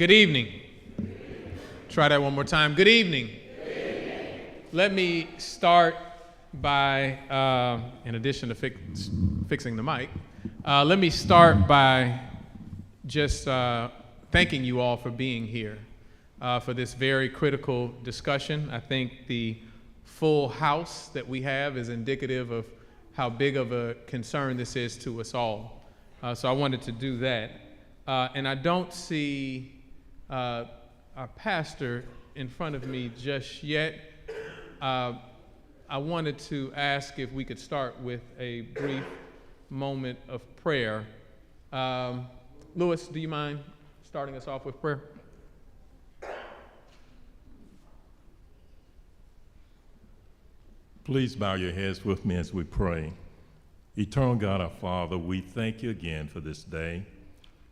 Good evening. Try that one more time. Good evening. Let me start by, in addition to fixing the mic, let me start by just thanking you all for being here for this very critical discussion. I think the full house that we have is indicative of how big of a concern this is to us all. So I wanted to do that. And I don't see our pastor in front of me just yet. I wanted to ask if we could start with a brief moment of prayer. Louis, do you mind starting us off with prayer? Please bow your heads with me as we pray. Eternal God, our Father, we thank you again for this day,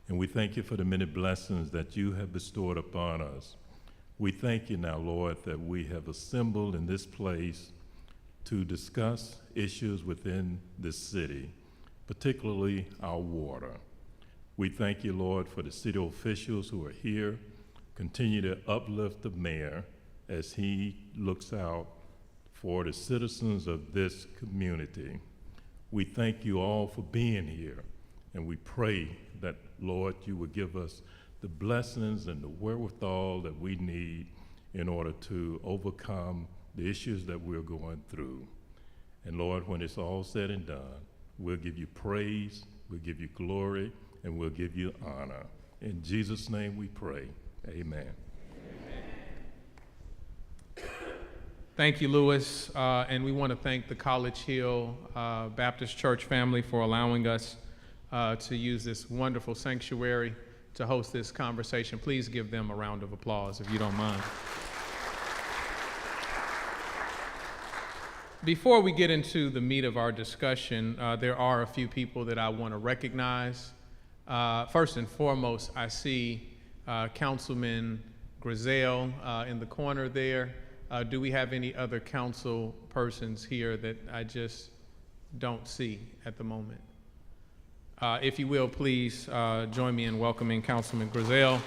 and we thank you for the many blessings that you have bestowed upon us. We thank you now, Lord, that we have assembled in this place to discuss issues within this city, particularly our water. We thank you, Lord, for the city officials who are here. Continue to uplift the mayor as he looks out for the citizens of this community. We thank you all for being here, and we pray that, Lord, you will give us the blessings and the wherewithal that we need in order to overcome the issues that we're going through. And Lord, when it's all said and done, we'll give you praise, we'll give you glory, and we'll give you honor. In Jesus' name we pray, amen. Thank you, Louis, and we want to thank the College Hill Baptist Church family for allowing us to use this wonderful sanctuary to host this conversation. Please give them a round of applause if you don't mind. Before we get into the meat of our discussion, there are a few people that I want to recognize. First and foremost, I see Councilman Grizel in the corner there. Do we have any other council persons here that I just don't see at the moment? If you will, please join me in welcoming Councilman Grizel,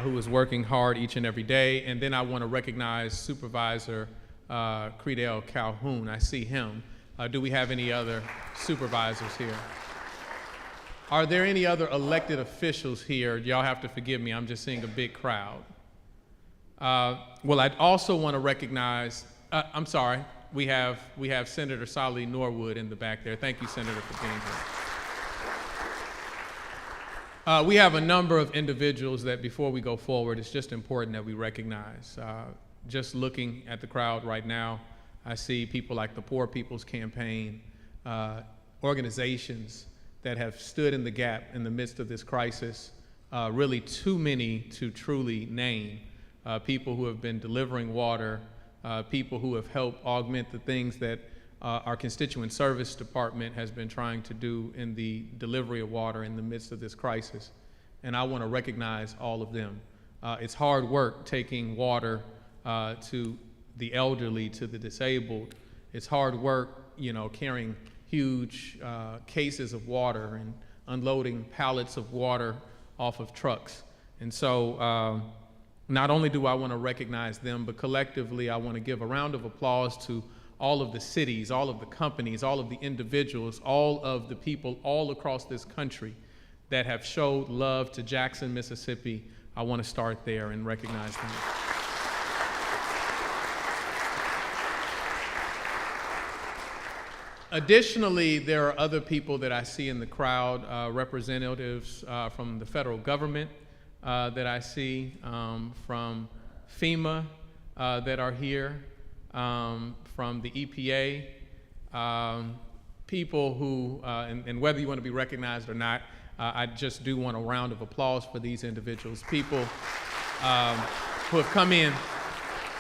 who is working hard each and every day. And then I want to recognize Supervisor Credell Calhoun. I see him. Do we have any other supervisors here? Are there any other elected officials here? Y'all have to forgive me, I'm just seeing a big crowd. Well, I'd also want to recognize, I'm sorry, we have Senator Solly Norwood in the back there. Thank you, Senator, for being here. We have a number of individuals that before we go forward, it's just important that we recognize. Just looking at the crowd right now, I see people like the Poor People's Campaign, organizations that have stood in the gap in the midst of this crisis, really too many to truly name. People who have been delivering water, people who have helped augment the things that our constituent service department has been trying to do in the delivery of water in the midst of this crisis. And I want to recognize all of them. It's hard work taking water to the elderly, to the disabled. It's hard work, carrying huge cases of water and unloading pallets of water off of trucks. And so not only do I want to recognize them, but collectively I want to give a round of applause to all of the cities, all of the companies, all of the individuals, all of the people all across this country that have showed love to Jackson, Mississippi. I want to start there and recognize them. Additionally, there are other people that I see in the crowd, representatives from the federal government that I see, from FEMA that are here, from the EPA, people who, and whether you want to be recognized or not, I just do want a round of applause for these individuals, people who have come in,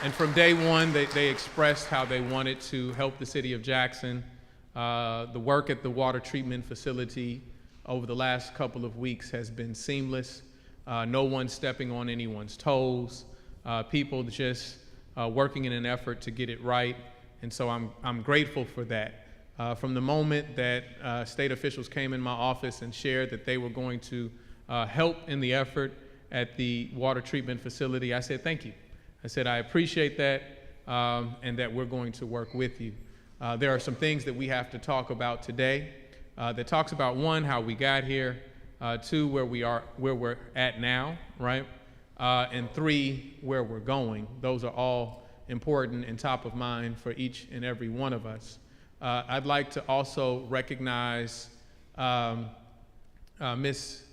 and from day one, they expressed how they wanted to help the city of Jackson. The work at the water treatment facility over the last couple of weeks has been seamless. No one stepping on anyone's toes. People just working in an effort to get it right. And so I'm grateful for that. From the moment that state officials came in my office and shared that they were going to help in the effort at the water treatment facility, I said, thank you. I said, I appreciate that, and that we're going to work with you. There are some things that we have to talk about today that talks about, one, how we got here, two, where we're at now, right? And three, where we're going. Those are all important and top of mind for each and every one of us. I'd like to also recognize Ms.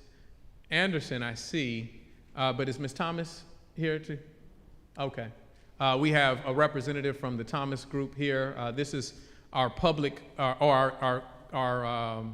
Anderson, I see, but is Ms. Thomas here too? Okay. We have a representative from the Thomas Group here. This is our public, or our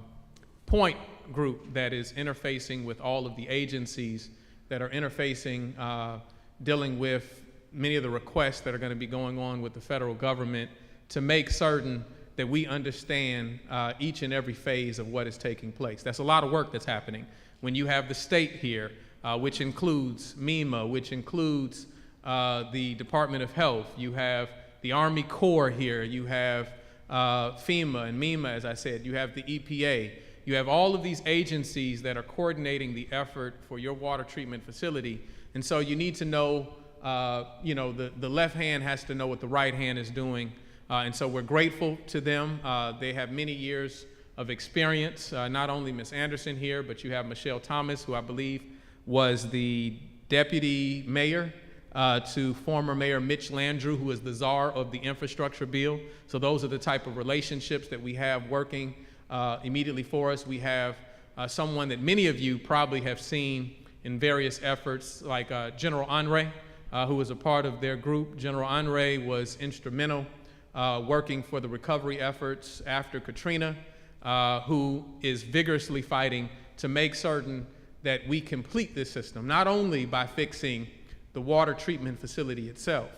point group that is interfacing with all of the agencies that are interfacing, dealing with many of the requests that are going to be going on with the federal government to make certain that we understand each and every phase of what is taking place. That's a lot of work that's happening. When you have the state here, which includes MEMA, which includes the Department of Health, you have the Army Corps here, you have FEMA and MEMA, as I said, you have the EPA, you have all of these agencies that are coordinating the effort for your water treatment facility. And so you need to know, the left hand has to know what the right hand is doing. And so we're grateful to them. They have many years of experience, not only Ms. Anderson here, but you have Michelle Thomas, who I believe was the deputy mayor to former Mayor Mitch Landrieu, who is the czar of the infrastructure bill. So those are the type of relationships that we have working immediately for us. We have someone that many of you probably have seen in various efforts, like General Henry, who was a part of their group. General Henry was instrumental working for the recovery efforts after Katrina, who is vigorously fighting to make certain that we complete this system, not only by fixing the water treatment facility itself,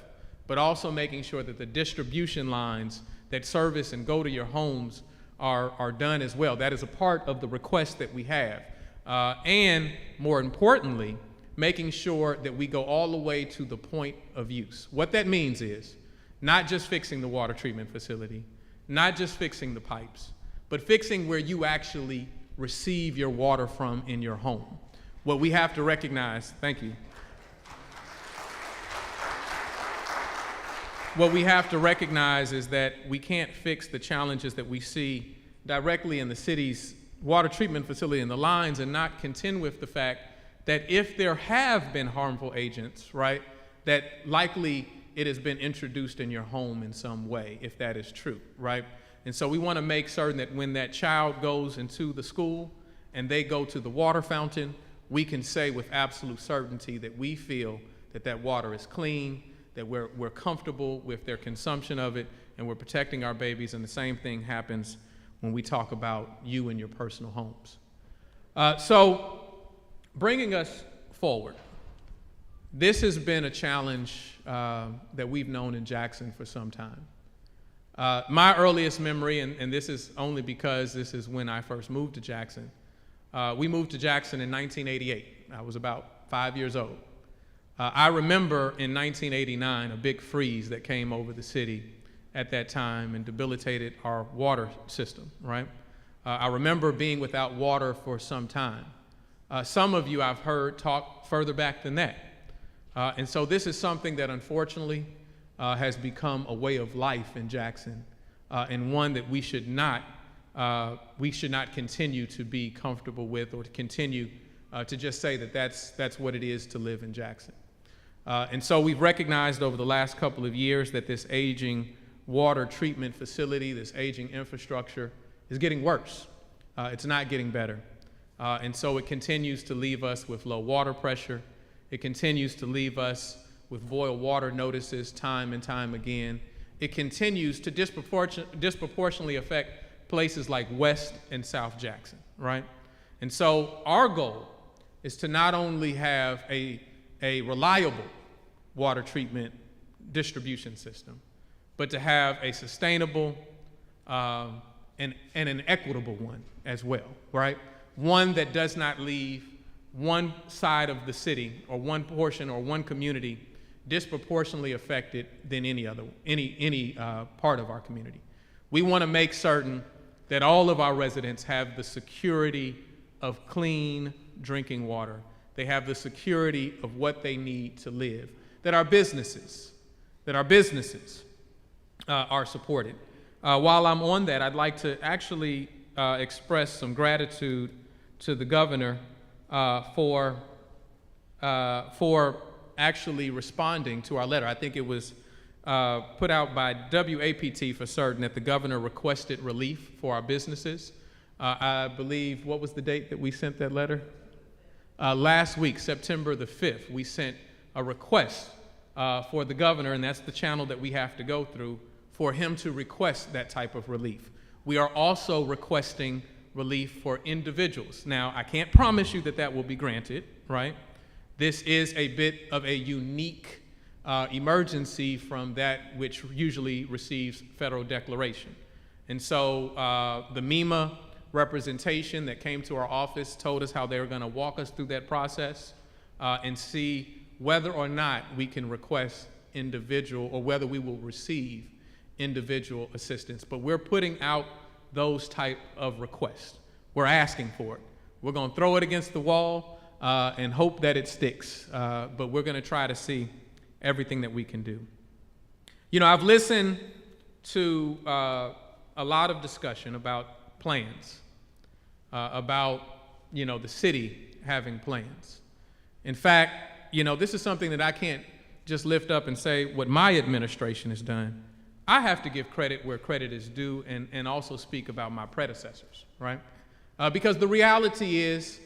but also making sure that the distribution lines that service and go to your homes are done as well. That is a part of the request that we have. And more importantly, making sure that we go all the way to the point of use. What that means is not just fixing the water treatment facility, not just fixing the pipes, but fixing where you actually receive your water from in your home. What we have to recognize, thank you. What we have to recognize is that we can't fix the challenges that we see directly in the city's water treatment facility and the lines and not contend with the fact that if there have been harmful agents, right, that likely it has been introduced in your home in some way, if that is true, right? And so we want to make certain that when that child goes into the school and they go to the water fountain, we can say with absolute certainty that we feel that that water is clean, that we're comfortable with their consumption of it, and we're protecting our babies. And the same thing happens when we talk about you and your personal homes. So bringing us forward, this has been a challenge that we've known in Jackson for some time. My earliest memory, and this is only because this is when I first moved to Jackson, we moved to Jackson in 1988. I was about 5 years old. I remember in 1989 a big freeze that came over the city at that time and debilitated our water system, right? I remember being without water for some time. Some of you I've heard talk further back than that. And so this is something that unfortunately has become a way of life in Jackson, and one that we should not continue to be comfortable with, or to continue to just say that that's what it is to live in Jackson. And so we've recognized over the last couple of years that this aging water treatment facility, this aging infrastructure is getting worse. It's not getting better. And so it continues to leave us with low water pressure. It continues to leave us with boil water notices time and time again. It continues to disproportionately affect places like West and South Jackson, right? And so our goal is to not only have a reliable water treatment distribution system, but to have a sustainable and an equitable one as well, right? One that does not leave one side of the city or one portion or one community disproportionately affected than any part of our community. We want to make certain that all of our residents have the security of clean drinking water. They have the security of what they need to live. That our businesses are supported. While I'm on that, I'd like to actually express some gratitude to the governor for actually responding to our letter. I think it was put out by WAPT for certain that the governor requested relief for our businesses. I believe, what was the date that we sent that letter? Last week, September the 5th, we sent a request for the governor, and that's the channel that we have to go through, for him to request that type of relief. We are also requesting relief for individuals. Now, I can't promise you that that will be granted, right? This is a bit of a unique emergency from that which usually receives federal declaration. And so the MEMA representation that came to our office told us how they were going to walk us through that process and see whether or not we can request individual, or whether we will receive individual assistance. But we're putting out those type of requests. We're asking for it. We're going to throw it against the wall and hope that it sticks. But we're going to try to see everything that we can do. You know, I've listened to a lot of discussion about plans, about, you know, the city having plans. In fact, you know, this is something that I can't just lift up and say what my administration has done. I have to give credit where credit is due, and also speak about my predecessors, right? Because the reality is,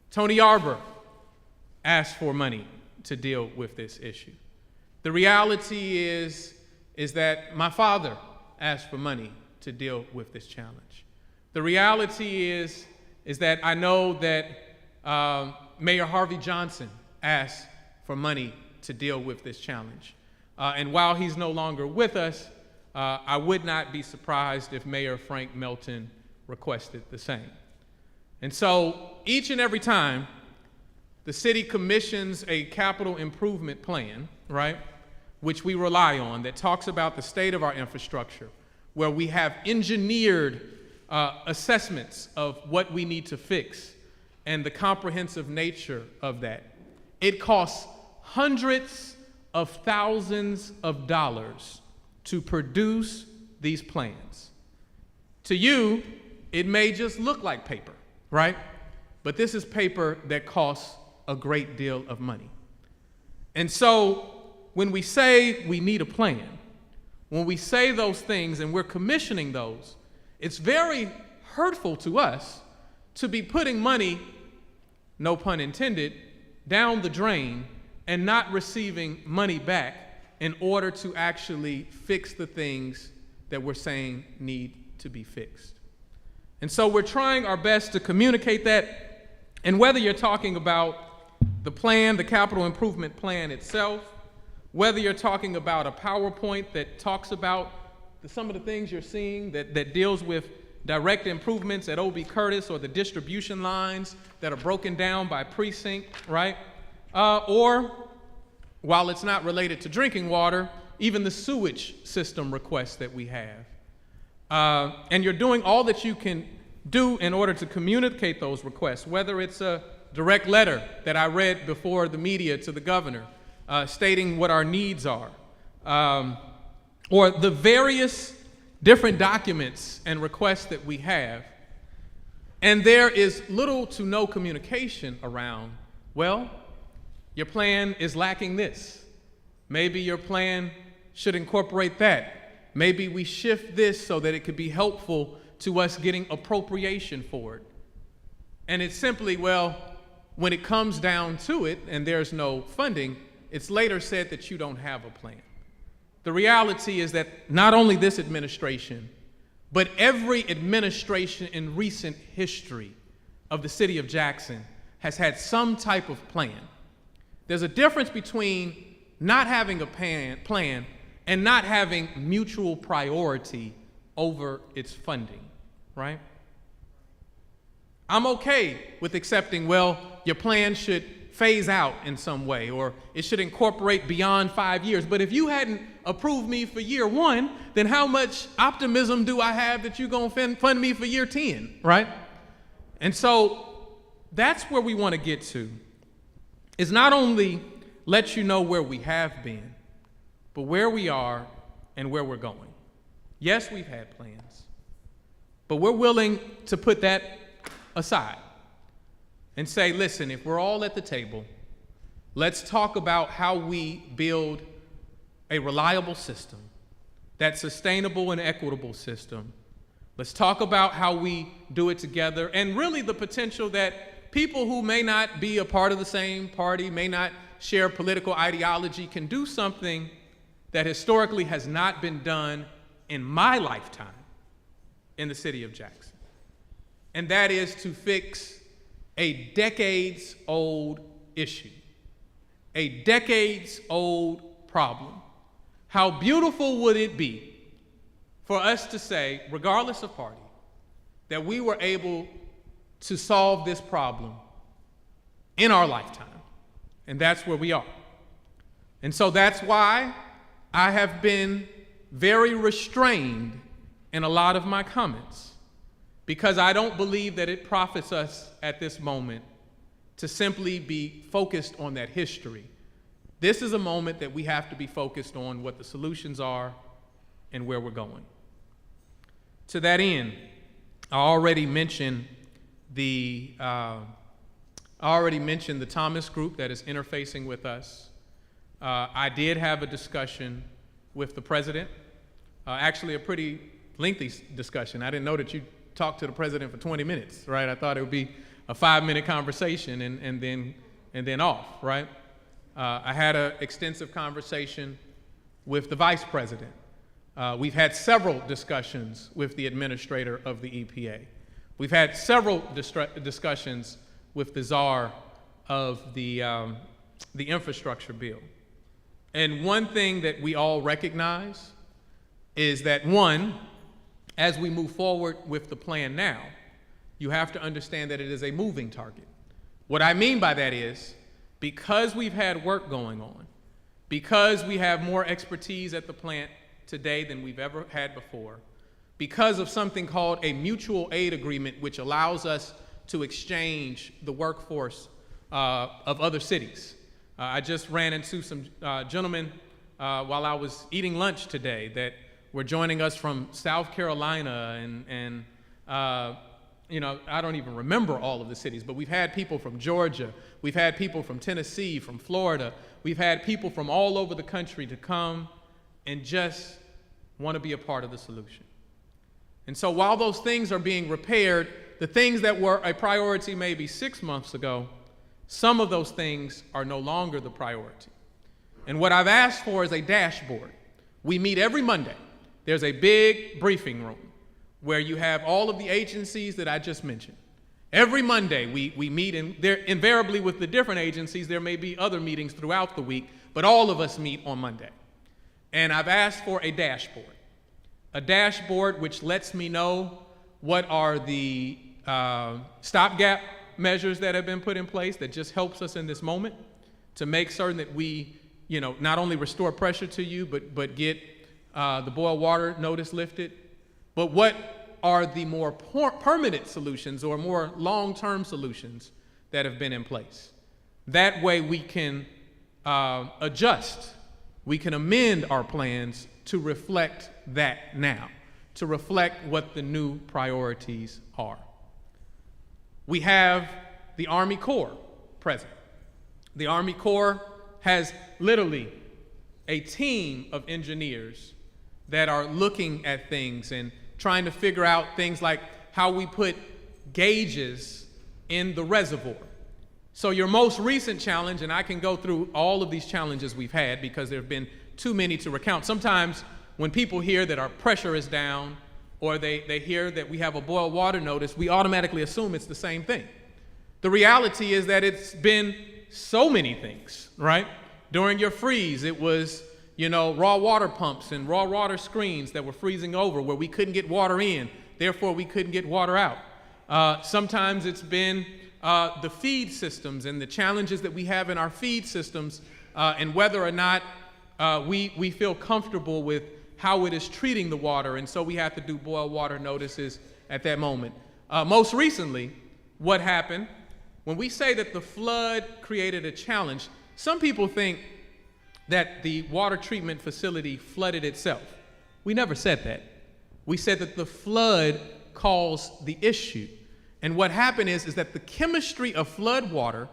Tony Yarber asked for money to deal with this issue. The reality is that my father asked for money to deal with this challenge. The reality is that I know that Mayor Harvey Johnson asked for money to deal with this challenge. And while he's no longer with us, I would not be surprised if Mayor Frank Melton requested the same. And so each and every time the city commissions a capital improvement plan, right, which we rely on, that talks about the state of our infrastructure, where we have engineered assessments of what we need to fix and the comprehensive nature of that, it costs hundreds of thousands of dollars to produce these plans. To you, it may just look like paper, right? But this is paper that costs a great deal of money. And so when we say we need a plan, when we say those things and we're commissioning those, it's very hurtful to us to be putting money, no pun intended, down the drain and not receiving money back in order to actually fix the things that we're saying need to be fixed. And so we're trying our best to communicate that, and whether you're talking about the plan, the capital improvement plan itself, whether you're talking about a PowerPoint that talks about some of the things you're seeing that deals with direct improvements at O.B. Curtis, or the distribution lines that are broken down by precinct, right? Or, while it's not related to drinking water, even the sewage system requests that we have. And you're doing all that you can do in order to communicate those requests, whether it's a direct letter that I read before the media to the governor, stating what our needs are, or the various different documents and requests that we have. And there is little to no communication around, well, your plan is lacking this. Maybe your plan should incorporate that. Maybe we shift this so that it could be helpful to us getting appropriation for it. And it's simply, well, when it comes down to it and there's no funding, it's later said that you don't have a plan. The reality is that not only this administration, but every administration in recent history of the city of Jackson has had some type of plan. There's a difference between not having a plan and not having mutual priority over its funding, right? I'm okay with accepting, well, your plan should phase out in some way, or it should incorporate beyond 5 years. But if you hadn't approved me for year 1, then how much optimism do I have that you're going to fund me for year 10, right? And so that's where we want to get to, is not only let you know where we have been, but where we are and where we're going. Yes, we've had plans, but we're willing to put that aside and say, listen, if we're all at the table, let's talk about how we build a reliable system, that sustainable and equitable system. Let's talk about how we do it together, and really the potential that people who may not be a part of the same party, may not share political ideology, can do something that historically has not been done in my lifetime in the city of Jackson. And that is to fix a decades-old issue, a decades-old problem. How beautiful would it be for us to say, regardless of party, that we were able to solve this problem in our lifetime? And that's where we are. And so that's why I have been very restrained in a lot of my comments, because I don't believe that it profits us at this moment to simply be focused on that history. This is a moment that we have to be focused on what the solutions are and where we're going. To that end, I already mentioned the Thomas group that is interfacing with us. I did have a discussion with the president, actually a pretty lengthy discussion. I didn't know that you talked to the president for 20 minutes, right? I thought it would be a 5-minute conversation and then off, right? I had an extensive conversation with the vice president. We've had several discussions with the administrator of the EPA. We've had several discussions with the czar of the infrastructure bill. And one thing that we all recognize is that, one, as we move forward with the plan now, you have to understand that it is a moving target. What I mean by that is, because we've had work going on, because we have more expertise at the plant today than we've ever had before, because of something called a mutual aid agreement, which allows us to exchange the workforce of other cities. I just ran into some gentlemen while I was eating lunch today that were joining us from South Carolina and I don't even remember all of the cities, but we've had people from Georgia, we've had people from Tennessee, from Florida, we've had people from all over the country to come and just want to be a part of the solution. And so while those things are being repaired, the things that were a priority maybe 6 months ago, some of those things are no longer the priority. And what I've asked for is a dashboard. We meet every Monday. There's a big briefing room where you have all of the agencies that I just mentioned. Every Monday we meet, and there invariably with the different agencies, there may be other meetings throughout the week, but all of us meet on Monday. And I've asked for a dashboard which lets me know what are the stopgap measures that have been put in place that just helps us in this moment to make certain that we, not only restore pressure to you, but get the boil water notice lifted, but what are the more permanent solutions or more long-term solutions that have been in place. That way we can adjust, we can amend our plans to reflect that now, to reflect what the new priorities are. We have the Army Corps present. The Army Corps has literally a team of engineers that are looking at things and trying to figure out things like how we put gauges in the reservoir. So your most recent challenge, and I can go through all of these challenges we've had because there have been too many to recount. Sometimes when people hear that our pressure is down or they hear that we have a boil water notice, we automatically assume it's the same thing. The reality is that it's been so many things, right? During your freeze, it was raw water pumps and raw water screens that were freezing over where we couldn't get water in, therefore we couldn't get water out. Sometimes it's been the feed systems and the challenges that we have in our feed systems, and whether or not we feel comfortable with how it is treating the water, and so we have to do boil water notices at that moment. Most recently, what happened, when we say that the flood created a challenge, some people think that the water treatment facility flooded itself. We never said that. We said that the flood caused the issue. And what happened is that the chemistry of flood water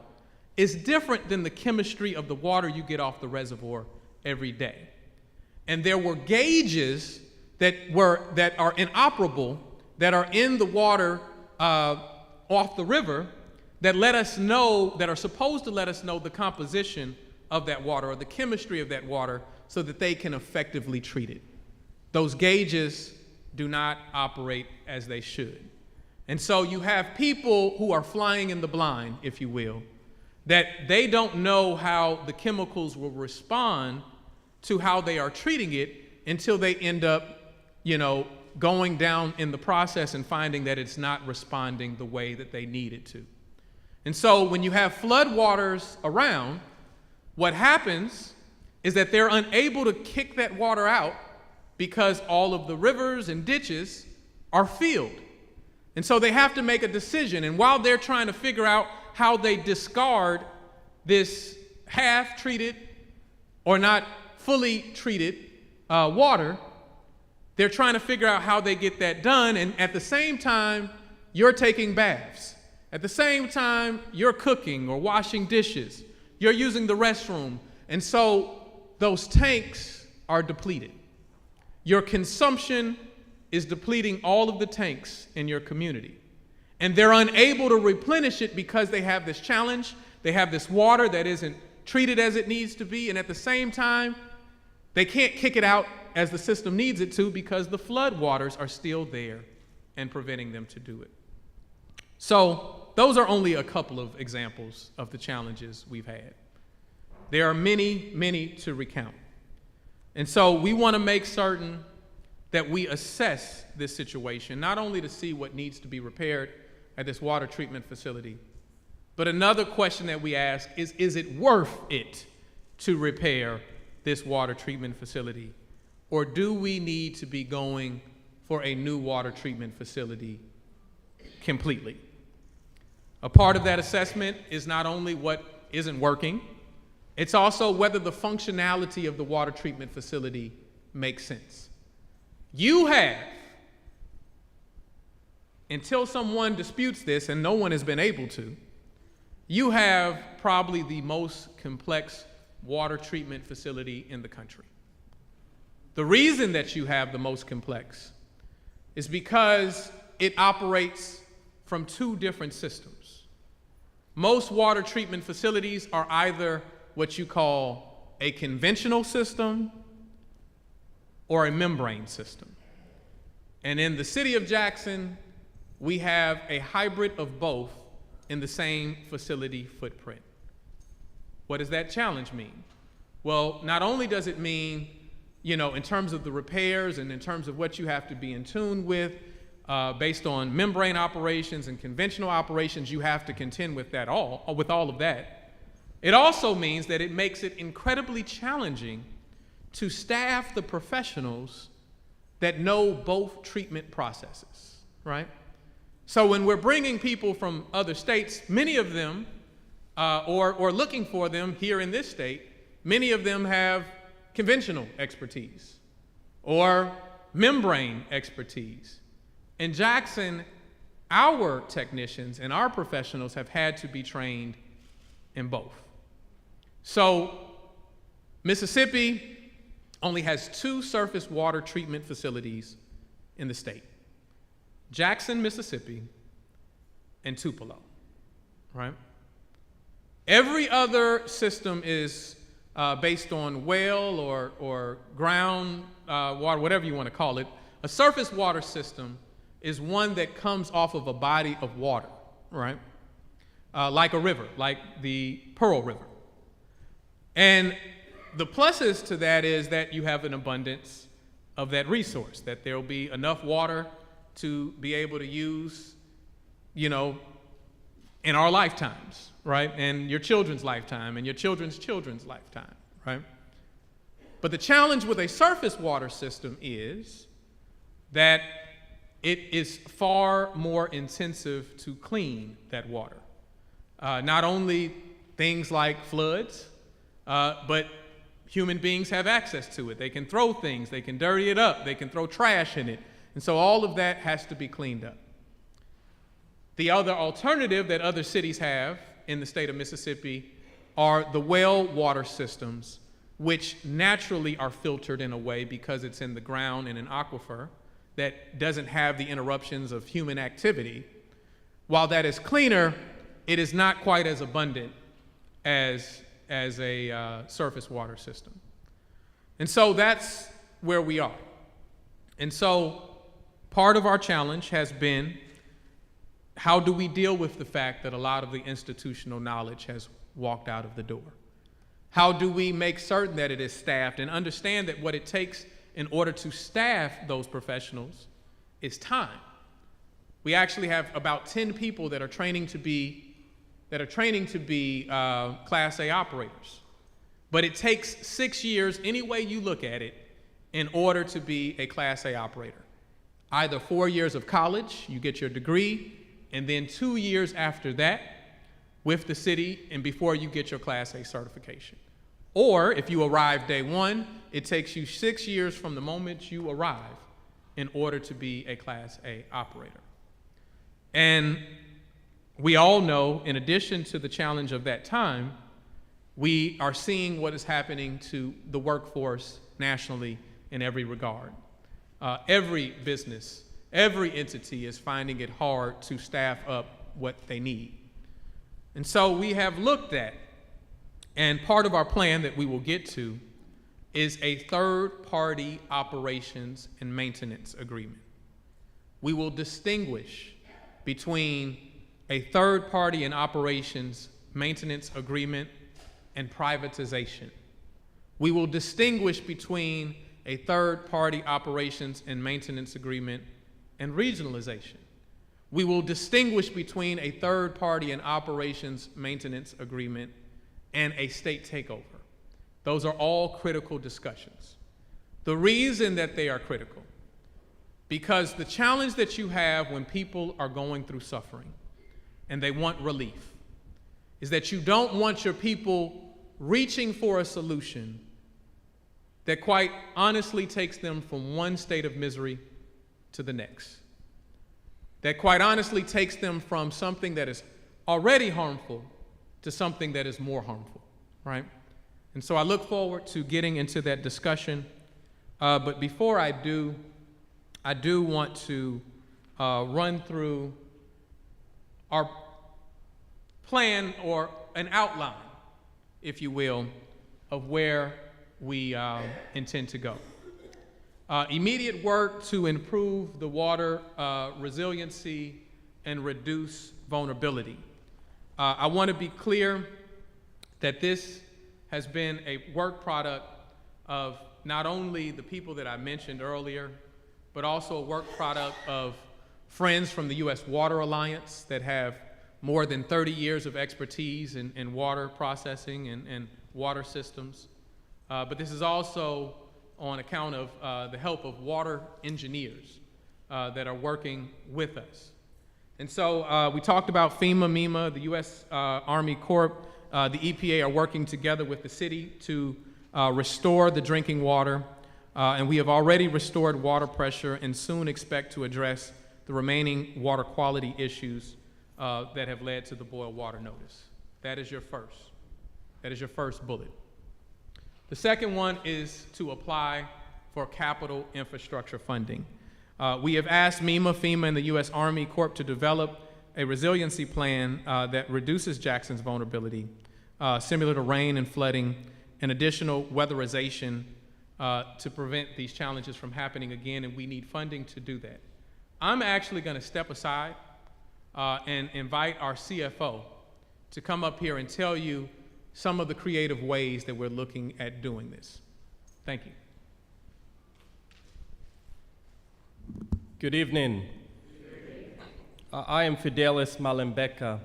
is different than the chemistry of the water you get off the reservoir every day. And there were gauges that are inoperable, that are in the water off the river, that let us know, that are supposed to let us know the composition of that water or the chemistry of that water so that they can effectively treat it. Those gauges do not operate as they should. And so you have people who are flying in the blind, if you will, that they don't know how the chemicals will respond to how they are treating it until they end up, going down in the process and finding that it's not responding the way that they need it to. And so when you have flood waters around, what happens is that they're unable to kick that water out because all of the rivers and ditches are filled. And so they have to make a decision. And while they're trying to figure out how they discard this half-treated or not fully treated water, they're trying to figure out how they get that done. And at the same time, you're taking baths. At the same time, you're cooking or washing dishes. You're using the restroom. And so those tanks are depleted. Your consumption is depleting all of the tanks in your community. And they're unable to replenish it because they have this challenge. They have this water that isn't treated as it needs to be. And at the same time, they can't kick it out as the system needs it to because the flood waters are still there and preventing them to do it. So those are only a couple of examples of the challenges we've had. There are many, many to recount. And so we want to make certain that we assess this situation, not only to see what needs to be repaired at this water treatment facility, but another question that we ask is it worth it to repair this water treatment facility? Or do we need to be going for a new water treatment facility completely? A part of that assessment is not only what isn't working, it's also whether the functionality of the water treatment facility makes sense. You have, until someone disputes this, and no one has been able to, you have probably the most complex water treatment facility in the country. The reason that you have the most complex is because it operates from two different systems. Most water treatment facilities are either what you call a conventional system or a membrane system. And in the city of Jackson, we have a hybrid of both in the same facility footprint. What does that challenge mean? Well, not only does it mean, in terms of the repairs and in terms of what you have to be in tune with, based on membrane operations and conventional operations, you have to contend with all of that. It also means that it makes it incredibly challenging to staff the professionals that know both treatment processes, right? So when we're bringing people from other states, many of them, or looking for them here in this state, many of them have conventional expertise or membrane expertise. In Jackson, our technicians and our professionals have had to be trained in both. So Mississippi only has 2 surface water treatment facilities in the state: Jackson, Mississippi, and Tupelo, right? Every other system is based on well or ground water, whatever you want to call it. A surface water system is one that comes off of a body of water, right? Like a river, like the Pearl River. And the pluses to that is that you have an abundance of that resource, that there will be enough water to be able to use, in in our lifetimes, right? And your children's lifetime and your children's children's lifetime, right? But the challenge with a surface water system is that it is far more intensive to clean that water. Not only things like floods, but human beings have access to it. They can throw things, they can dirty it up, they can throw trash in it. And so all of that has to be cleaned up. The other alternative that other cities have in the state of Mississippi are the well water systems, which naturally are filtered in a way because it's in the ground in an aquifer that doesn't have the interruptions of human activity. While that is cleaner, it is not quite as abundant as a surface water system. And so that's where we are. And so part of our challenge has been, how do we deal with the fact that a lot of the institutional knowledge has walked out of the door? How do we make certain that it is staffed and understand that what it takes in order to staff those professionals is time? We actually have about 10 people that are training to be Class A operators. But it takes 6 years, any way you look at it, in order to be a Class A operator. Either 4 years of college, you get your degree, and then 2 years after that with the city and before you get your Class A certification. Or if you arrive day one, it takes you 6 years from the moment you arrive in order to be a Class A operator. And we all know, in addition to the challenge of that time, we are seeing what is happening to the workforce nationally in every regard. Every business, every entity is finding it hard to staff up what they need. And so we have looked at, and part of our plan that we will get to is a third-party operations and maintenance agreement. We will distinguish between a third-party and operations maintenance agreement and privatization. We will distinguish between a third-party operations and maintenance agreement and regionalization. We will distinguish between a third-party and operations maintenance agreement and a state takeover. Those are all critical discussions. The reason that they are critical, because the challenge that you have when people are going through suffering and they want relief is that you don't want your people reaching for a solution that quite honestly takes them from one state of misery to the next. That quite honestly takes them from something that is already harmful to something that is more harmful, right? And so I look forward to getting into that discussion. But before I do want to run through our plan, or an outline, if you will, of where we intend to go. Immediate work to improve the water resiliency and reduce vulnerability. I want to be clear that this has been a work product of not only the people that I mentioned earlier, but also a work product of friends from the U.S. Water Alliance that have more than 30 years of expertise in water processing and water systems. But this is also on account of the help of water engineers that are working with us. And so we talked about FEMA, MEMA, the U.S. Army Corps, the EPA are working together with the city to restore the drinking water. And we have already restored water pressure and soon expect to address the remaining water quality issues that have led to the boil water notice. That is your first bullet. The second one is to apply for capital infrastructure funding. We have asked MEMA, FEMA, and the U.S. Army Corps to develop a resiliency plan that reduces Jackson's vulnerability, similar to rain and flooding, and additional weatherization to prevent these challenges from happening again, and we need funding to do that. I'm actually going to step aside and invite our CFO to come up here and tell you some of the creative ways that we're looking at doing this. Thank you. Good evening. I am Fidelis Malembeka,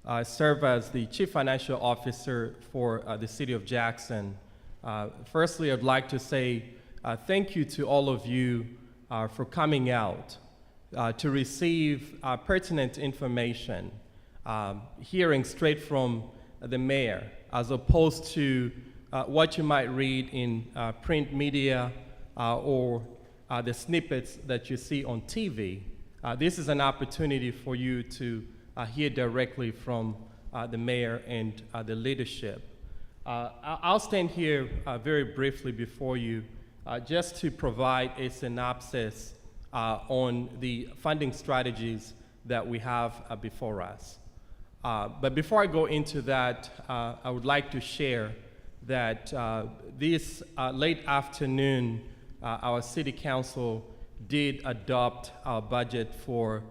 I serve as the Chief Financial Officer for the City of Jackson. Firstly, I'd like to say thank you to all of you for coming out to receive pertinent information, hearing straight from the mayor, as opposed to what you might read in print media or the snippets that you see on TV. This is an opportunity for you to hear directly from the mayor and the leadership. I'll stand here very briefly before you just to provide a synopsis on the funding strategies that we have before us. But before I go into that, I would like to share that this late afternoon, our City Council did adopt our budget for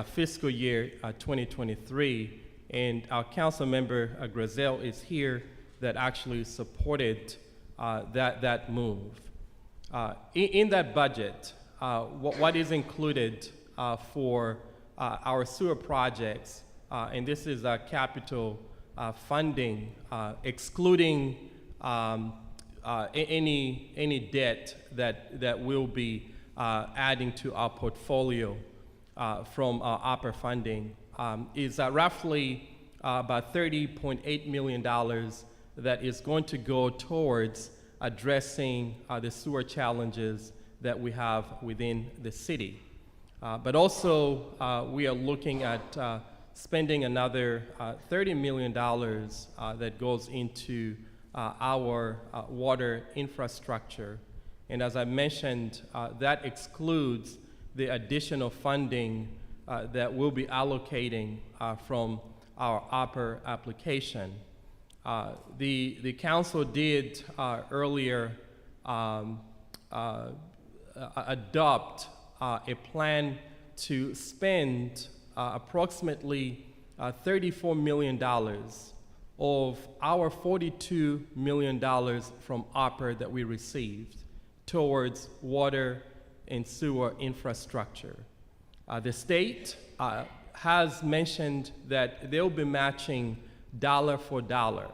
fiscal year 2023, and our council member Grizel is here that actually supported that move. In that budget, what is included for our sewer projects, and this is capital funding, excluding any debt that will be adding to our portfolio from our ARPA funding, is roughly about $30.8 million that is going to go towards addressing the sewer challenges that we have within the city. But also, we are looking at spending another $30 million that goes into our water infrastructure. And as I mentioned, that excludes the additional funding that we'll be allocating from our ARPA application. The council did earlier adopt a plan to spend approximately $34 million of our $42 million from ARPA that we received towards water and sewer infrastructure. The state has mentioned that they'll be matching dollar for dollar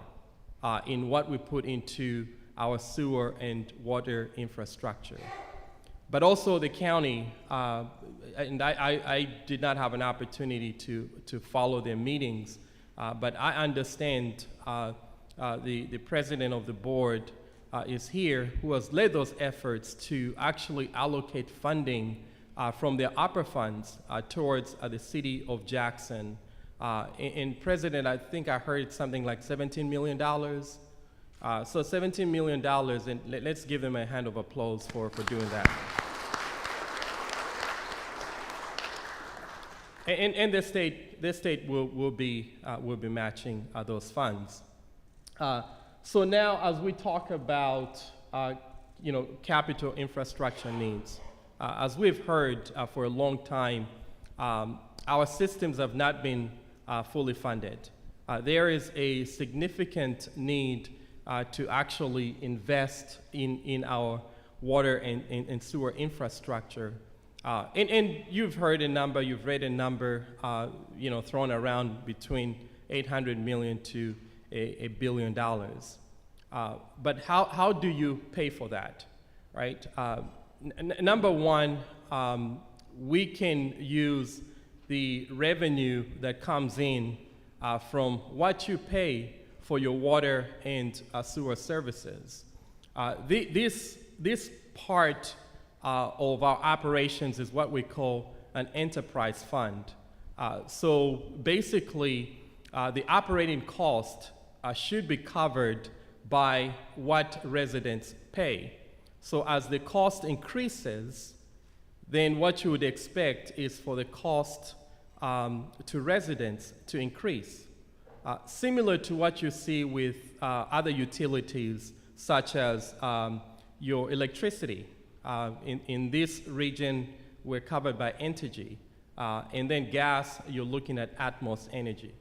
in what we put into our sewer and water infrastructure. But also the county, and I did not have an opportunity to follow their meetings, but I understand the president of the board is here, who has led those efforts to actually allocate funding from their ARPA funds towards the city of Jackson. And President, I think I heard something like $17 million. So $17 million, and let's give them a hand of applause for doing that. And the state will be matching those funds. So now, as we talk about capital infrastructure needs, as we've heard for a long time, our systems have not been fully funded. There is a significant need to actually invest in our water and sewer infrastructure. And you've heard a number, you've read a number, thrown around between $800 million to $1 billion. But how do you pay for that, right? Number one, we can use the revenue that comes in from what you pay for your water and sewer services. This part of our operations is what we call an enterprise fund. So basically, the operating cost should be covered by what residents pay. So as the cost increases, then what you would expect is for the cost to residents to increase. Similar to what you see with other utilities, such as your electricity. In this region, we're covered by Entergy. And then gas, you're looking at Atmos Energy.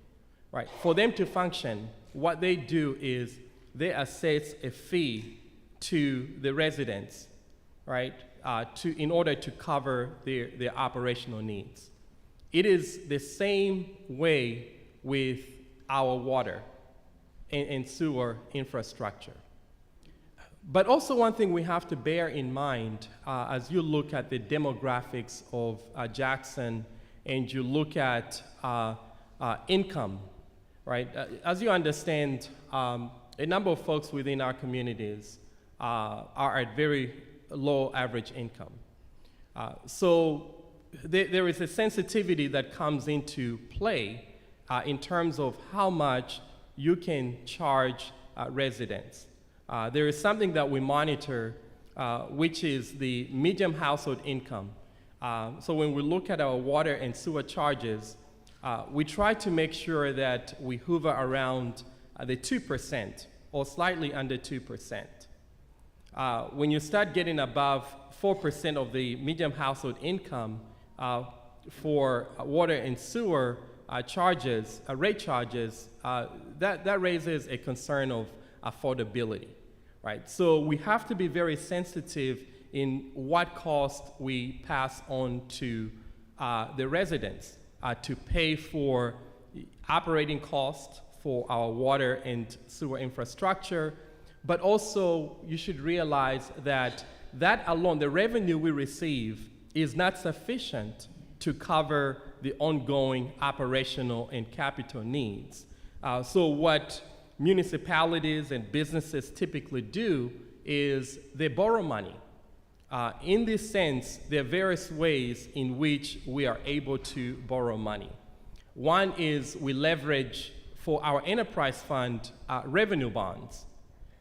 Right? For them to function, what they do is they assess a fee to the residents, right, in order to cover their operational needs. It is the same way with our water and sewer infrastructure. But also one thing we have to bear in mind as you look at the demographics of Jackson and you look at income, right? As you understand, a number of folks within our communities are at very low average income. So there is a sensitivity that comes into play in terms of how much you can charge residents. There is something that we monitor, which is the median household income. So when we look at our water and sewer charges, we try to make sure that we hover around the 2% or slightly under 2%. When you start getting above 4% of the median household income for water and sewer charges, rate charges, that raises a concern of affordability, right? So we have to be very sensitive in what cost we pass on to the residents to pay for operating costs for our water and sewer infrastructure. But also, you should realize that that alone, the revenue we receive, is not sufficient to cover the ongoing operational and capital needs. So what municipalities and businesses typically do is they borrow money. In this sense, there are various ways in which we are able to borrow money. One is we leverage for our enterprise fund revenue bonds,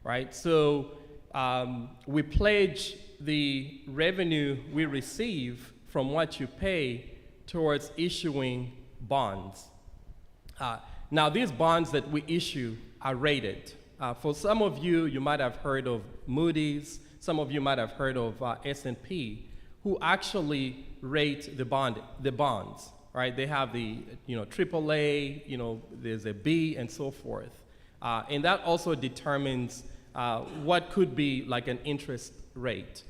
right? So we pledge the revenue we receive from what you pay towards issuing bonds. Now, these bonds that we issue are rated. For some of you, you might have heard of Moody's. Some of you might have heard of S&P, who actually rate the bonds, right? They have the AAA, there's a B and so forth. And that also determines what could be like an interest rate.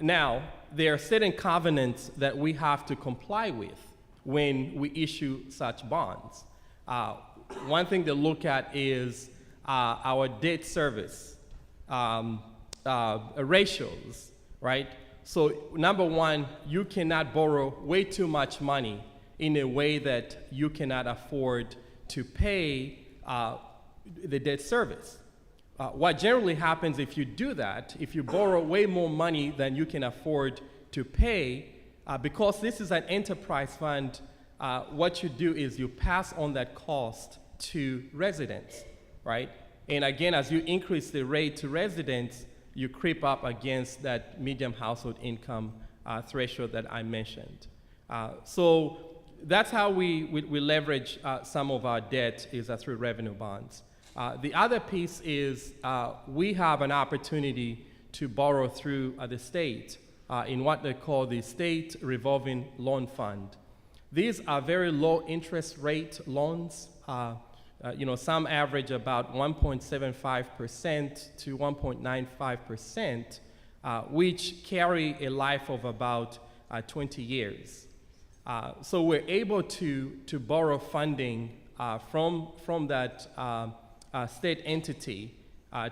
Now, there are certain covenants that we have to comply with when we issue such bonds. One thing to look at is our debt service ratios, right? So number one, you cannot borrow way too much money in a way that you cannot afford to pay the debt service. What generally happens if you do that, if you borrow way more money than you can afford to pay, because this is an enterprise fund, what you do is you pass on that cost to residents, right? And again, as you increase the rate to residents, you creep up against that median household income threshold that I mentioned. So that's how we leverage some of our debt is through revenue bonds. The other piece is we have an opportunity to borrow through the state in what they call the State Revolving Loan Fund. These are very low interest rate loans. Some average about 1.75% to 1.95%, which carry a life of about 20 years. So we're able to borrow funding from that state entity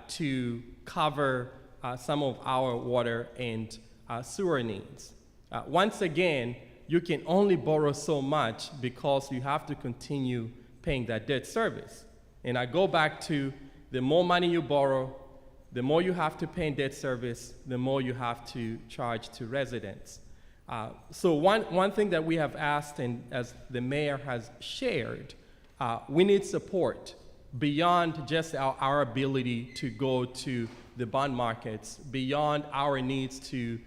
to cover some of our water and sewer needs. Once again, you can only borrow so much because you have to continue paying that debt service. And I go back to the more money you borrow, the more you have to pay in debt service, the more you have to charge to residents. So one thing that we have asked, and as the mayor has shared, we need support beyond just our ability to go to the bond markets, beyond our needs to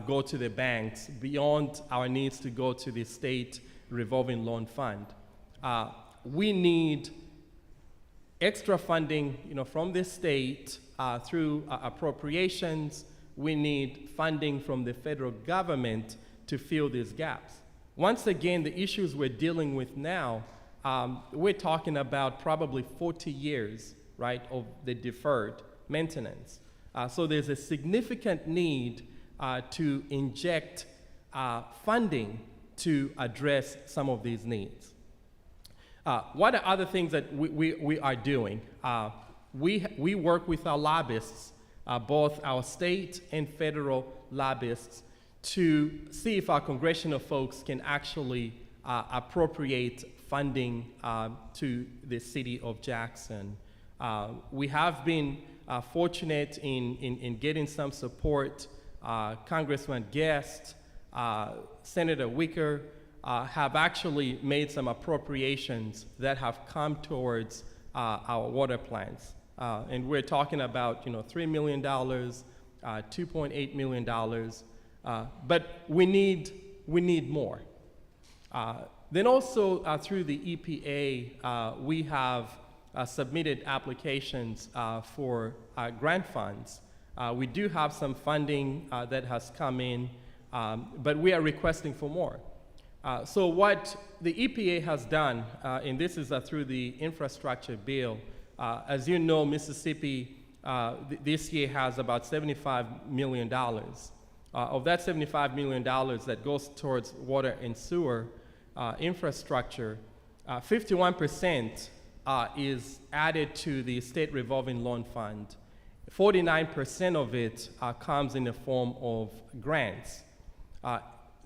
go to the banks, beyond our needs to go to the state revolving loan fund. We need extra funding, from the state through appropriations. We need funding from the federal government to fill these gaps. Once again, the issues we're dealing with now, we're talking about probably 40 years, right, of the deferred maintenance. So there's a significant need to inject funding to address some of these needs. What are other things that we are doing? We work with our lobbyists, both our state and federal lobbyists, to see if our congressional folks can actually appropriate funding to the city of Jackson. We have been fortunate in getting some support. Congressman Guest, Senator Wicker have actually made some appropriations that have come towards our water plans. And we're talking about $3 million, $2.8 million, but we need more. Then also through the EPA, we have submitted applications for grant funds. We do have some funding that has come in, but we are requesting for more. So what the EPA has done, and this is through the infrastructure bill, as you know, Mississippi this year has about $75 million. Of that $75 million that goes towards water and sewer infrastructure, 51% is added to the state revolving loan fund. 49% of it comes in the form of grants.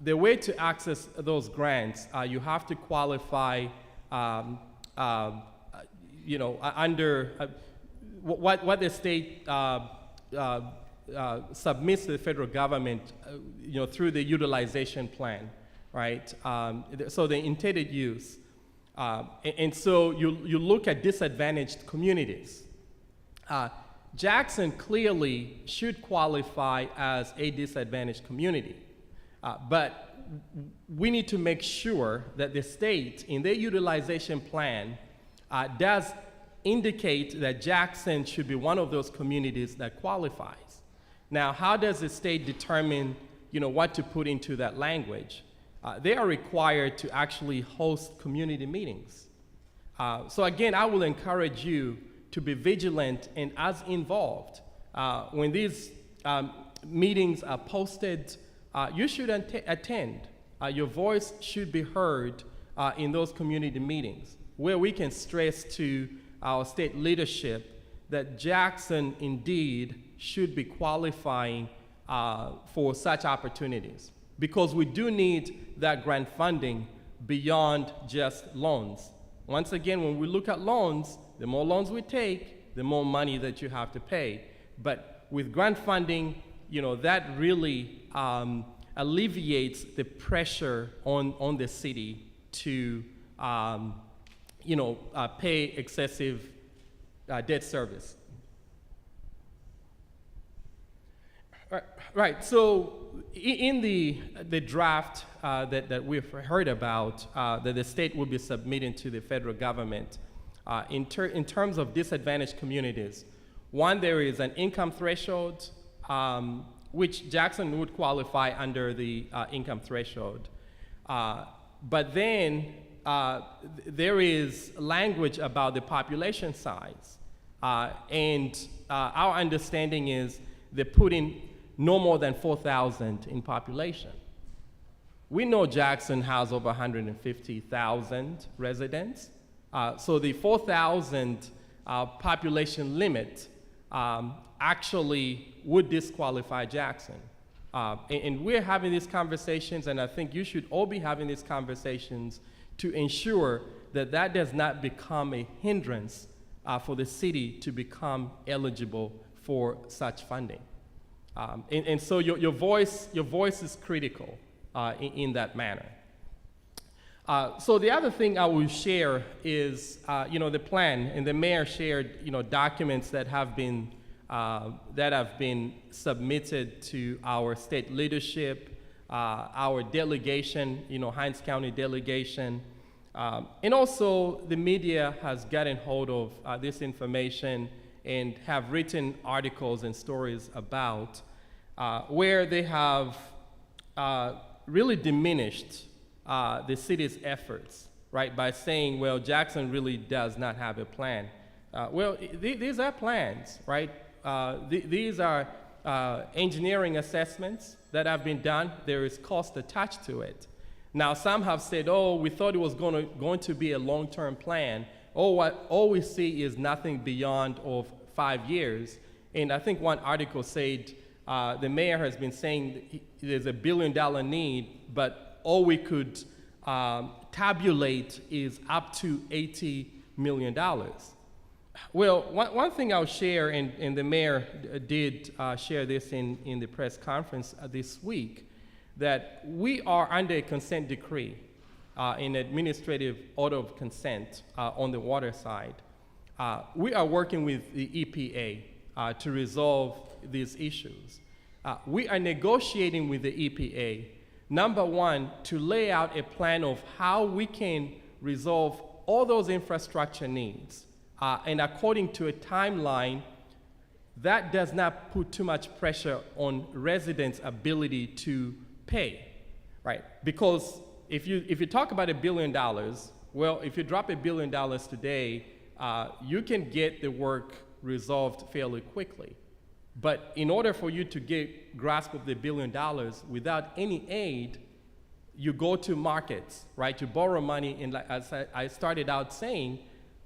The way to access those grants, you have to qualify under what the state submits to the federal government, through the utilization plan, right? So the intended use. And so you look at disadvantaged communities. Jackson clearly should qualify as a disadvantaged community, but we need to make sure that the state, in their utilization plan, does indicate that Jackson should be one of those communities that qualifies. Now, how does the state determine, what to put into that language? They are required to actually host community meetings. So again, I will encourage you to be vigilant and as involved. When these meetings are posted, you should attend. Your voice should be heard in those community meetings, where we can stress to our state leadership that Jackson indeed should be qualifying for such opportunities, because we do need that grant funding beyond just loans. Once again, when we look at loans, the more loans we take, the more money that you have to pay. But with grant funding, that really alleviates the pressure on the city to pay excessive debt service. Right. So in the draft that we've heard about, that the state will be submitting to the federal government, in terms of disadvantaged communities, one, there is an income threshold, which Jackson would qualify under the income threshold. But then there is language about the population size. And our understanding is they put in no more than 4,000 in population. We know Jackson has over 150,000 residents. So the 4,000 population limit actually would disqualify Jackson. And we're having these conversations, and I think you should all be having these conversations to ensure that that does not become a hindrance for the city to become eligible for such funding. And so your voice is critical in that manner. So the other thing I will share is, the plan, and the mayor shared, documents that have been submitted to our state leadership, our delegation, Hinds County delegation, and also the media has gotten hold of this information and have written articles and stories about where they have really diminished the city's efforts, right, by saying, well, Jackson really does not have a plan. These are plans, right? These are engineering assessments that have been done. There is cost attached to it. Now, some have said, oh, we thought it was going to be a long-term plan. All we see is nothing beyond of 5 years. And I think one article said the mayor has been saying there's $1 billion need, but all we could tabulate is up to $80 million. Well, one thing I'll share, and the mayor did share this in the press conference this week, that we are under a consent decree, an administrative order of consent on the water side. We are working with the EPA to resolve these issues. We are negotiating with the EPA, number one, to lay out a plan of how we can resolve all those infrastructure needs. And according to a timeline, that does not put too much pressure on residents' ability to pay, right? Because if you talk about $1 billion, well, if you drop $1 billion today, you can get the work resolved fairly quickly. But in order for you to get grasp of the $1 billion without any aid, you go to markets, right, to borrow money. And like as I started out saying,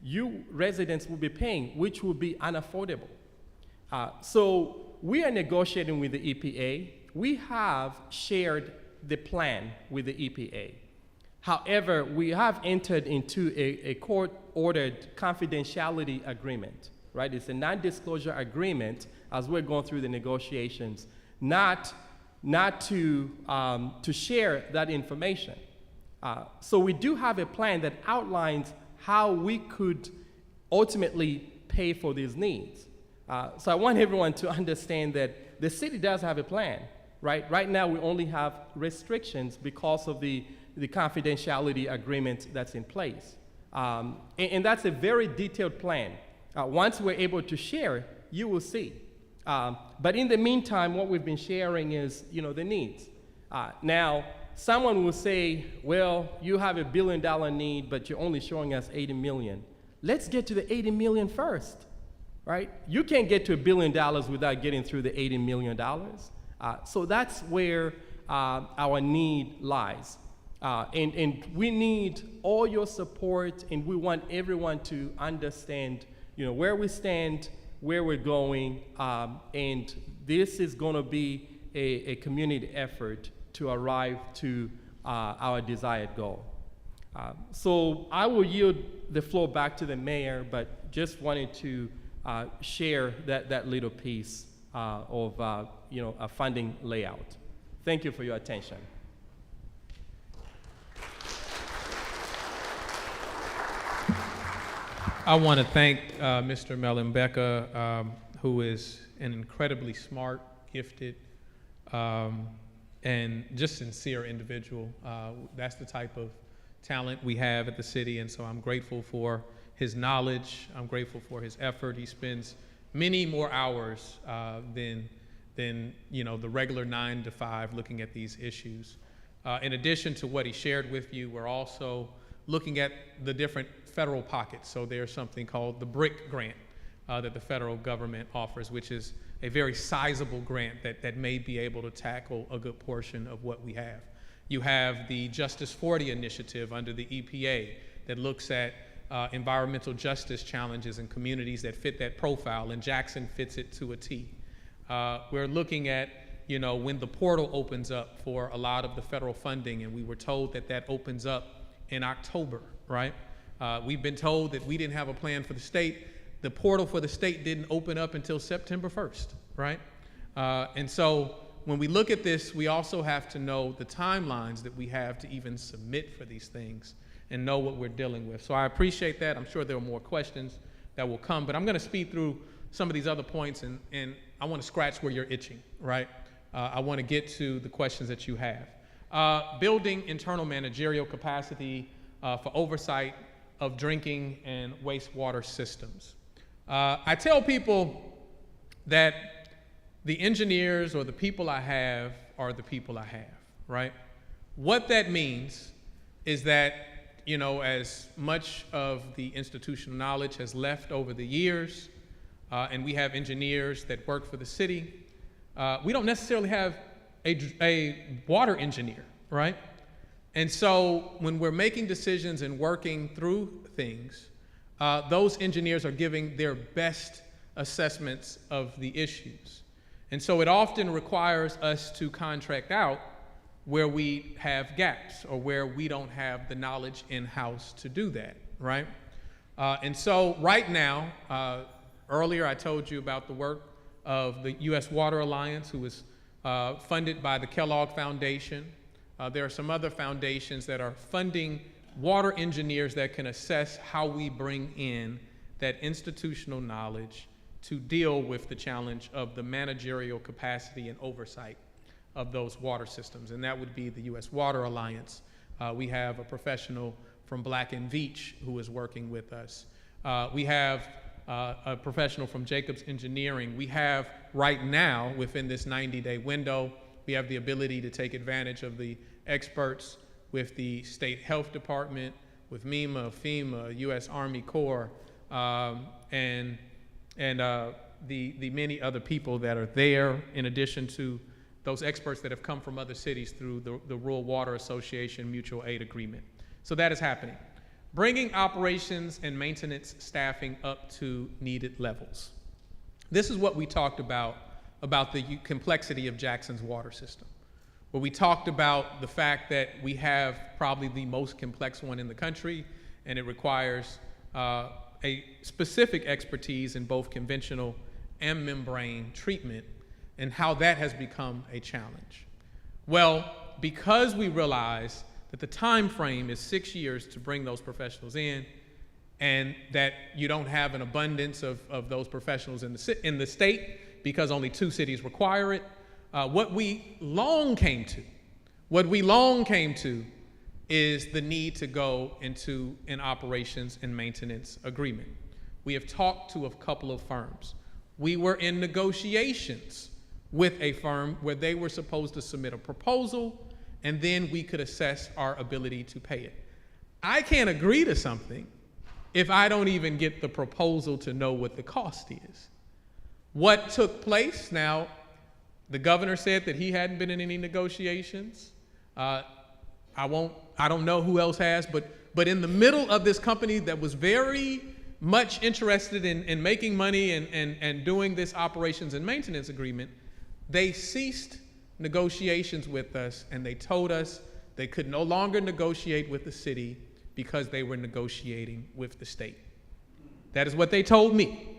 you residents will be paying, which will be unaffordable. So we are negotiating with the EPA. We have shared the plan with the EPA. However, we have entered into a court-ordered confidentiality agreement, right? It's a non-disclosure agreement as we're going through the negotiations, not to share that information. So we do have a plan that outlines how we could ultimately pay for these needs. So I want everyone to understand that the city does have a plan, right? Right now we only have restrictions because of the confidentiality agreement that's in place. And that's a very detailed plan. Once we're able to share, you will see. But in the meantime, what we've been sharing is, the needs. Now, someone will say, well, you have $1 billion need, but you're only showing us 80 million. Let's get to the 80 million first, right? You can't get to $1 billion without getting through the $80 million. So that's where our need lies. And we need all your support, and we want everyone to understand, where we stand, where we're going, and this is going to be a community effort to arrive to our desired goal. So I will yield the floor back to the mayor, but just wanted to share that little piece of a funding layout. Thank you for your attention. I want to thank Mr. Melembeka, who is an incredibly smart, gifted, and just sincere individual. That's the type of talent we have at the city, and so I'm grateful for his knowledge. I'm grateful for his effort. He spends many more hours than the regular 9 to 5 looking at these issues. In addition to what he shared with you, we're also looking at the different federal pockets. So there's something called the BRIC grant that the federal government offers, which is a very sizable grant that may be able to tackle a good portion of what we have. You have the Justice 40 initiative under the EPA that looks at environmental justice challenges in communities that fit that profile, and Jackson fits it to a T. We're looking at, when the portal opens up for a lot of the federal funding, and we were told that opens up in October, right? We've been told that we didn't have a plan for the state. The portal for the state didn't open up until September 1st, right? And so when we look at this, we also have to know the timelines that we have to even submit for these things and know what we're dealing with. So I appreciate that. I'm sure there are more questions that will come, but I'm going to speed through some of these other points, and I want to scratch where you're itching, right? I want to get to the questions that you have. Building internal managerial capacity for oversight of drinking and wastewater systems. I tell people that the engineers or the people I have are the people I have, right? What that means is that, as much of the institutional knowledge has left over the years, and we have engineers that work for the city, we don't necessarily have a water engineer, right? And so when we're making decisions and working through things, those engineers are giving their best assessments of the issues. And so it often requires us to contract out where we have gaps or where we don't have the knowledge in-house to do that, right? And so right now, earlier I told you about the work of the U.S. Water Alliance, who is funded by the Kellogg Foundation. There are some other foundations that are funding water engineers that can assess how we bring in that institutional knowledge to deal with the challenge of the managerial capacity and oversight of those water systems. And that would be the U.S. Water Alliance. We have a professional from Black & Veatch who is working with us. We have a professional from Jacobs Engineering. We have right now, within this 90-day window, we have the ability to take advantage of the experts with the State Health Department, with MEMA, FEMA, U.S. Army Corps, and the many other people that are there, in addition to those experts that have come from other cities through the Rural Water Association Mutual Aid Agreement. So that is happening. Bringing operations and maintenance staffing up to needed levels. This is what we talked about the complexity of Jackson's water system, where we talked about the fact that we have probably the most complex one in the country, and it requires a specific expertise in both conventional and membrane treatment, and how that has become a challenge. Well, because we realize that the time frame is 6 years to bring those professionals in, and that you don't have an abundance of those professionals in the state because only 2 cities require it, what we long came to is the need to go into an operations and maintenance agreement. We have talked to a couple of firms. We were in negotiations with a firm where they were supposed to submit a proposal, and then we could assess our ability to pay it. I can't agree to something if I don't even get the proposal to know what the cost is. What took place? Now, the governor said that he hadn't been in any negotiations. I don't know who else has, but in the middle of this company that was very much interested in making money and doing this operations and maintenance agreement, they ceased negotiations with us, and they told us they could no longer negotiate with the city because they were negotiating with the state. That is what they told me.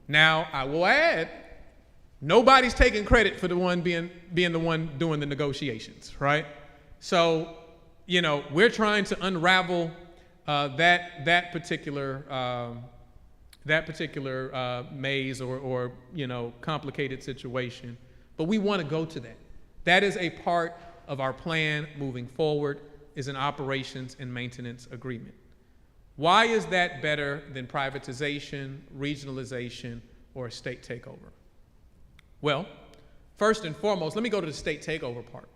Now, I will add, nobody's taking credit for the one being the one doing the negotiations, right? So, we're trying to unravel that particular maze or complicated situation. But we want to go to that. That is a part of our plan moving forward, is an operations and maintenance agreement. Why is that better than privatization, regionalization, or a state takeover? Well, first and foremost, let me go to the state takeover part.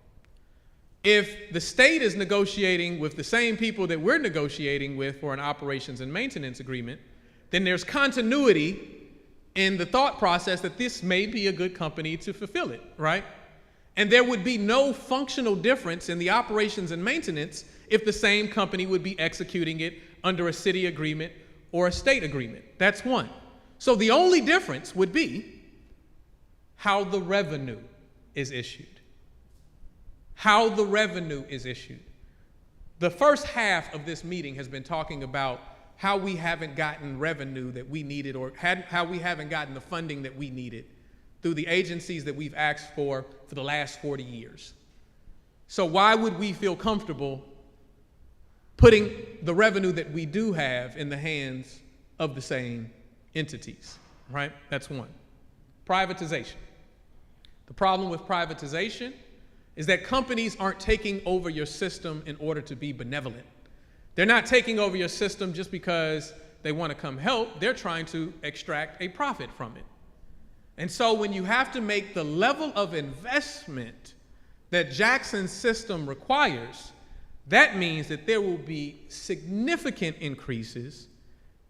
If the state is negotiating with the same people that we're negotiating with for an operations and maintenance agreement, then there's continuity in the thought process that this may be a good company to fulfill it, right? And there would be no functional difference in the operations and maintenance if the same company would be executing it under a city agreement or a state agreement. That's one. So the only difference would be how the revenue is issued. How the revenue is issued. The first half of this meeting has been talking about how we haven't gotten revenue that we needed, or how we haven't gotten the funding that we needed through the agencies that we've asked for the last 40 years. So why would we feel comfortable putting the revenue that we do have in the hands of the same entities, right? That's one. Privatization. The problem with privatization is that companies aren't taking over your system in order to be benevolent. They're not taking over your system just because they want to come help. They're trying to extract a profit from it. And so when you have to make the level of investment that Jackson's system requires, that means that there will be significant increases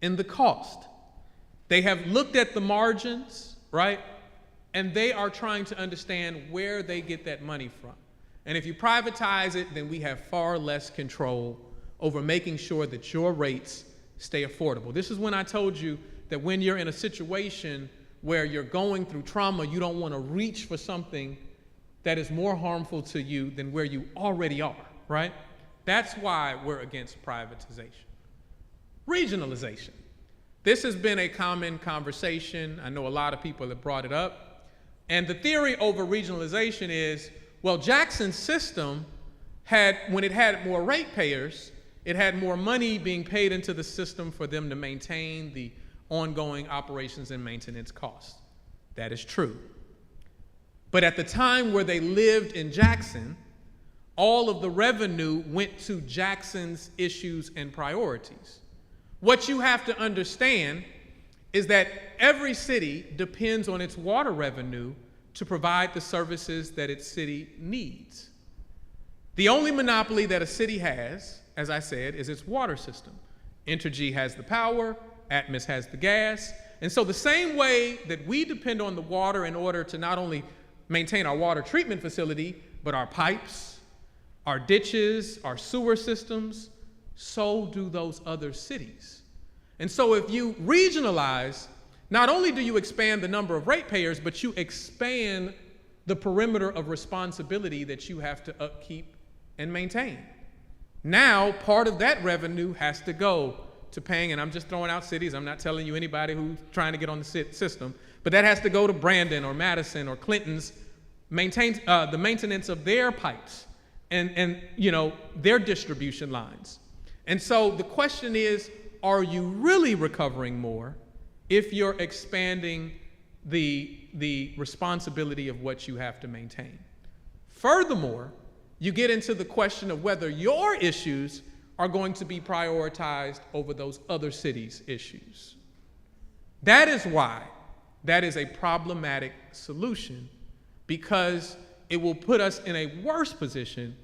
in the cost. They have looked at the margins, right? And they are trying to understand where they get that money from. And if you privatize it, then we have far less control over making sure that your rates stay affordable. This is when I told you that when you're in a situation where you're going through trauma, you don't want to reach for something that is more harmful to you than where you already are, right? That's why we're against privatization. Regionalization. This has been a common conversation. I know a lot of people have brought it up. And the theory over regionalization is, well, Jackson's system when it had more ratepayers, it had more money being paid into the system for them to maintain the ongoing operations and maintenance costs. That is true. But at the time where they lived in Jackson, all of the revenue went to Jackson's issues and priorities. What you have to understand is that every city depends on its water revenue to provide the services that its city needs. The only monopoly that a city has, as I said, is its water system. Entergy has the power, Atmos has the gas, and so the same way that we depend on the water in order to not only maintain our water treatment facility, but our pipes, our ditches, our sewer systems, so do those other cities. And so if you regionalize, not only do you expand the number of ratepayers, but you expand the perimeter of responsibility that you have to upkeep and maintain. Now, part of that revenue has to go to paying, and I'm just throwing out cities, I'm not telling you anybody who's trying to get on the system, but that has to go to Brandon or Madison or Clinton's the maintenance of their pipes and their distribution lines. And so the question is, are you really recovering more if you're expanding the responsibility of what you have to maintain? Furthermore, you get into the question of whether your issues are going to be prioritized over those other cities' issues. That is why that is a problematic solution, because it will put us in a worse position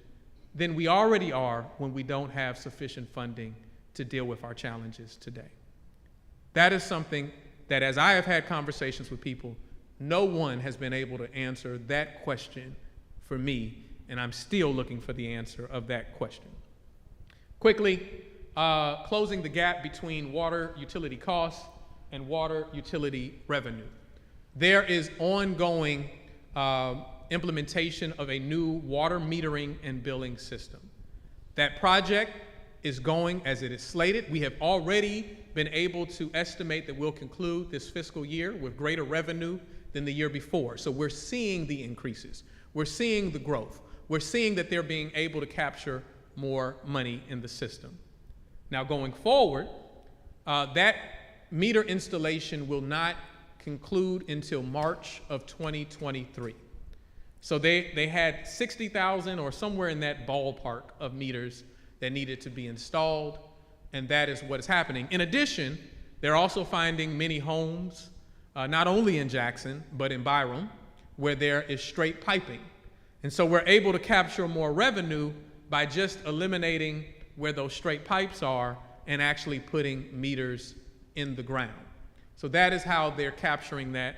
than we already are when we don't have sufficient funding to deal with our challenges today. That is something that, as I have had conversations with people, no one has been able to answer that question for me, and I'm still looking for the answer of that question. Quickly, closing the gap between water utility costs and water utility revenue. There is ongoing implementation of a new water metering and billing system. That project is going as it is slated. We have already been able to estimate that we'll conclude this fiscal year with greater revenue than the year before. So we're seeing the increases. We're seeing the growth. We're seeing that they're being able to capture more money in the system. Now going forward, that meter installation will not conclude until March of 2023. So they had 60,000 or somewhere in that ballpark of meters that needed to be installed, and that is what is happening. In addition, they're also finding many homes, not only in Jackson, but in Byram, where there is straight piping. And so we're able to capture more revenue by just eliminating where those straight pipes are and actually putting meters in the ground. So that is how they're capturing that,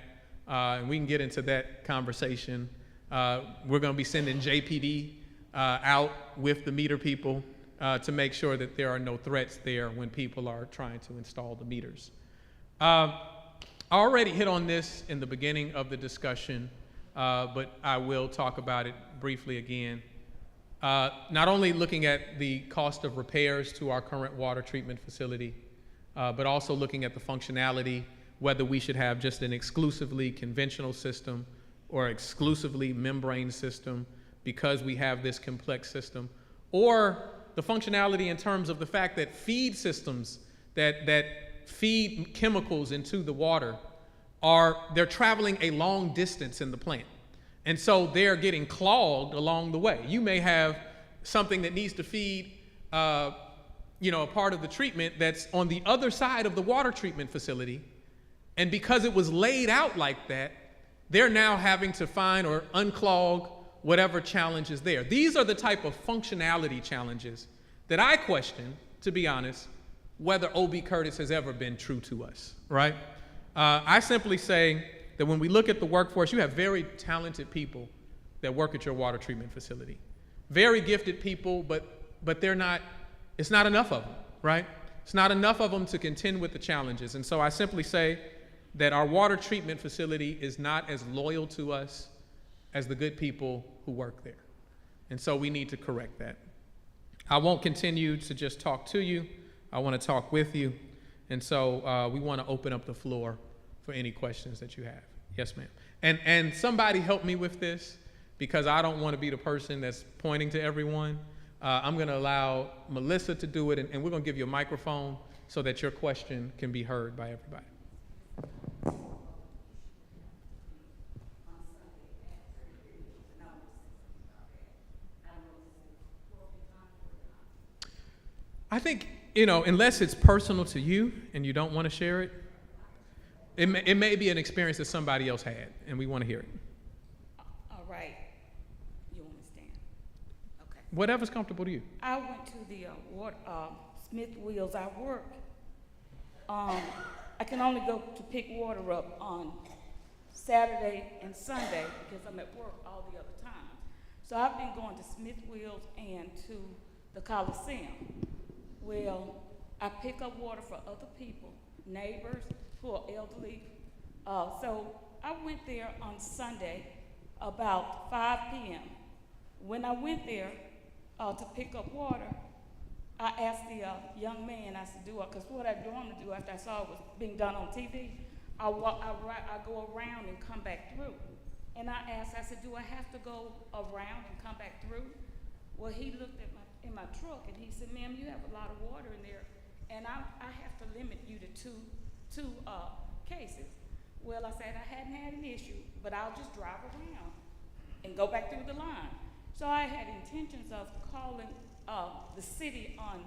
and we can get into that conversation. We're going to be sending JPD out with the meter people to make sure that there are no threats there when people are trying to install the meters. I already hit on this in the beginning of the discussion, but I will talk about it briefly again. Not only looking at the cost of repairs to our current water treatment facility, but also looking at the functionality, whether we should have just an exclusively conventional system or exclusively membrane system because we have this complex system, or the functionality in terms of the fact that feed systems that feed chemicals into the water they're traveling a long distance in the plant. And so they're getting clogged along the way. You may have something that needs to feed a part of the treatment that's on the other side of the water treatment facility. And because it was laid out like that, they're now having to find or unclog whatever challenge is there. These are the type of functionality challenges that I question, to be honest, whether O.B. Curtis has ever been true to us, right? I simply say that when we look at the workforce, you have very talented people that work at your water treatment facility. very gifted people, but they're not, it's not enough of them, right? It's not enough of them to contend with the challenges. And so I simply say that our water treatment facility is not as loyal to us as the good people who work there. And so we need to correct that. I won't continue to just talk to you. I want to talk with you. And so we want to open up the floor for any questions that you have. Yes, ma'am. And somebody help me with this, because I don't want to be the person that's pointing to everyone. I'm going to allow Melissa to do it, and we're going to give you a microphone so that your question can be heard by everybody. I think, unless it's personal to you and you don't want to share it, it may be an experience that somebody else had, and we want to hear it. All right. You understand? Okay. Whatever's comfortable to you. I went to the Smith Wheels. I work. I can only go to pick water up on Saturday and Sunday because I'm at work all the other times. So I've been going to Smith Wheels and to the Coliseum. Well, I pick up water for other people, neighbors who are elderly. So I went there on Sunday about 5 p.m. When I went there to pick up water, I asked the young man, I said, because what I normally do after I saw it was being done on TV, I go around and come back through. And I asked, I said, do I have to go around and come back through? Well, he looked at in my truck and he said, ma'am, you have a lot of water in there, and I have to limit you to two cases. Well, I said I hadn't had an issue, but I'll just drive around and go back through the line. So I had intentions of calling the city on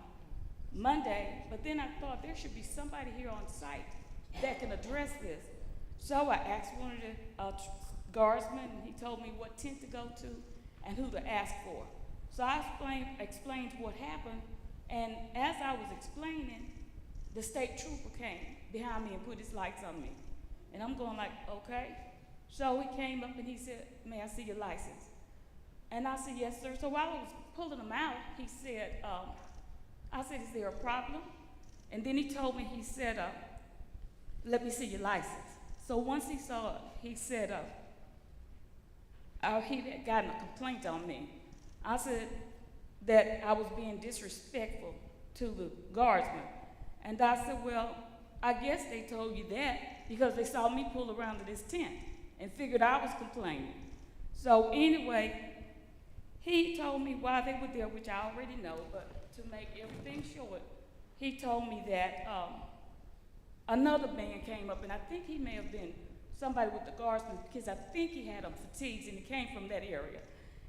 Monday, but then I thought there should be somebody here on site that can address this. So I asked one of the guardsmen, and he told me what tent to go to and who to ask for. So I explained what happened, and as I was explaining, the state trooper came behind me and put his lights on me. And I'm going like, okay. So he came up and he said, may I see your license? And I said, yes, sir. So while I was pulling him out, he said, I said, is there a problem? And then he told me, he said, let me see your license. So once he saw it, he said, he had gotten a complaint on me. I said that I was being disrespectful to the guardsman. And I said, well, I guess they told you that because they saw me pull around to this tent and figured I was complaining. So anyway, he told me why they were there, which I already know, but to make everything short, he told me that another man came up, and I think he may have been somebody with the guardsman because I think he had on fatigues and he came from that area.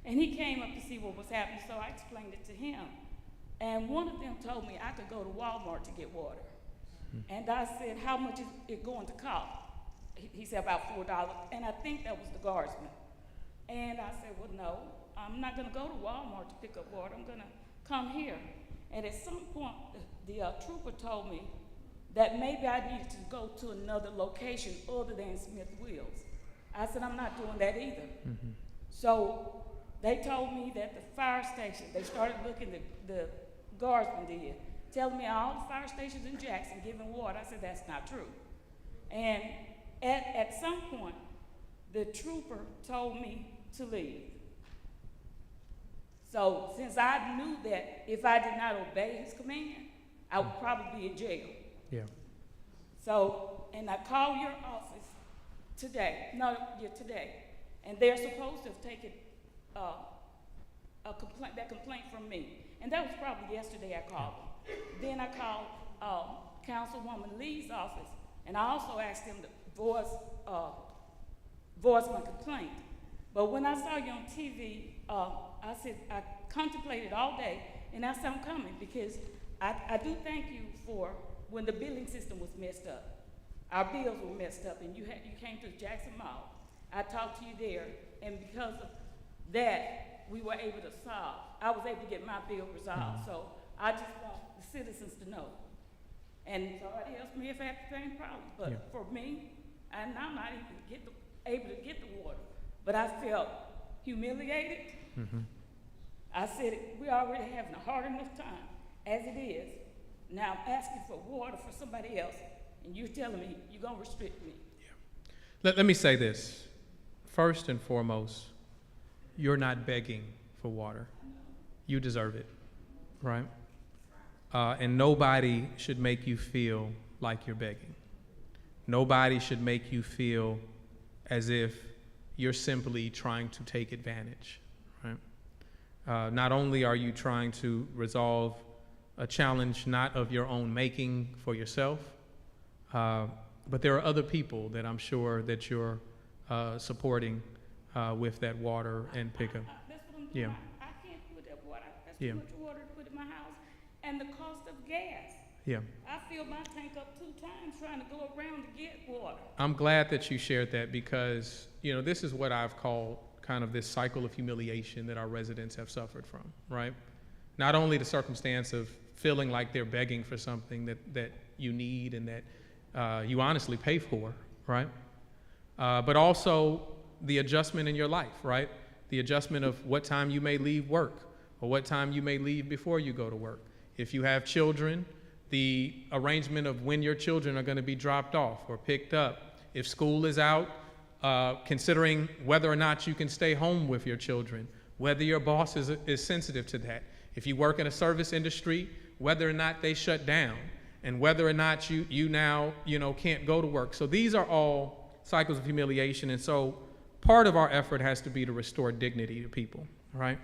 And he came up to see what was happening, so I explained it to him. And one of them told me I could go to Walmart to get water. And I said, how much is it going to cost? He said about $4, and I think that was the guardsman. And I said, well, no, I'm not gonna go to Walmart to pick up water, I'm gonna come here. And at some point, the trooper told me that maybe I needed to go to another location other than Smith Wheels. I said, I'm not doing that either. Mm-hmm. So they told me that the fire station, they started looking, the guardsman did, telling me all the fire stations in Jackson giving water. I said, that's not true. And at some point, the trooper told me to leave. So since I knew that if I did not obey his command, I would probably be in jail. Yeah. So, and I called your office today, and they're supposed to have taken that complaint from me. And that was probably yesterday I called them. Then I called Councilwoman Lee's office, and I also asked them to voice my complaint. But when I saw you on TV, I said, I contemplated all day, and I said, I'm coming, because I do thank you for when the billing system was messed up. Our bills were messed up, and you came to the Jackson Mall. I talked to you there, and because of that, we were able to solve. I was able to get my bill resolved. So I just want the citizens to know. And somebody else may have had the same problem, but for me, and I'm not even able to get the water, but I felt humiliated. Mm-hmm. I said, we're already having a hard enough time as it is. Now I'm asking for water for somebody else, and you're telling me you're gonna restrict me. Let me say this. First and foremost, you're not begging for water. You deserve it, right? And nobody should make you feel like you're begging. Nobody should make you feel as if you're simply trying to take advantage, right? Not only are you trying to resolve a challenge not of your own making for yourself, but there are other people that I'm sure that you're supporting with that water and pickup. That's what I'm doing. Yeah. I can't put that water. That's Yeah. too much water to put in my house. And the cost of gas. Yeah. I filled my tank up 2 times trying to go around to get water. I'm glad that you shared that because, this is what I've called kind of this cycle of humiliation that our residents have suffered from, right? Not only the circumstance of feeling like they're begging for something that you need and that you honestly pay for, right? But also the adjustment in your life, right? The adjustment of what time you may leave work or what time you may leave before you go to work. If you have children, the arrangement of when your children are going to be dropped off or picked up. If school is out, considering whether or not you can stay home with your children, whether your boss is sensitive to that. If you work in a service industry, whether or not they shut down, and whether or not you now can't go to work. So these are all cycles of humiliation, and so part of our effort has to be to restore dignity to people, right?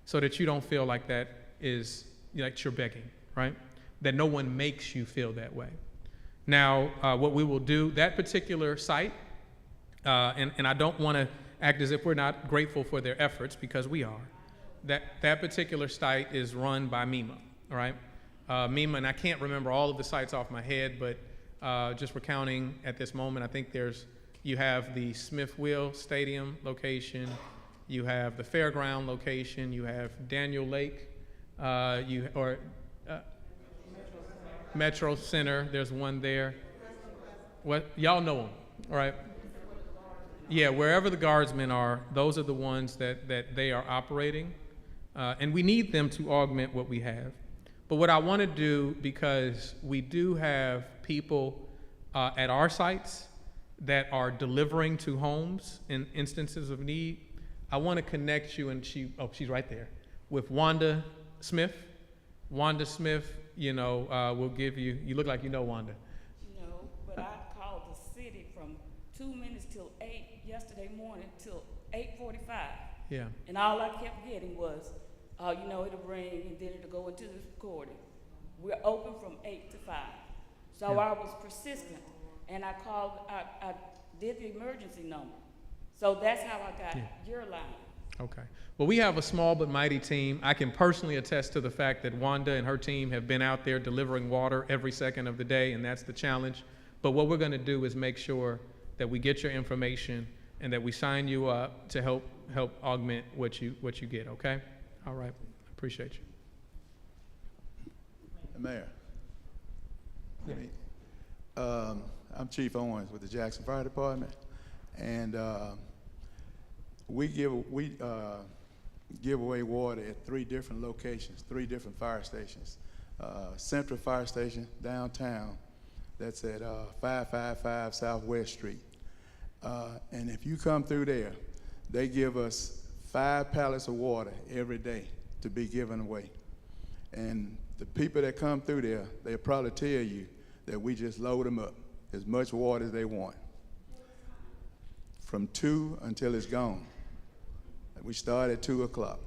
So that you don't feel like that is like you're begging, right? That no one makes you feel that way. Now, what we will do, that particular site, and I don't want to act as if we're not grateful for their efforts, because we are. That particular site is run by MEMA, all right? MEMA, and I can't remember all of the sites off my head, but just recounting at this moment, I think you have the Smith Wheel Stadium location, you have the Fairground location, you have Daniel Lake, Metro Center, there's one there. What, y'all know them, all right? Yeah, wherever the guardsmen are, those are the ones that they are operating. And we need them to augment what we have. But what I want to do, because we do have people at our sites that are delivering to homes in instances of need, I want to connect you, and she's right there, with Wanda Smith. Wanda Smith, will give you look like you know Wanda. No, but I called the city from 2 minutes till 8 yesterday morning till 8:45. Yeah. And all I kept getting was, it'll ring and then it'll go into the recording. We're open from 8 to 5. So Yeah. I was persistent, and I did the emergency number. So that's how I got your line. Okay. Well, we have a small but mighty team. I can personally attest to the fact that Wanda and her team have been out there delivering water every second of the day, and that's the challenge. But what we're going to do is make sure that we get your information and that we sign you up to help augment what you get, okay? All right. Appreciate you. Mayor, I'm Chief Owens with the Jackson Fire Department, and we give away water at 3 different locations, 3 different fire stations. Central Fire Station downtown, that's at 555 Southwest Street. And if you come through there, they give us 5 pallets of water every day to be given away. And the people that come through there, they'll probably tell you that we just load them up, as much water as they want. From 2 until it's gone. We start at 2 o'clock.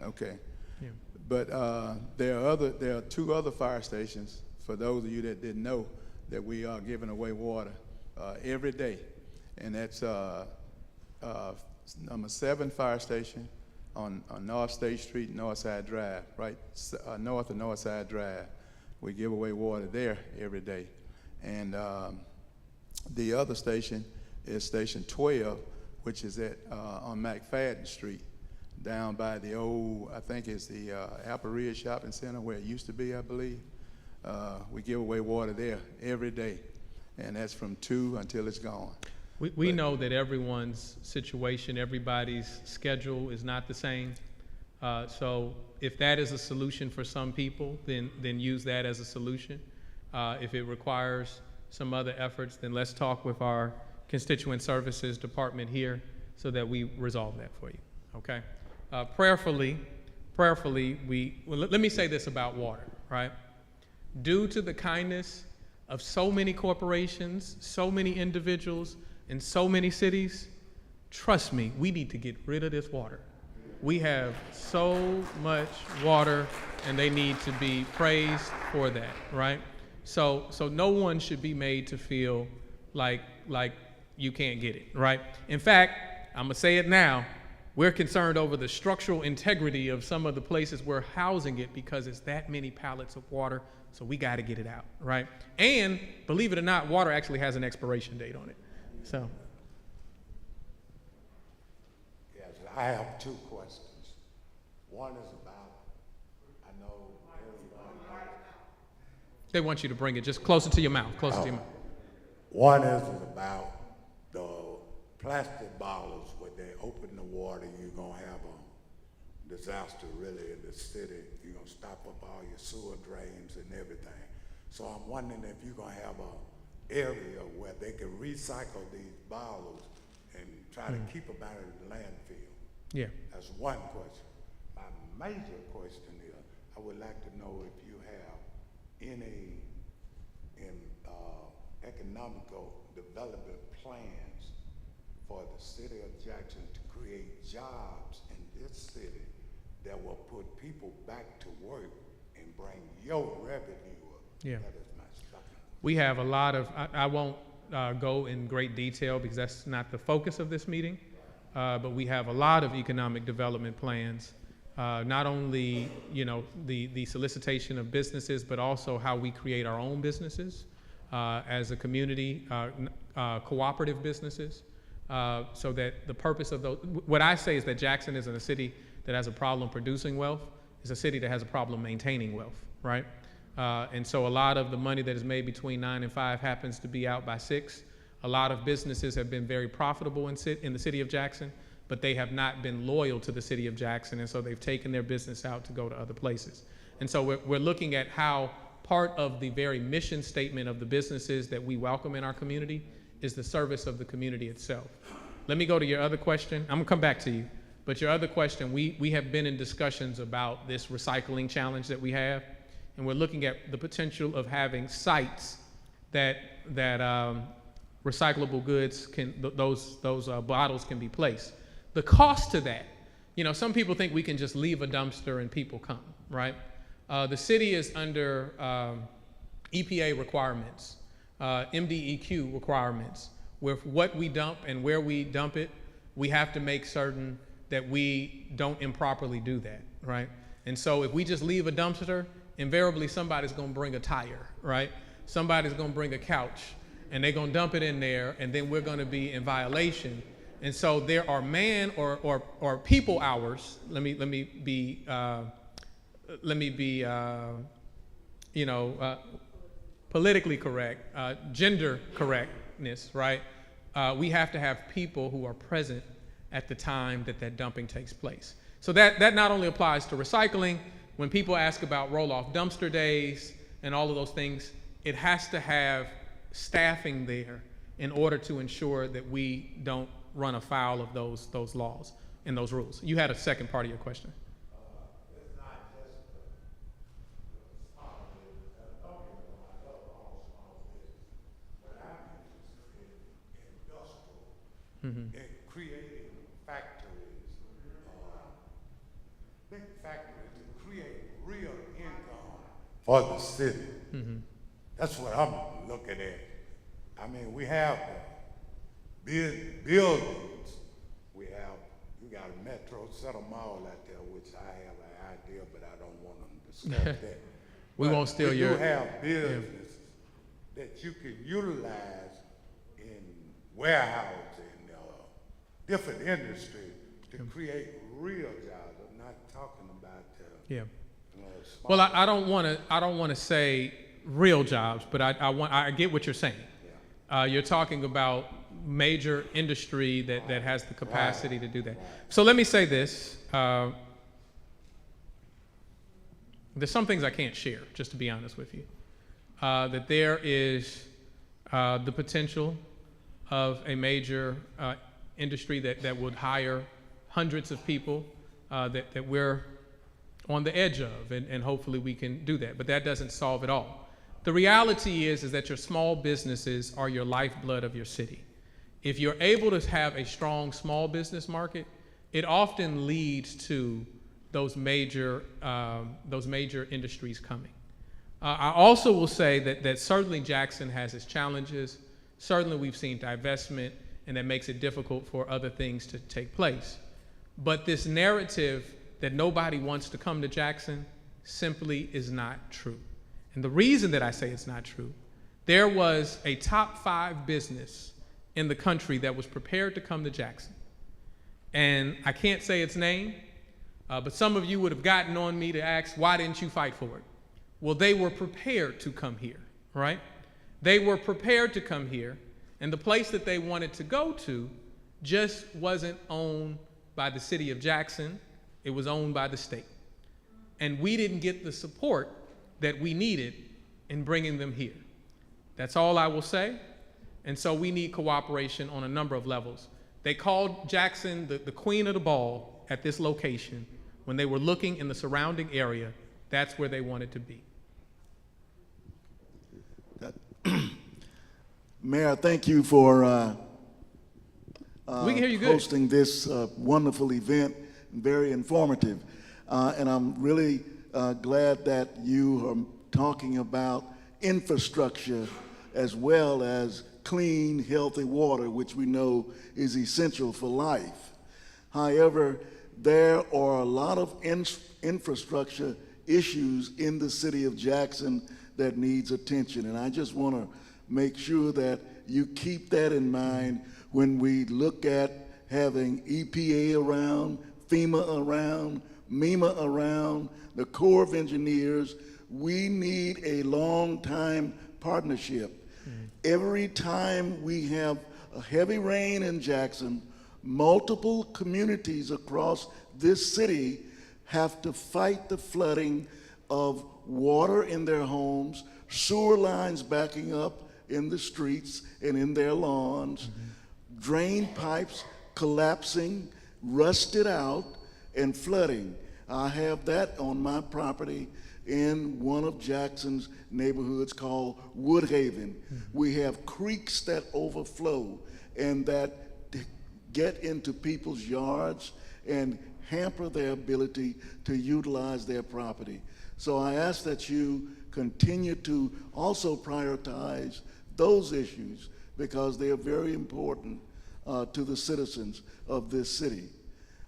Okay. Yeah. But there are 2 other fire stations, for those of you that didn't know, that we are giving away water every day. And that's number 7 fire station on North State Street, Northside Drive, right north of Northside Drive. We give away water there every day. And the other station is Station 12, which is on McFadden Street, down by the old, I think it's the Apparia Shopping Center, where it used to be, I believe. We give away water there every day, and that's from 2 until it's gone. We know that everyone's situation, everybody's schedule is not the same. So if that is a solution for some people, then use that as a solution. If it requires some other efforts, then let's talk with our constituent services department here so that we resolve that for you, okay? Prayerfully, let me say this about water, right? Due to the kindness of so many corporations, so many individuals, in so many cities, trust me, we need to get rid of this water. We have so much water, and they need to be praised for that, right? So no one should be made to feel like you can't get it, right? In fact, I'm gonna say it now, we're concerned over the structural integrity of some of the places we're housing it because it's that many pallets of water, so we gotta get it out, right? And believe it or not, water actually has an expiration date on it, so. Yes, I have two questions. One is about, I know everyone. They want you to bring it just closer to your mouth, closer to your mouth. One is about the plastic bottles. When they open the water, you're gonna have a disaster really in the city. You're gonna stop up all your sewer drains and everything. So I'm wondering if you're gonna have a area where they can recycle these bottles and try to keep them out of the landfill. Yeah. That's one question. My major question is, I would like to know if you have any economical development plans for the city of Jackson to create jobs in this city that will put people back to work and bring your revenue up. Yeah. That is my second. We have a lot of, I won't go in great detail because that's not the focus of this meeting, but we have a lot of economic development plans, not only, the solicitation of businesses, but also how we create our own businesses as a community, cooperative businesses, so that the purpose of those, what I say is that Jackson isn't a city that has a problem producing wealth, it's a city that has a problem maintaining wealth, right? And so a lot of the money that is made between 9 and 5 happens to be out by 6. A lot of businesses have been very profitable in the city of Jackson, but they have not been loyal to the city of Jackson, and so they've taken their business out to go to other places. And so we're looking at how part of the very mission statement of the businesses that we welcome in our community is the service of the community itself. Let me go to your other question. I'm gonna come back to you, but your other question, we have been in discussions about this recycling challenge that we have, and we're looking at the potential of having sites that recyclable goods those bottles can be placed. The cost to that, some people think we can just leave a dumpster and people come, right? The city is under EPA requirements, MDEQ requirements, where what we dump and where we dump it, we have to make certain that we don't improperly do that, right? And so if we just leave a dumpster, invariably somebody's gonna bring a tire, right? Somebody's gonna bring a couch, and they're gonna dump it in there, and then we're gonna be in violation. And so there are man or people hours. Let me be politically correct, gender correctness, right? We have to have people who are present at the time that dumping takes place. So that not only applies to recycling. When people ask about roll-off dumpster days and all of those things, it has to have staffing there in order to ensure that we don't run afoul of those laws and those rules. You had a second part of your question. It's not just the small business, I love all small business, but I'm interested in industrial, in creating factories, big factories to create real income for the city. That's what I'm looking at. I mean, we have buildings. You got a Metro Center Mall out there, which I have an idea, but I don't want to discuss that. We won't steal your. You have businesses that you can utilize in warehousing, different industries to create real jobs. I'm not talking about Well, I don't want to say real jobs, but I get what you're saying. You're talking about major industry that has the capacity to do that. So let me say this. There's some things I can't share, just to be honest with you. That there is the potential of a major industry that would hire hundreds of people that we're on the edge of, and hopefully we can do that. But that doesn't solve it all. The reality is that your small businesses are your lifeblood of your city. If you're able to have a strong small business market, it often leads to those major industries coming. I also will say that certainly Jackson has its challenges. Certainly we've seen divestment, and that makes it difficult for other things to take place. But this narrative that nobody wants to come to Jackson simply is not true. And the reason that I say it's not true, there was a top 5 business in the country that was prepared to come to Jackson. And I can't say its name, but some of you would have gotten on me to ask, why didn't you fight for it? Well, they were prepared to come here, right? They were prepared to come here, and the place that they wanted to go to just wasn't owned by the city of Jackson. It was owned by the state. And we didn't get the support that we needed in bringing them here. That's all I will say. And so we need cooperation on a number of levels. They called Jackson the queen of the ball at this location. When they were looking in the surrounding area, that's where they wanted to be. Mayor, thank you for We can hear you good. hosting this wonderful event, very informative. And I'm really glad that you are talking about infrastructure as well as clean, healthy water, which we know is essential for life. However, there are a lot of infrastructure issues in the city of Jackson that needs attention. And I just want to make sure that you keep that in mind when we look at having EPA around, FEMA around, MEMA around, the Corps of Engineers. We need a long-time partnership. Every time we have a heavy rain in Jackson, multiple communities across this city have to fight the flooding of water in their homes, sewer lines backing up in the streets and in their lawns, drain pipes collapsing, rusted out, and flooding. I have that on my property in one of Jackson's neighborhoods called Woodhaven. We have creeks that overflow and that get into people's yards and hamper their ability to utilize their property. So I ask that you continue to also prioritize those issues because they are very important to the citizens of this city.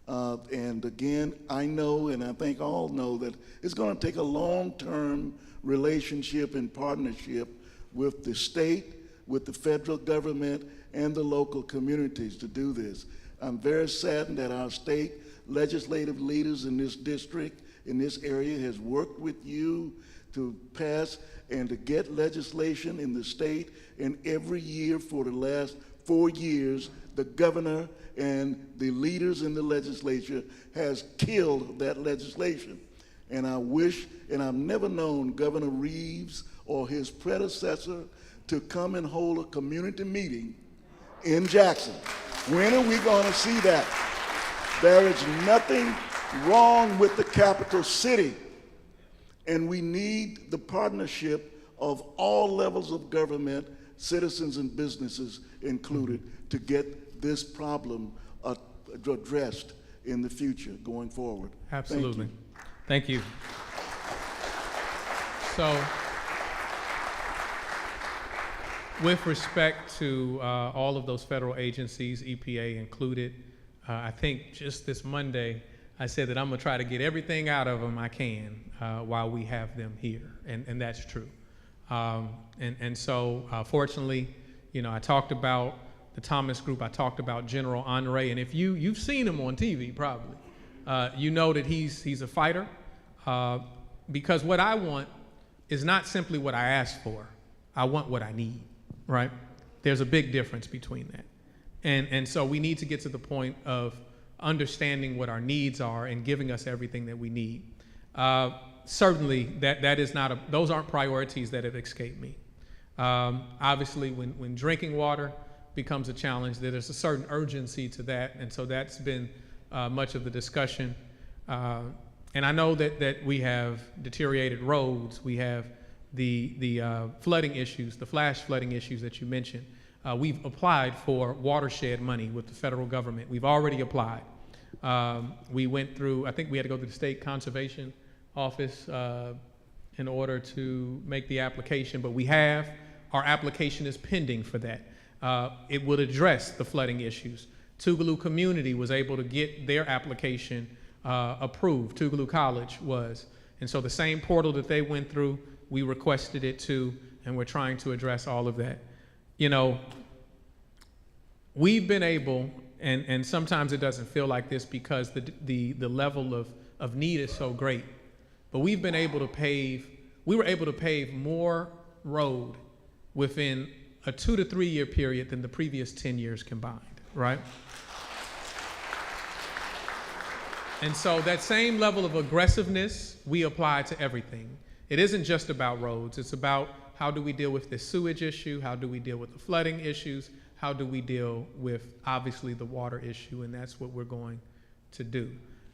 And again, I know, and I think all know, that it's going to take a long-term relationship and partnership with the state, with the federal government, and the local communities to do this. I'm very saddened that our state legislative leaders in this district, in this area, has worked with you to pass and to get legislation in the state, and every year for the last 4 years, the governor and the leaders in the legislature has killed that legislation. And I wish, and I've never known Governor Reeves or his predecessor to come and hold a community meeting in Jackson. When are we going to see that? There is nothing wrong with the capital city, and we need the partnership of all levels of government, citizens and businesses included, to get this problem addressed in the future going forward. Absolutely. Thank you. So, with respect to all of those federal agencies, EPA included, I think just this Monday, I said that I'm gonna try to get everything out of them I can while we have them here, and that's true. So fortunately, you know, I talked about the Thomas Group, I talked about General Andre, and if you've seen him on TV probably, you know that he's a fighter, because what I want is not simply what I ask for, I want what I need, right? There's a big difference between that. And so we need to get to the point of understanding what our needs are and giving us everything that we need. Certainly, that is not those aren't priorities that have escaped me. Obviously, when drinking water becomes a challenge, there's a certain urgency to that, and so that's been much of the discussion. And I know that we have deteriorated roads, we have the flooding issues, the flash flooding issues that you mentioned. We've applied for watershed money with the federal government. We've already applied. We went through, I think we had to go to the state conservation office in order to make the application, but we have. Our application is pending for that. It would address the flooding issues. Tougaloo Community was able to get their application approved. Tougaloo College was. And so the same portal that they went through, we requested it too, and we're trying to address all of that. You know, we've been able, and sometimes it doesn't feel like this because the level of need is so great, but we were able to pave more road within a 2 to 3 year period than the previous 10 years combined, right? And so that same level of aggressiveness we apply to everything. It isn't just about roads, it's about how do we deal with this sewage issue, how do we deal with the flooding issues, how do we deal with, obviously, the water issue, and that's what we're going to do.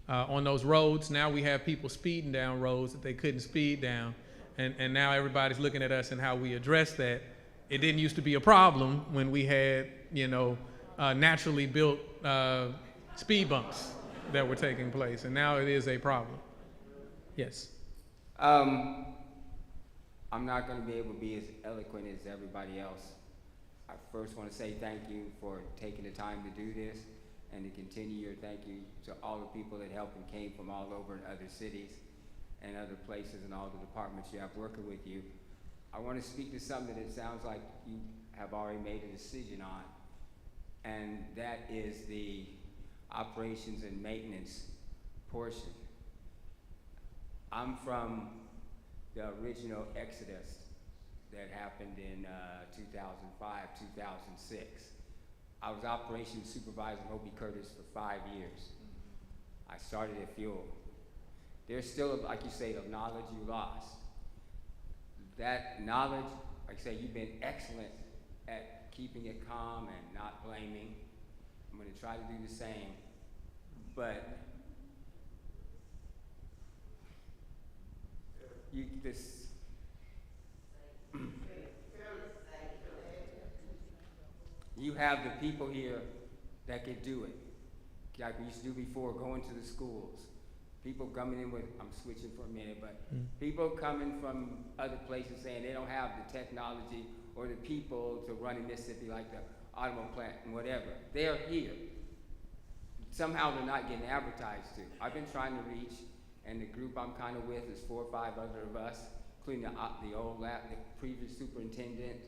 On those roads, now we have people speeding down roads that they couldn't speed down, and now everybody's looking at us and how we address that. It didn't used to be a problem when we had, naturally built speed bumps that were taking place, and now it is a problem. Yes. I'm not going to be able to be as eloquent as everybody else. I first want to say thank you for taking the time to do this, and to continue your thank you to all the people that helped and came from all over in other cities and other places and all the departments you have working with you. I want to speak to something that sounds like you have already made a decision on, and that is the operations and maintenance portion. I'm from the original exodus that happened in 2005, 2006. I was operations supervisor in Hobie Curtis for 5 years. I started at fuel. There's still, like you say, of knowledge you lost. That knowledge, like I say, you've been excellent at keeping it calm and not blaming. I'm going to try to do the same. But you have the people here that can do it, like we used to do before, going to the schools. People coming in with, I'm switching for a minute, but people coming from other places saying they don't have the technology or the people to run in Mississippi like the automobile plant and whatever. They're here. Somehow they're not getting advertised to. I've been trying to reach, and the group I'm kind of with is 4 or 5 other of us, including the old the previous superintendent,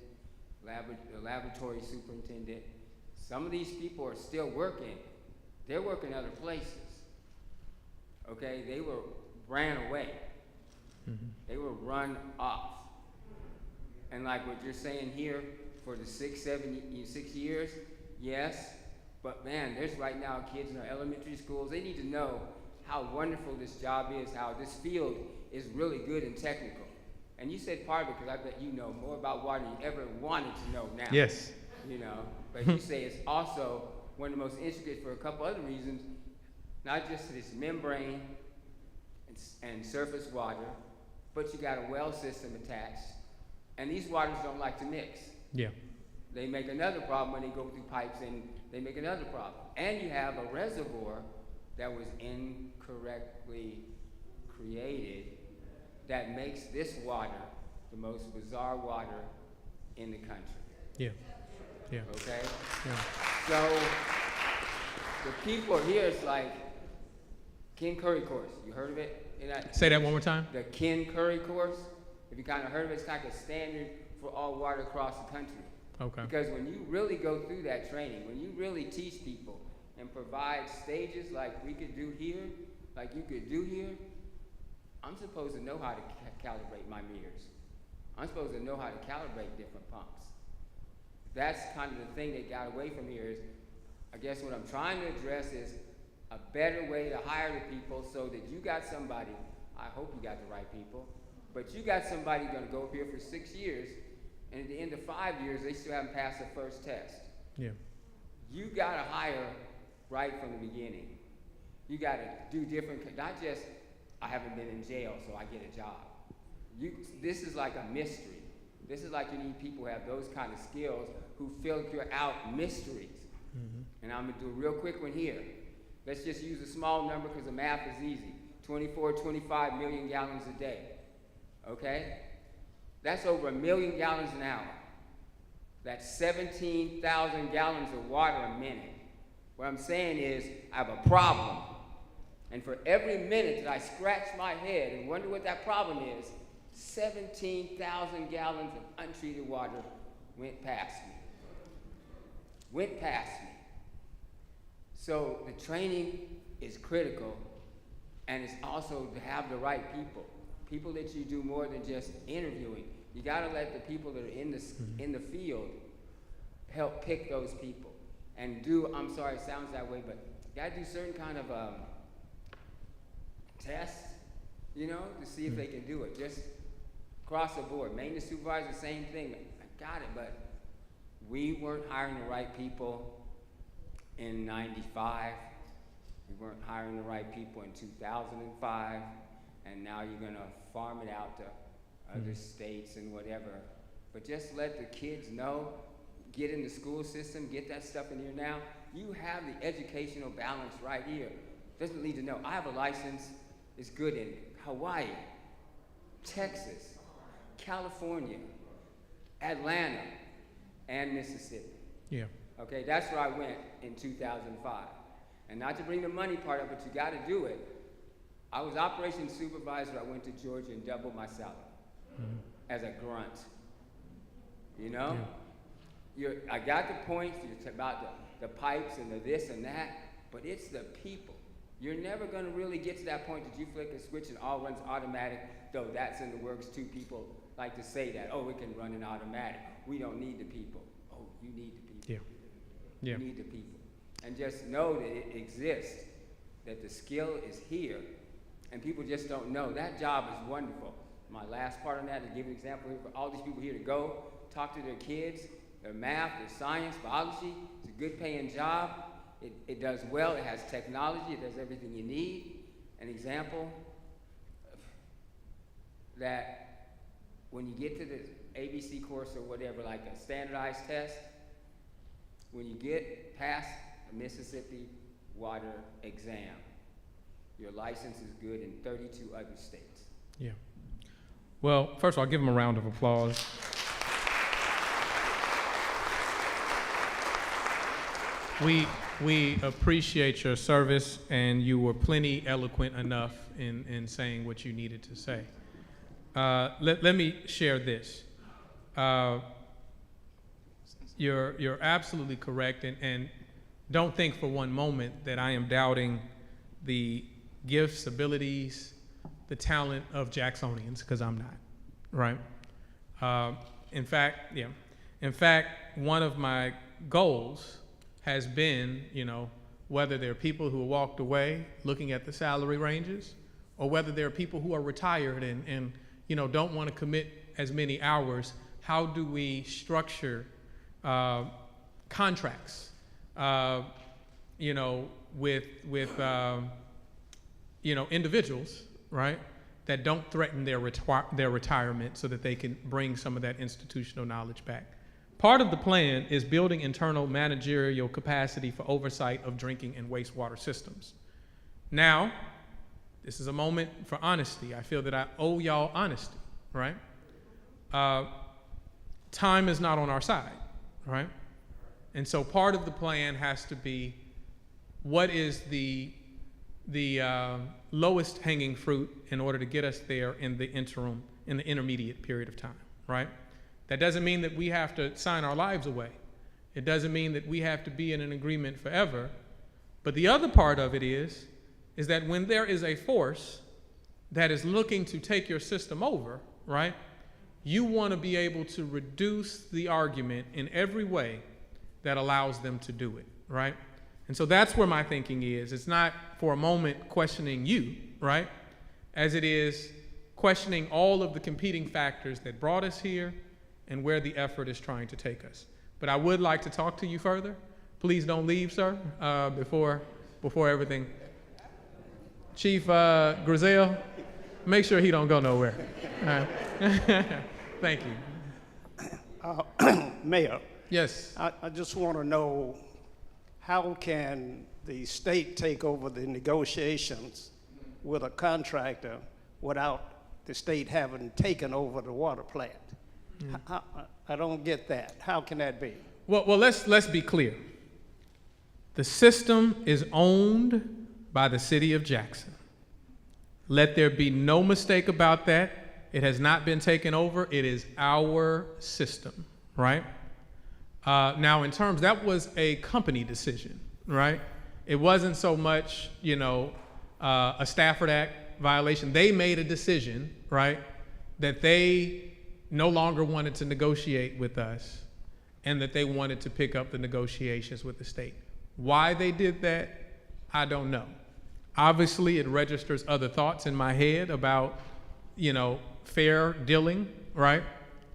the laboratory superintendent. Some of these people are still working. They're working other places. Okay, they were ran away. They were run off. And like what you're saying here, for the 6 years, yes, but man, there's right now kids in our elementary schools, they need to know how wonderful this job is, how this field is really good and technical. And you said part of it because I bet you know more about water than you ever wanted to know now. Yes. But you say it's also one of the most intricate for a couple other reasons, not just this membrane and surface water, but you got a well system attached. And these waters don't like to mix. Yeah. They make another problem when they go through pipes, and they make another problem. And you have a reservoir that was incorrectly created that makes this water the most bizarre water in the country. Yeah. Yeah. Okay? Yeah. So the people here, it's like Ken Curry course. You heard of it? Say that one more time. The Ken Curry course. If you kind of heard of it, it's like a standard for all water across the country. Okay. Because when you really go through that training, when you really teach people and provide stages like we could do here, like you could do here, I'm supposed to know how to calibrate my meters. I'm supposed to know how to calibrate different pumps. That's kind of the thing that got away from here is, I guess what I'm trying to address is a better way to hire the people so that you got somebody, I hope you got the right people, but you got somebody gonna go up here for 6 years, and at the end of 5 years, they still haven't passed the first test. Yeah. You gotta hire right from the beginning. You gotta do different, not just, I haven't been in jail, so I get a job. This is like a mystery. This is like you need people who have those kind of skills who figure out mysteries. Mm-hmm. And I'm gonna do a real quick one here. Let's just use a small number because the math is easy. 24, 25 million gallons a day, okay? That's over 1 million gallons an hour. That's 17,000 gallons of water a minute. What I'm saying is, I have a problem. And for every minute that I scratch my head and wonder what that problem is, 17,000 gallons of untreated water went past me. Went past me. So the training is critical, and it's also to have the right people. People that you do more than just interviewing. You gotta let the people that are in the field help pick those people. And do, I'm sorry it sounds that way, but you gotta do certain kind of tests, you know, to see if they can do it. Just across the board. Maintenance supervisor, same thing. I got it, but we weren't hiring the right people in 95. We weren't hiring the right people in 2005. And now you're gonna farm it out to other states and whatever. But just let the kids know, get in the school system, get that stuff in here now. You have the educational balance right here. Doesn't need to know. I have a license, it's good in Hawaii, Texas, California, Atlanta, and Mississippi. Yeah. Okay, that's where I went in 2005. And not to bring the money part up, but you gotta do it. I was operations supervisor, I went to Georgia and doubled my salary as a grunt. You know? Yeah. I got the points about the pipes and the this and that, but it's the people. You're never gonna really get to that point that you flick a switch and all runs automatic, though that's in the works too. People like to say that, oh, it can run in automatic. We don't need the people. Oh, you need the people. Yeah. Yeah. You need the people. And just know that it exists, that the skill is here, and people just don't know. That job is wonderful. My last part on that, to give an example here for all these people here to go, talk to their kids, their math, their science, biology. It's a good paying job. It does well, it has technology, it does everything you need. An example that when you get to the ABC course or whatever, like a standardized test, when you get past the Mississippi water exam, your license is good in 32 other states. Yeah. Well, first of all, give them a round of applause. We appreciate your service, and you were plenty eloquent enough in saying what you needed to say. Let me share this. You're absolutely correct, and don't think for one moment that I am doubting the gifts, abilities, the talent of Jacksonians, because I'm not, right? In fact, one of my goals has been, whether there are people who walked away looking at the salary ranges, or whether there are people who are retired and don't want to commit as many hours, how do we structure contracts, with individuals, right, that don't threaten their retirement so that they can bring some of that institutional knowledge back. Part of the plan is building internal managerial capacity for oversight of drinking and wastewater systems. Now, this is a moment for honesty. I feel that I owe y'all honesty, right? Time is not on our side, right? And so part of the plan has to be, what is the lowest hanging fruit in order to get us there in the interim, in the intermediate period of time, right? That doesn't mean that we have to sign our lives away. It doesn't mean that we have to be in an agreement forever. But the other part of it is that when there is a force that is looking to take your system over, right, You want to be able to reduce the argument in every way that allows them to do it, right? And so that's where my thinking is. It's not for a moment questioning you, right? As it is questioning all of the competing factors that brought us here and where the effort is trying to take us. But I would like to talk to you further. Please don't leave, sir, before everything. Chief Grizel, make sure he don't go nowhere. All right. Thank you. Mayor, Yes. I just want to know, how can the state take over the negotiations with a contractor without the state having taken over the water plant? I don't get that. How can that be? Well, let's be clear. The system is owned by the city of Jackson. Let there be no mistake about that. It has not been taken over. It is our system, right? Now, in terms, that was a company decision, right? It wasn't so much, a Stafford Act violation. They made a decision, right, that they no longer wanted to negotiate with us and that they wanted to pick up the negotiations with the state. Why they did that, I don't know. Obviously, it registers other thoughts in my head about, fair dealing, right,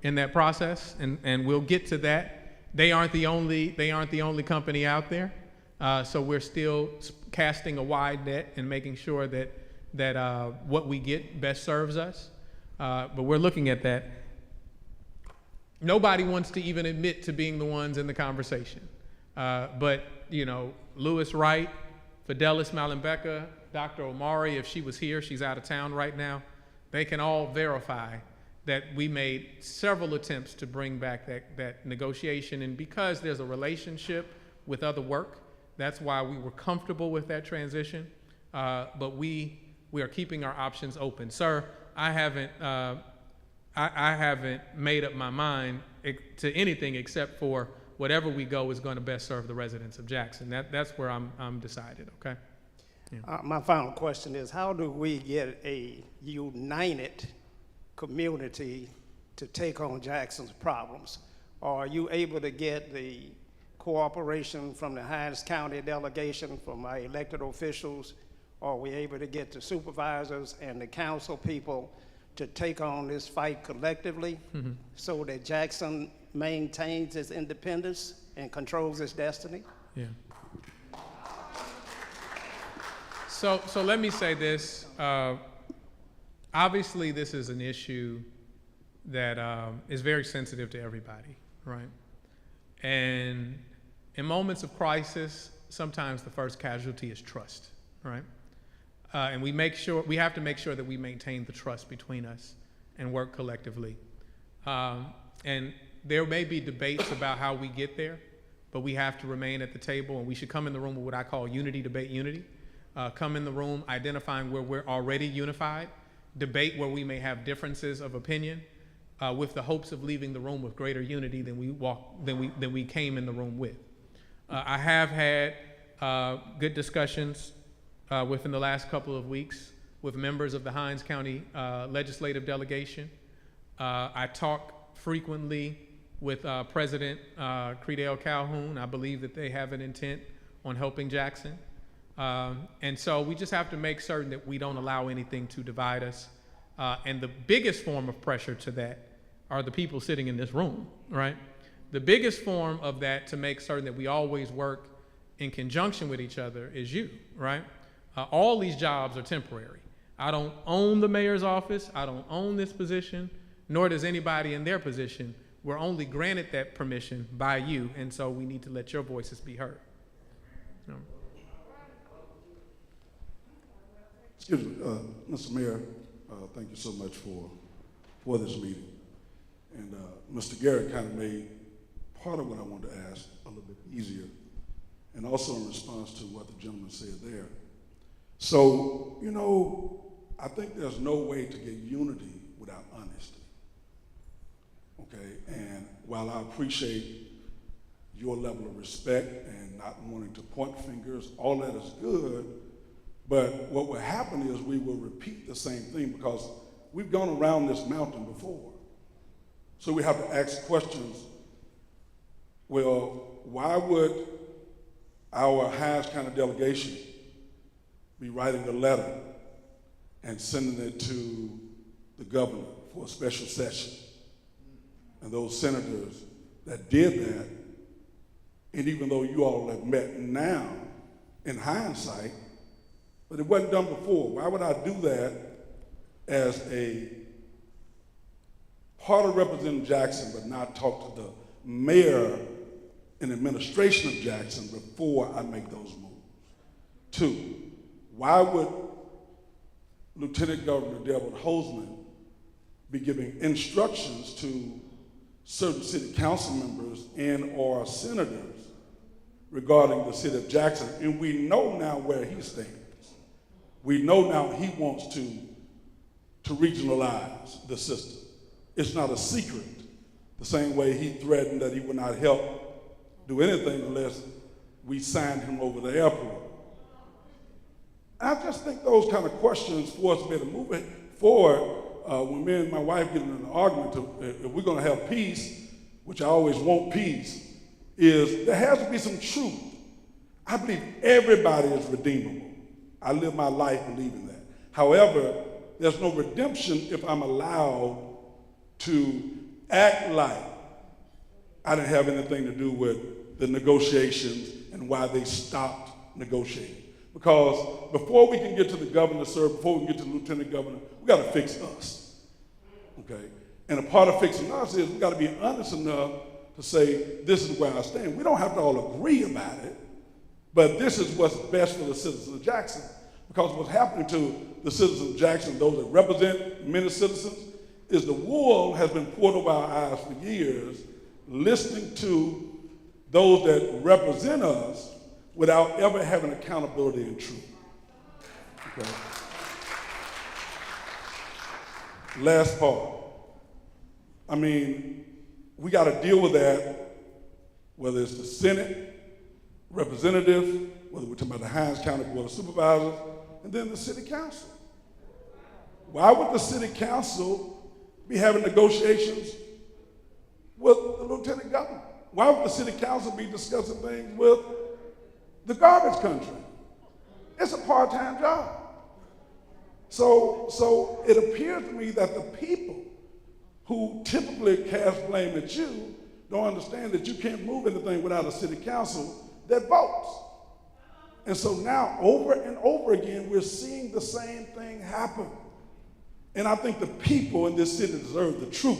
in that process, and we'll get to that. They aren't the only company out there, so we're still casting a wide net and making sure that what we get best serves us. But we're looking at that. Nobody wants to even admit to being the ones in the conversation, but Lewis Wright, Fidelis Malembeka, Dr. Omari, if she was here, she's out of town right now. They can all verify that we made several attempts to bring back that negotiation. And because there's a relationship with other work, that's why we were comfortable with that transition. But we are keeping our options open. Sir, I haven't made up my mind to anything except for whatever we go is going to best serve the residents of Jackson. That's where I'm decided, okay? Yeah. My final question is, how do we get a united community to take on Jackson's problems? Are you able to get the cooperation from the Hinds County delegation, from our elected officials? Are we able to get the supervisors and the council people to take on this fight collectively so that Jackson maintains its independence and controls its destiny? Yeah. So let me say this. Obviously, this is an issue that is very sensitive to everybody, right? And in moments of crisis, sometimes the first casualty is trust, right? And we have to make sure that we maintain the trust between us and work collectively. And there may be debates about how we get there, but we have to remain at the table, and we should come in the room with what I call unity, debate, unity. Come in the room identifying where we're already unified, debate where we may have differences of opinion, with the hopes of leaving the room with greater unity than we came in the room with. I have had good discussions within the last couple of weeks with members of the Hinds County legislative delegation. I talk frequently with President Credale Calhoun. I believe that they have an intent on helping Jackson. And so we just have to make certain that we don't allow anything to divide us. And the biggest form of pressure to that are the people sitting in this room, right? The biggest form of that to make certain that we always work in conjunction with each other is you, right? All these jobs are temporary. I don't own the mayor's office. I don't own this position, nor does anybody in their position. We're only granted that permission by you, and so we need to let your voices be heard. Excuse me, Mr. Mayor, thank you so much for this meeting. And Mr. Garrett kind of made part of what I wanted to ask a little bit easier, and also in response to what the gentleman said there. So, I think there's no way to get unity without honesty, okay? And while I appreciate your level of respect and not wanting to point fingers, all that is good, but what will happen is we will repeat the same thing because we've gone around this mountain before. So we have to ask questions. Well, why would our Hines County delegation be writing a letter and sending it to the governor for a special session? And those senators that did that, and even though you all have met now in hindsight, but it wasn't done before. Why would I do that as a part of representing Jackson, but not talk to the mayor and administration of Jackson before I make those moves? Two, why would Lieutenant Governor Delbert Hoseman be giving instructions to certain city council members and or senators regarding the city of Jackson? And we know now where he stands. We know now he wants to regionalize the system. It's not a secret. The same way he threatened that he would not help do anything unless we signed him over the airport. I just think those kind of questions for us to be able to move it forward. When me and my wife get in an argument, if we're going to have peace, which I always want peace, is there has to be some truth. I believe everybody is redeemable. I live my life believing that. However, there's no redemption if I'm allowed to act like I didn't have anything to do with the negotiations and why they stopped negotiating. Because before we can get to the governor, sir, before we can get to the lieutenant governor, we got to fix us, okay? And a part of fixing us is we got to be honest enough to say, this is where I stand. We don't have to all agree about it, but this is what's best for the citizens of Jackson. Because what's happening to the citizens of Jackson, those that represent many citizens, is the wool has been poured over our eyes for years, listening to those that represent us without ever having accountability and truth. Okay. Last part. I mean, we got to deal with that, whether it's the Senate, representatives, whether we're talking about the Hines County Board of Supervisors, and then the City Council. Why would the City Council be having negotiations with the Lieutenant Governor? Why would the City Council be discussing things with the garbage country? It's a part-time job. So it appears to me that the people who typically cast blame at you don't understand that you can't move anything without a city council that votes. And so now, over and over again, we're seeing the same thing happen. And I think the people in this city deserve the truth,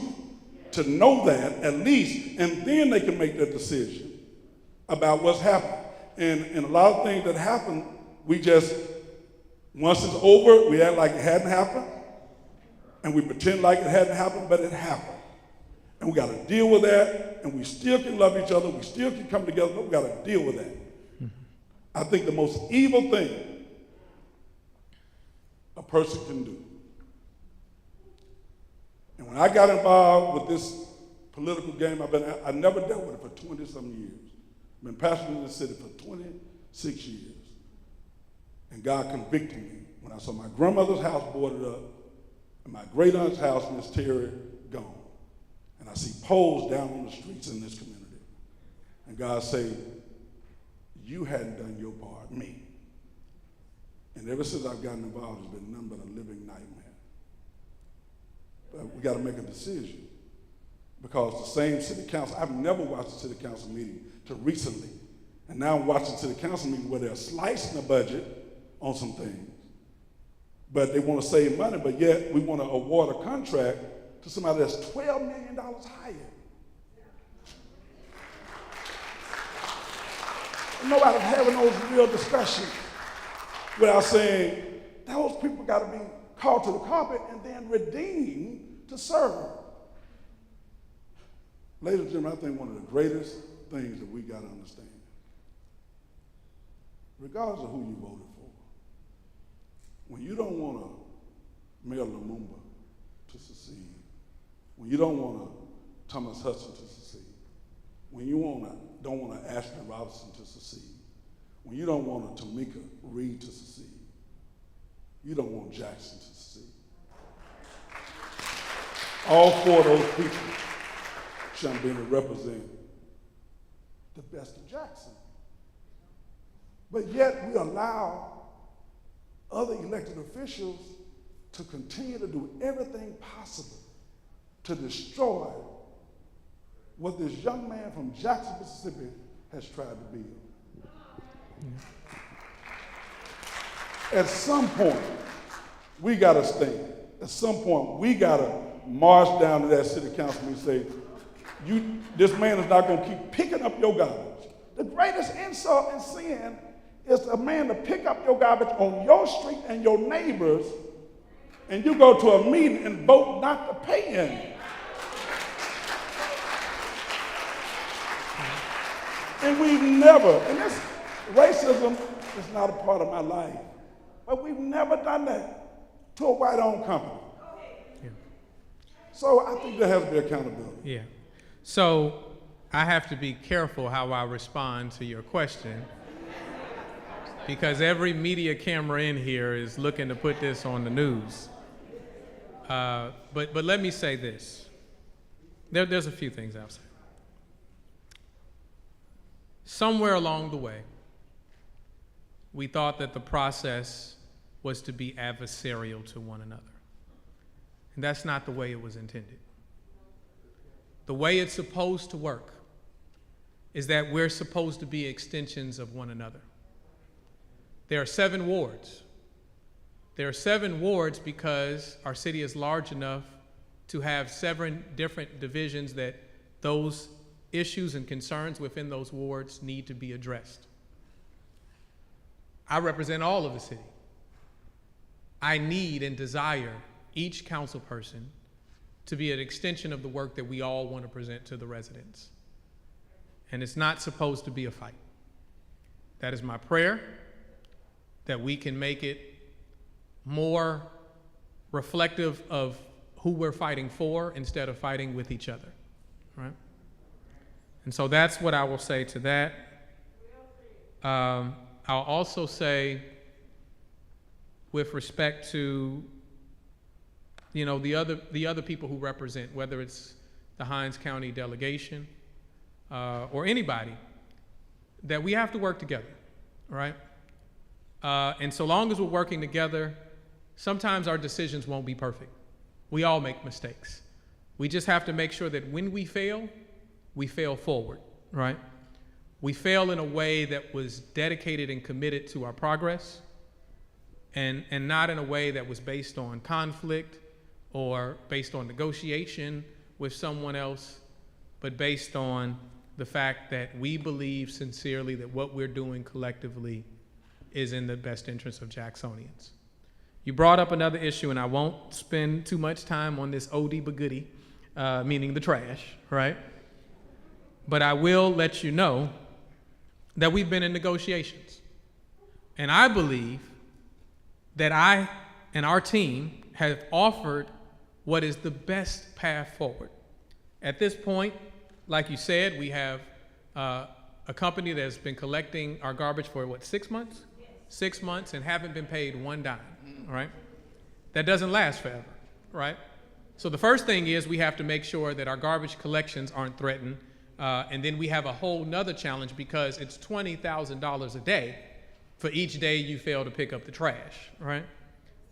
to know that at least, and then they can make their decision about what's happening. And a lot of things that happen, we just, once it's over, we act like it hadn't happened, and we pretend like it hadn't happened, but it happened. And we got to deal with that, and we still can love each other, we still can come together, but we got to deal with that. I think the most evil thing a person can do. And when I got involved with this political game, I never dealt with it for 20-some years. I've been pastoring in the city for 26 years. And God convicted me when I saw my grandmother's house boarded up and my great aunt's house, Miss Terry, gone. And I see poles down on the streets in this community. And God said, you hadn't done your part, me. And ever since I've gotten involved, it's been nothing but a living nightmare. But we got to make a decision, because the same city council, I've never watched a city council meeting till recently. And now I'm watching city council meetings where they're slicing the budget on some things. But they want to save money, but yet we want to award a contract to somebody that's $12 million higher. Nobody's having those real discussions without saying, those people got to be called to the carpet and then redeemed to serve. Ladies and gentlemen, I think one of the greatest things that we got to understand, regardless of who you voted for, when you don't want Mayor Lumumba to succeed, when you don't want Thomas Hudson to succeed, when you don't want Ashley Robinson to succeed, when you don't want Tamika Reed to succeed, you don't want Jackson to succeed. All four of those people I'm being to represent the best of Jackson. But yet we allow other elected officials to continue to do everything possible to destroy what this young man from Jackson, Mississippi has tried to build. At some point, we gotta stand. At some point, we gotta march down to that city council and say, this man is not gonna keep picking up your garbage. The greatest insult and sin is a man to pick up your garbage on your street and your neighbors, and you go to a meeting and vote not to pay him. And we've never, and this racism is not a part of my life, but we've never done that to a white-owned company. Yeah. So I think there has to be accountability. Yeah. So I have to be careful how I respond to your question, because every media camera in here is looking to put this on the news. But let me say this. There's a few things I'll say. Somewhere along the way, we thought that the process was to be adversarial to one another. And that's not the way it was intended. The way it's supposed to work is that we're supposed to be extensions of one another. There are 7 wards. There are 7 wards because our city is large enough to have 7 different divisions that those issues and concerns within those wards need to be addressed. I represent all of the city. I need and desire each council person to be an extension of the work that we all want to present to the residents. And it's not supposed to be a fight. That is my prayer, that we can make it more reflective of who we're fighting for instead of fighting with each other, right? And so that's what I will say to that. I'll also say, with respect to, the other people who represent, whether it's the Hinds County delegation or anybody, that we have to work together, right? And so long as we're working together, sometimes our decisions won't be perfect. We all make mistakes. We just have to make sure that when we fail forward, right? We fail in a way that was dedicated and committed to our progress, and not in a way that was based on conflict or based on negotiation with someone else, but based on the fact that we believe sincerely that what we're doing collectively is in the best interest of Jacksonians. You brought up another issue, and I won't spend too much time on this oldie but goodie, meaning the trash, right? But I will let you know that we've been in negotiations. And I believe that I and our team have offered what is the best path forward. At this point, like you said, we have a company that's been collecting our garbage for, 6 months? Yes. 6 months, and haven't been paid one dime, right? That doesn't last forever, right? So the first thing is we have to make sure that our garbage collections aren't threatened. And then we have a whole nother challenge because it's $20,000 a day for each day you fail to pick up the trash, right?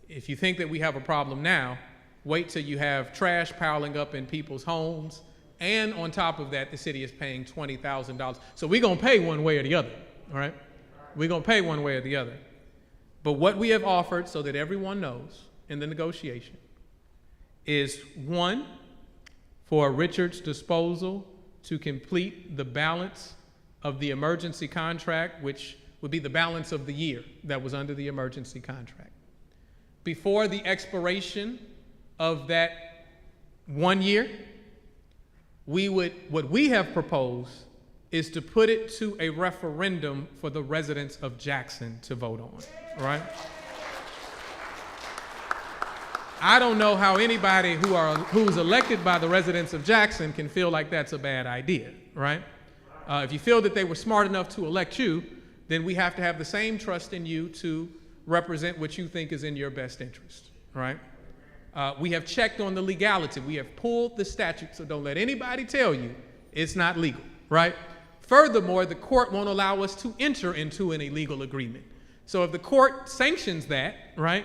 If you think that we have a problem now, wait till you have trash piling up in people's homes, and on top of that, the city is paying $20,000. So we're gonna pay one way or the other, all right? We're gonna pay one way or the other. But what we have offered, so that everyone knows in the negotiation, is 1, for Richard's Disposal to complete the balance of the emergency contract, which would be the balance of the year that was under the emergency contract. Before the expiration of that 1 year, what we have proposed is to put it to a referendum for the residents of Jackson to vote on, right? I don't know how anybody who's elected by the residents of Jackson can feel like that's a bad idea, right? If you feel that they were smart enough to elect you, then we have to have the same trust in you to represent what you think is in your best interest, right? We have checked on the legality. We have pulled the statute, so don't let anybody tell you it's not legal, right? Furthermore, the court won't allow us to enter into an illegal agreement. So if the court sanctions that, right,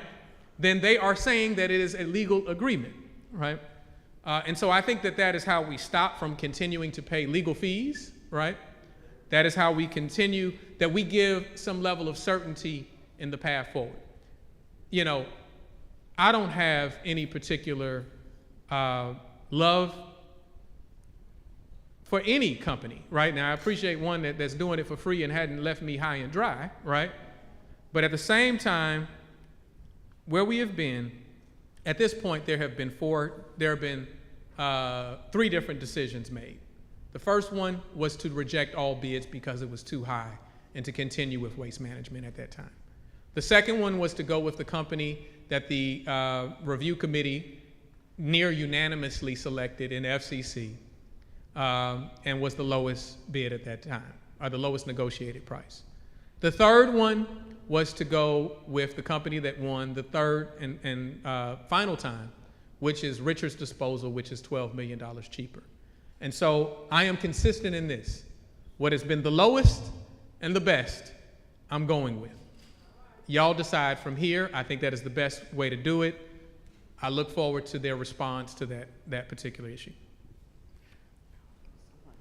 then they are saying that it is a legal agreement, right? And so I think that that is how we stop from continuing to pay legal fees, right? That is how we continue, that we give some level of certainty in the path forward. You know, I don't have any particular love for any company, right? Now, I appreciate one that's doing it for free and hadn't left me high and dry, right? But at the same time, where we have been, at this point, there have been 3 different decisions made. The first one was to reject all bids because it was too high and to continue with waste management at that time. The second one was to go with the company that the review committee near unanimously selected in FCC and was the lowest bid at that time, or the lowest negotiated price. The third one was to go with the company that won the third and final time, which is Richards Disposal, which is $12 million cheaper. And so I am consistent in this. What has been the lowest and the best, I'm going with. Y'all decide from here. I think that is the best way to do it. I look forward to their response to that particular issue.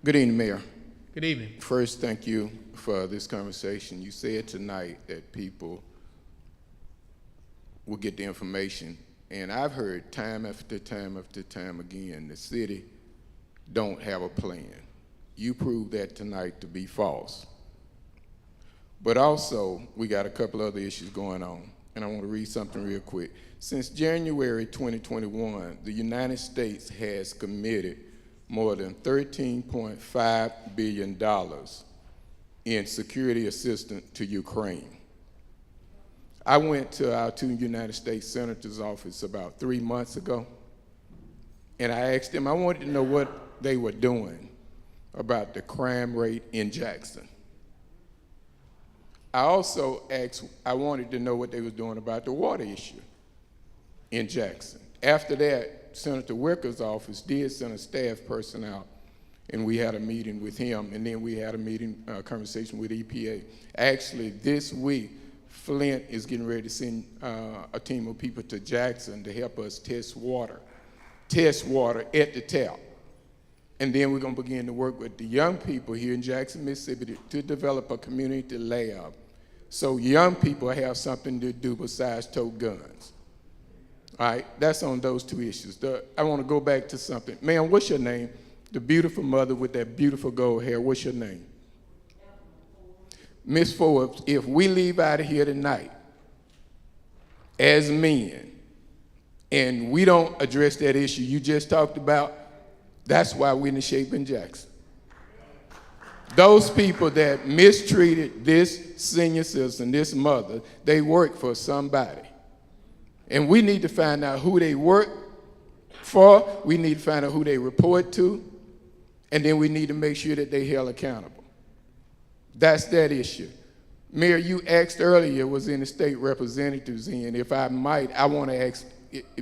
Good evening, Mayor. Good evening. First, thank you for this conversation. You said tonight that people will get the information, and I've heard time after time after time again, the city don't have a plan. You proved that tonight to be false. But also, we got a couple other issues going on, and I want to read something real quick. Since January 2021, the United States has committed more than $13.5 billion in security assistance to Ukraine. I went to our 2 United States senators' office about 3 months ago, and I asked them, I wanted to know what they were doing about the crime rate in Jackson. I also asked, I wanted to know what they were doing about the water issue in Jackson. After that, Senator Wicker's office did send a staff person out, and we had a meeting with him, and then we had a conversation with EPA. Actually, this week, Flint is getting ready to send a team of people to Jackson to help us test water at the tap. And then we're going to begin to work with the young people here in Jackson, Mississippi to develop a community lab so young people have something to do besides tow guns. All right, that's on those 2 issues. I want to go back to something. Ma'am, what's your name? The beautiful mother with that beautiful gold hair, what's your name? Miss Forbes, if we leave out of here tonight as men and we don't address that issue you just talked about, that's why we're in the shape in Jackson. Those people that mistreated this senior citizen, this mother, they work for somebody. And we need to find out who they work for, we need to find out who they report to, and then we need to make sure that they're held accountable. That's that issue. Mayor, you asked earlier, was any state representatives in? If I might, I want to ask,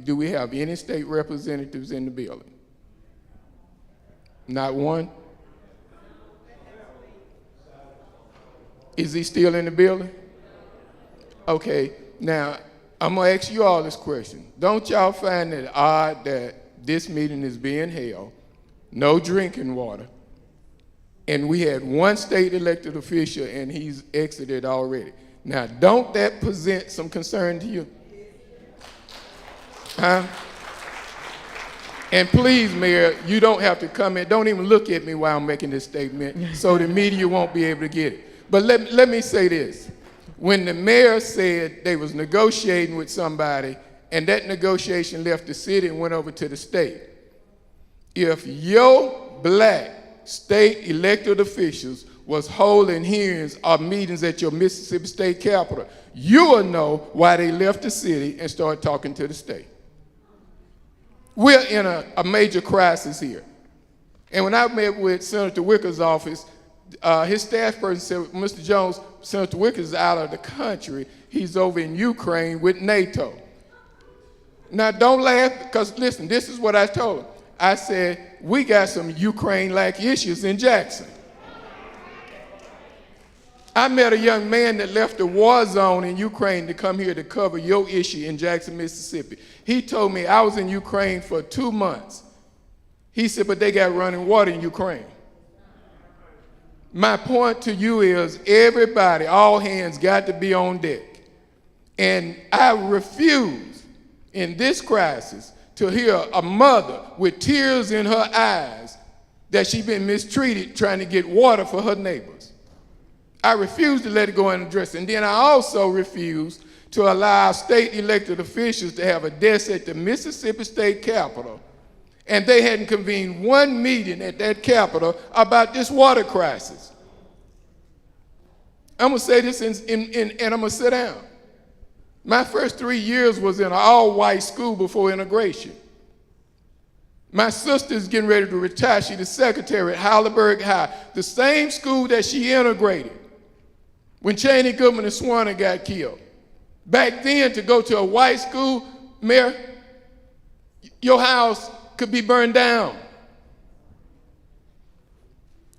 do we have any state representatives in the building? Not one? Is he still in the building? Okay, now I'm gonna ask you all this question. Don't y'all find it odd that this meeting is being held, no drinking water, and we had one state elected official and he's exited already? Now, don't that present some concern to you? Huh? And please, Mayor, you don't have to come in. Don't even look at me while I'm making this statement so the media won't be able to get it. But let me say this. When the mayor said they was negotiating with somebody and that negotiation left the city and went over to the state, if your black state elected officials was holding hearings or meetings at your Mississippi State Capitol, you will know why they left the city and started talking to the state. We're in a major crisis here. And when I met with Senator Wicker's office, his staff person said, Mr. Jones, Senator Wicker is out of the country. He's over in Ukraine with NATO. Now, don't laugh, because listen, this is what I told him. I said, we got some Ukraine-like issues in Jackson. I met a young man that left the war zone in Ukraine to come here to cover your issue in Jackson, Mississippi. He told me I was in Ukraine for 2 months. He said, but they got running water in Ukraine. My point to you is everybody, all hands got to be on deck. And I refuse in this crisis to hear a mother with tears in her eyes that she's been mistreated trying to get water for her neighbors. I refuse to let it go unaddressed. And then I also refuse to allow state elected officials to have a desk at the Mississippi State Capitol, and they hadn't convened one meeting at that Capitol about this water crisis. I'm gonna say this and I'm gonna sit down. My first 3 years was in an all-white school before integration. My sister's getting ready to retire. She's the secretary at Heidelberg High, the same school that she integrated when Cheney, Goodman, and Swanner got killed. Back then, to go to a white school, Mayor, your house could be burned down.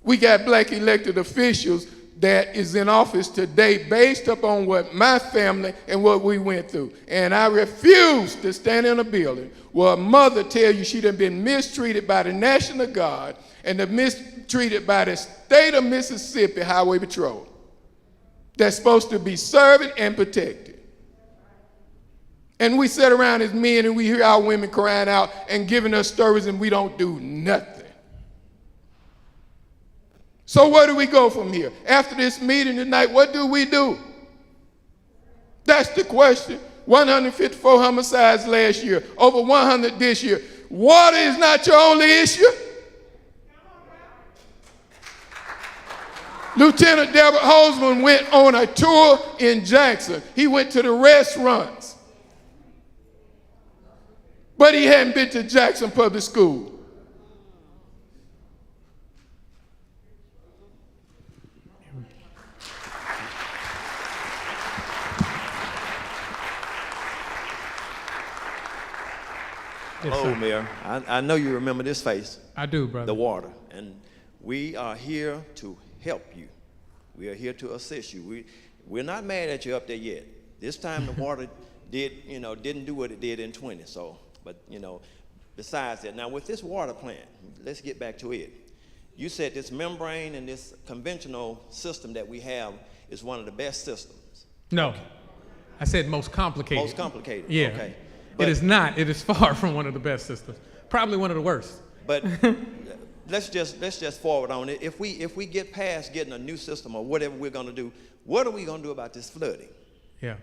We got black elected officials that is in office today based upon what my family and what we went through. And I refuse to stand in a building where a mother tells you she done been mistreated by the National Guard and mistreated by the state of Mississippi Highway Patrol that's supposed to be serving and protected. And we sit around as men and we hear our women crying out and giving us stories and we don't do nothing. So where do we go from here? After this meeting tonight, what do we do? That's the question. 154 homicides last year, over 100 this year. Water is not your only issue. Lieutenant Delbert Holzman went on a tour in Jackson. He went to the restaurants. But he hadn't been to Jackson Public School. Yes, Hello, sir. Mayor. I know you remember this face. I do, brother. The water. And we are here to help you. We are here to assist you. We're not mad at you up there yet. This time the water didn't do what it did in 20. So, but besides that, now with this water plant, let's get back to it. You said this membrane and this conventional system that we have is one of the best systems. No, I said most complicated. Most complicated. Yeah. Okay. It is not. It is far from one of the best systems. Probably one of the worst. But let's just forward on it. If we get past getting a new system or whatever we're going to do, what are we going to do about this flooding? Yeah.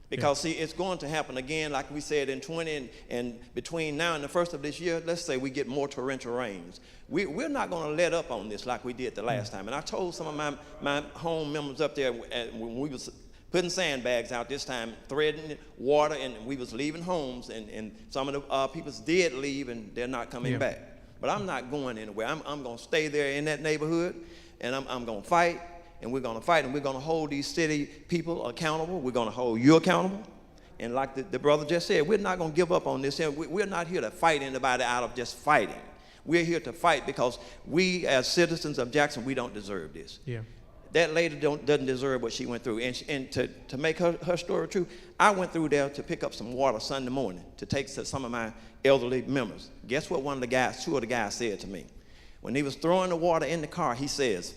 Because see, it's going to happen again, like we said in 20, and between now and the first of this year, let's say we get more torrential rains. We're not going to let up on this like we did the last time. And I told some of my home members up there when we was putting sandbags out this time, threading water, and we was leaving homes, and some of the people did leave, and they're not coming back. But I'm not going anywhere. I'm going to stay there in that neighborhood, and I'm going to fight, and we're going to fight, and we're going to hold these city people accountable. We're going to hold you accountable. And like the brother just said, we're not going to give up on this. We're not here to fight anybody out of just fighting. We're here to fight because we, as citizens of Jackson, we don't deserve this. Yeah. That lady doesn't deserve what she went through. And to make her story true, I went through there to pick up some water Sunday morning to take to some of my elderly members. Guess what two of the guys said to me? When he was throwing the water in the car, he says,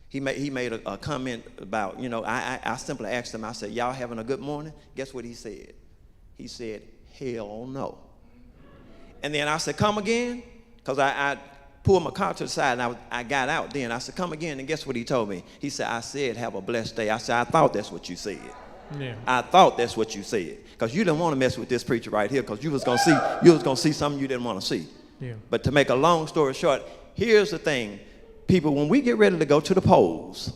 he made a comment about, I simply asked him, I said, y'all having a good morning? Guess what he said? He said, hell no. And then I said, come again? Because I pulled my car to the side, and I got out then. I said, come again, and guess what he told me? He said, I said, have a blessed day. I said, I thought that's what you said. Yeah. I thought that's what you said. Because you didn't want to mess with this preacher right here, because you was gonna see something you didn't want to see. Yeah. But to make a long story short, here's the thing. People, when we get ready to go to the polls,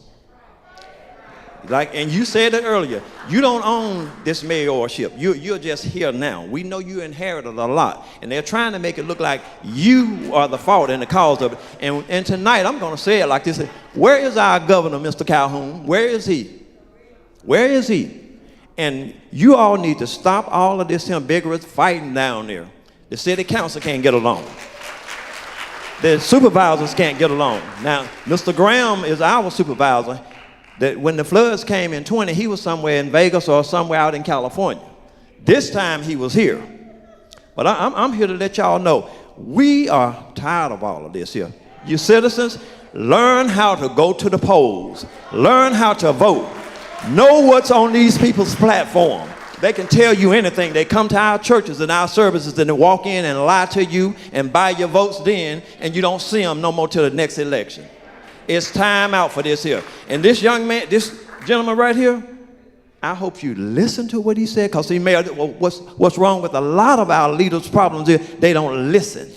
and you said it earlier, you don't own this mayorship. You're just here now. We know you inherited a lot, and they're trying to make it look like you are the fault and the cause of it. And tonight, I'm going to say it like this. Where is our governor, Mr. Calhoun? Where is he? Where is he? And you all need to stop all of this vigorous fighting down there. The city council can't get along. The supervisors can't get along. Now, Mr. Graham is our supervisor. That when the floods came in 20, he was somewhere in Vegas or somewhere out in California. This time he was here. But I'm here to let y'all know, we are tired of all of this here. You citizens, learn how to go to the polls. Learn how to vote. Know what's on these people's platform. They can tell you anything. They come to our churches and our services and they walk in and lie to you and buy your votes then, and you don't see them no more till the next election. It's time out for this here. And this young man, this gentleman right here, I hope you listen to what he said, because what's wrong with a lot of our leaders' problems is they don't listen.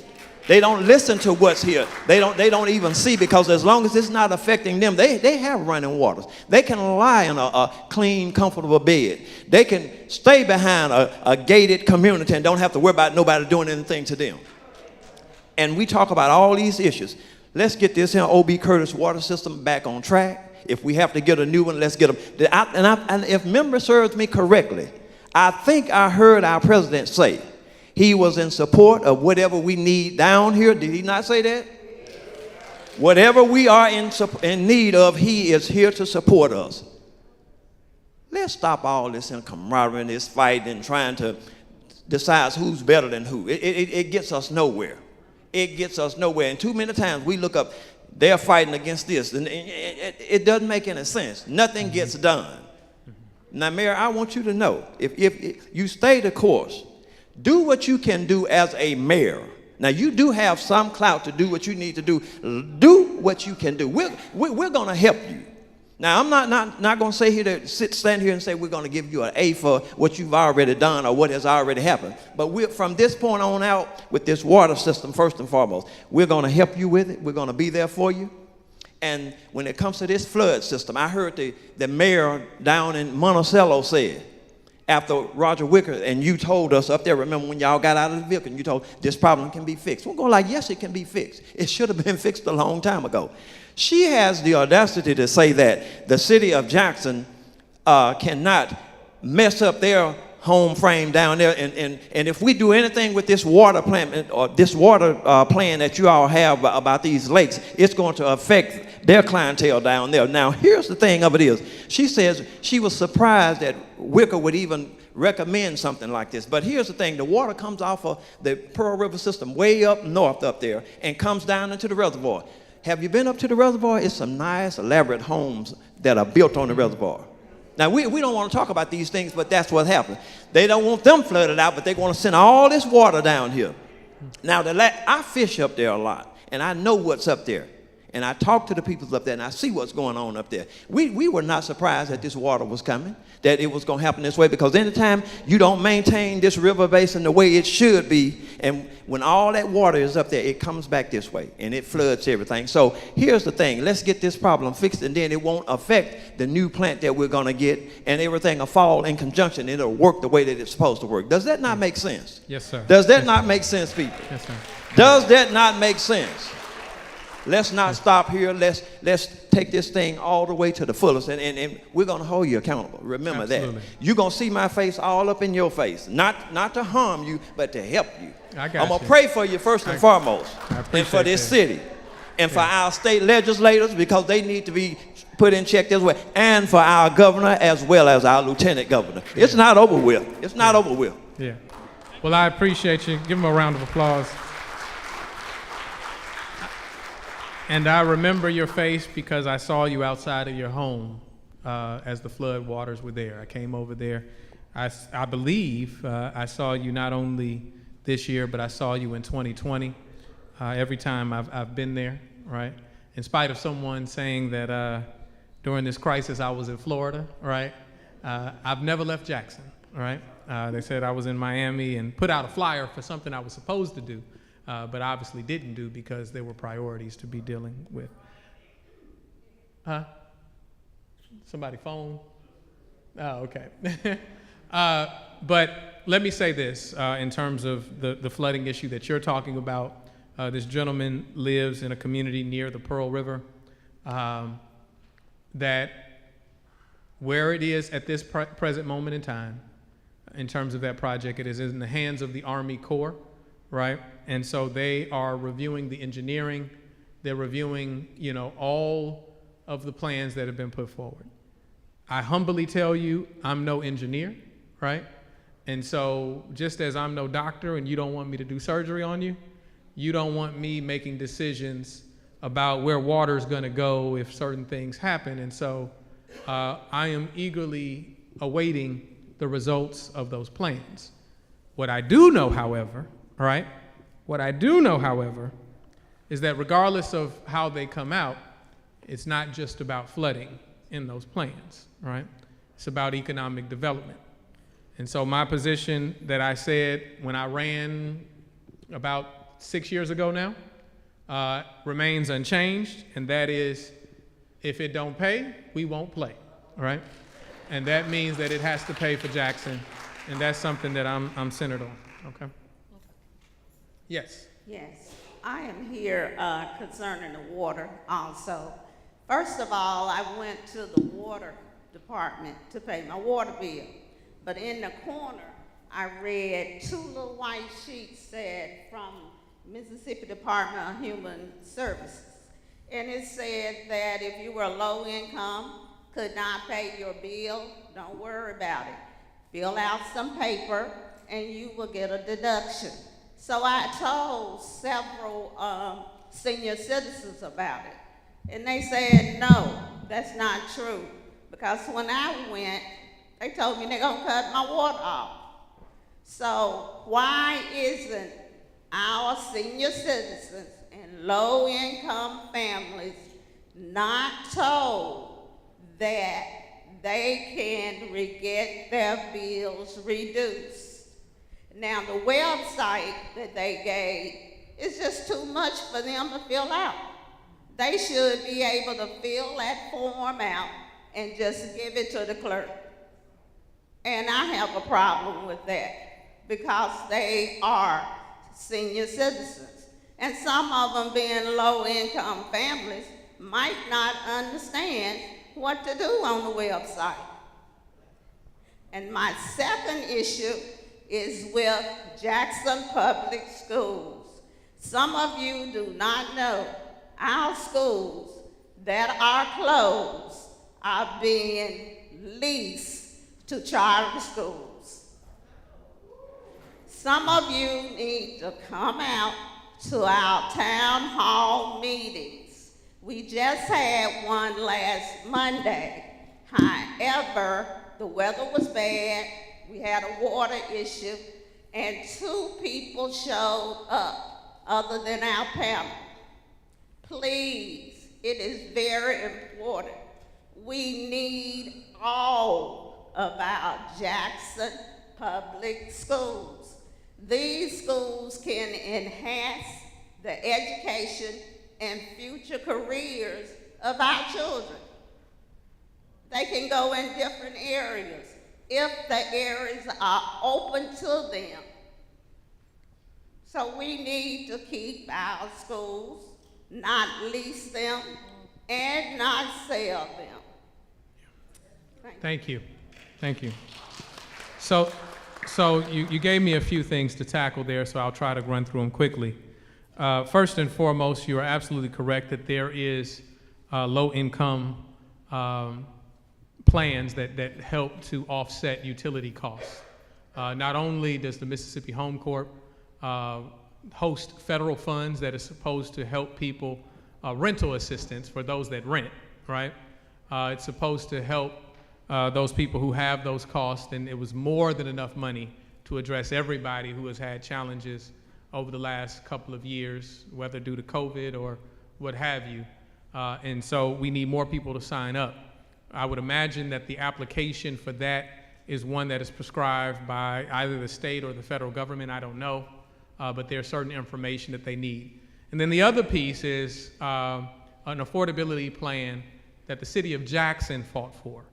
They don't listen to what's here. They don't even see, because as long as it's not affecting them, they have running waters. They can lie in a clean, comfortable bed. They can stay behind a gated community and don't have to worry about nobody doing anything to them. And we talk about all these issues. Let's get this here O.B. Curtis water system back on track. If we have to get a new one, let's get them. And if memory serves me correctly, I think I heard our president say he was in support of whatever we need down here. Did he not say that? Whatever we are in need of, he is here to support us. Let's stop all this in camaraderie and this fight and trying to decide who's better than who. It gets us nowhere. It gets us nowhere. And too many times we look up, they're fighting against this, and it doesn't make any sense. Nothing gets done. Now, Mayor, I want you to know, if you stay the course, do what you can do as a mayor. Now, you do have some clout to do what you need to do. Do what you can do. We're going to help you. Now, I'm not going to say here to stand here and say we're going to give you an A for what you've already done or what has already happened. But from this point on out, with this water system, first and foremost, we're going to help you with it. We're going to be there for you. And when it comes to this flood system, I heard the mayor down in Monticello said, after Roger Wicker and you told us up there, remember when y'all got out of the vehicle and you told this problem can be fixed. We're going like, yes, it can be fixed. It should have been fixed a long time ago. She has the audacity to say that the city of Jackson cannot mess up their home frame down there. And if we do anything with this water plan or this water plan that you all have about these lakes, it's going to affect their clientele down there. Now, here's the thing of it is, she says she was surprised that Wicker would even recommend something like this. But here's the thing, the water comes off of the Pearl River system way up north up there and comes down into the reservoir. Have you been up to the reservoir? It's some nice, elaborate homes that are built on the reservoir. Now, we don't want to talk about these things, but that's what happened. They don't want them flooded out, but they want to send all this water down here. Now, I fish up there a lot, and I know what's up there. And I talk to the people up there, and I see what's going on up there. We were not surprised that this water was coming, that it was going to happen this way, because anytime you don't maintain this river basin the way it should be, and when all that water is up there, it comes back this way, and it floods everything. So here's the thing. Let's get this problem fixed, and then it won't affect the new plant that we're going to get, and everything will fall in conjunction, and it'll work the way that it's supposed to work. Does that not make sense? Yes, sir. Does that not make sense, people? Yes, sir. Does that not make sense? Let's not stop here. Let's take this thing all the way to the fullest, and we're going to hold you accountable. Remember that. You're going to see my face all up in your face, not to harm you, but to help you. I'm going to pray for you first and foremost, and for this city, and for our state legislators, because they need to be put in check this way, and for our governor as well as our lieutenant governor. It's not over with. It's not over with. Yeah. Well, I appreciate you. Give them a round of applause. And I remember your face because I saw you outside of your home as the flood waters were there. I came over there. I believe I saw you not only this year, but I saw you in 2020. Every time I've been there, right? In spite of someone saying that during this crisis I was in Florida, right? I've never left Jackson, right? They said I was in Miami and put out a flyer for something I was supposed to do. But obviously didn't do because there were priorities to be dealing with. Somebody phone? Oh, okay. But let me say this in terms of the flooding issue that you're talking about. This gentleman lives in a community near the Pearl River that Where it is at this present moment in time, in terms of that project, it is in the hands of the Army Corps, right? And so they are reviewing the engineering, they're reviewing, all of the plans that have been put forward. I humbly tell you, I'm no engineer, right? And so just as I'm no doctor and you don't want me to do surgery on you, you don't want me making decisions about where water's gonna go if certain things happen. And so I am eagerly awaiting the results of those plans. What I do know, however, right? What I do know, however, is that regardless of how they come out, it's not just about flooding in those plans, right? It's about economic development. And so my position that I said when I ran about 6 years ago now remains unchanged, and that is, if it don't pay, we won't play, all right? And that means that it has to pay for Jackson, and that's something that I'm centered on, okay? Yes. Yes, I am here concerning the water also. First of all, I went to the water department to pay my water bill, but in the corner, I read 2 little white sheets said from Mississippi Department of Human Services. And it said that if you were low income, could not pay your bill, don't worry about it. Fill out some paper and you will get a deduction. So I told several senior citizens about it. And they said, no, that's not true. Because when I went, they told me they're gonna cut my water off. So why isn't our senior citizens and low-income families not told that they can get their bills reduced? Now, the website that they gave is just too much for them to fill out. They should be able to fill that form out and just give it to the clerk. And I have a problem with that because they are senior citizens. And some of them being low-income families might not understand what to do on the website. And my second issue is with Jackson Public Schools. Some of you do not know our schools that are closed are being leased to charter schools. Some of you need to come out to our town hall meetings. We just had one last Monday. However, the weather was bad, we had a water issue, and 2 people showed up other than our panel. Please, it is very important. We need all of our Jackson Public Schools. These schools can enhance the education and future careers of our children. They can go in different areas if the areas are open to them. So we need to keep our schools, not lease them, and not sell them. Thank you. Thank you. So you gave me a few things to tackle there, so I'll try to run through them quickly. First and foremost, you are absolutely correct that there is low-income plans that help to offset utility costs. Not only does the Mississippi Home Corp host federal funds that are supposed to help people, rental assistance for those that rent, right? It's supposed to help those people who have those costs, and it was more than enough money to address everybody who has had challenges over the last couple of years, whether due to COVID or what have you. And so we need more people to sign up. I would imagine that the application for that is one that is prescribed by either the state or the federal government, I don't know, but there's certain information that they need. And then the other piece is an affordability plan that the city of Jackson fought for.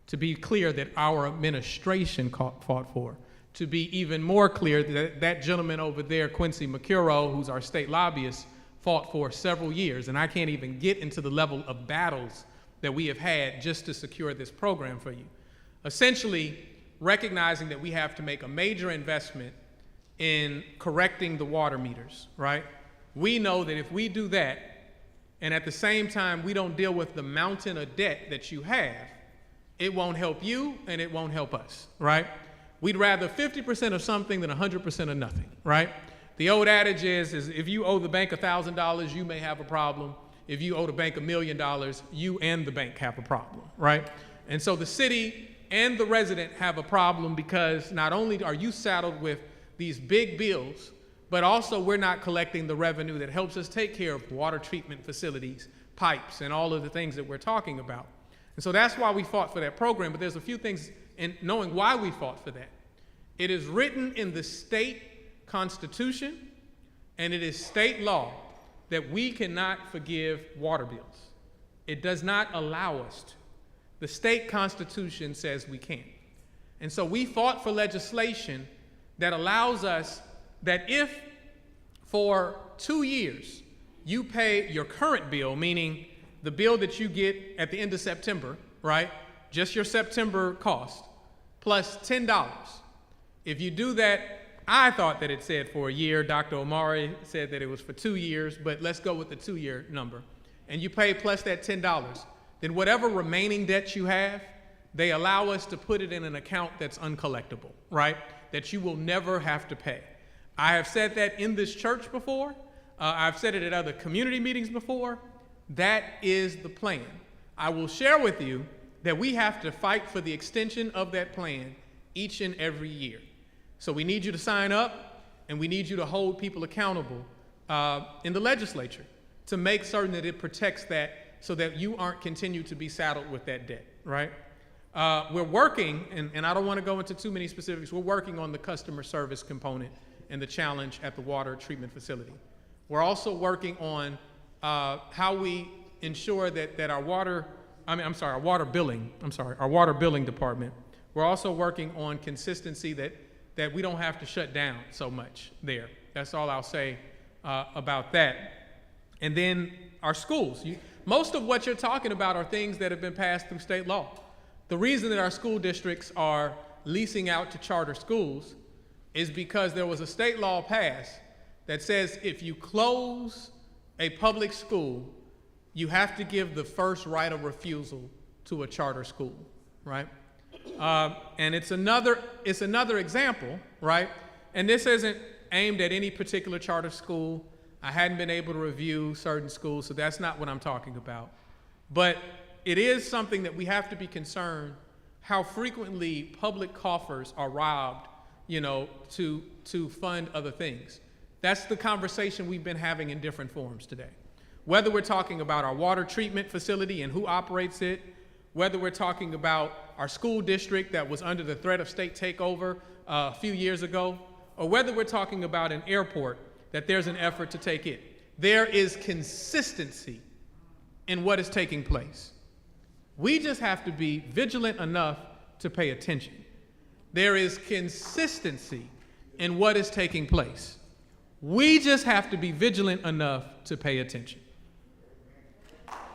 To be clear, that our administration fought for. To be even more clear, that gentleman over there, Quincy McCurrow, who's our state lobbyist, fought for several years. And I can't even get into the level of battles that we have had just to secure this program for you. Essentially, recognizing that we have to make a major investment in correcting the water meters, right? We know that if we do that, and at the same time we don't deal with the mountain of debt that you have, it won't help you and it won't help us, right? We'd rather 50% of something than 100% of nothing, right? The old adage is if you owe the bank $1,000, you may have a problem. If you owe the bank $1 million, you and the bank have a problem, right? And so the city and the resident have a problem because not only are you saddled with these big bills, but also we're not collecting the revenue that helps us take care of water treatment facilities, pipes, and all of the things that we're talking about. And so that's why we fought for that program, but there's a few things in knowing why we fought for that. It is written in the state constitution, and it is state law that we cannot forgive water bills. It does not allow us to. The state constitution says we can't. And so we fought for legislation that allows us that if for 2 years you pay your current bill, meaning the bill that you get at the end of September, right? Just your September cost, plus $10. If you do that, I thought that it said for a year. Dr. Omari said that it was for 2 years, but let's go with the 2-year number. And you pay plus that $10. Then whatever remaining debt you have, they allow us to put it in an account that's uncollectible, right? That you will never have to pay. I have said that in this church before. I've said it at other community meetings before. That is the plan. I will share with you that we have to fight for the extension of that plan each and every year. So we need you to sign up, and we need you to hold people accountable in the legislature to make certain that it protects that so that you aren't continued to be saddled with that debt, right? We're working, and I don't want to go into too many specifics, we're working on the customer service component and the challenge at the water treatment facility. We're also working on how we ensure that our water billing department, we're also working on consistency that we don't have to shut down so much there. That's all I'll say about that. And then our schools. Most of what you're talking about are things that have been passed through state law. The reason that our school districts are leasing out to charter schools is because there was a state law passed that says if you close a public school, you have to give the first right of refusal to a charter school, right? And it's another example, right? And this isn't aimed at any particular charter school. I hadn't been able to review certain schools, so that's not what I'm talking about. But it is something that we have to be concerned how frequently public coffers are robbed, to fund other things. That's the conversation we've been having in different forums today. Whether we're talking about our water treatment facility and who operates it, whether we're talking about our school district that was under the threat of state takeover a few years ago, or whether we're talking about an airport that there's an effort to take it. There is consistency in what is taking place. We just have to be vigilant enough to pay attention. There is consistency in what is taking place. We just have to be vigilant enough to pay attention.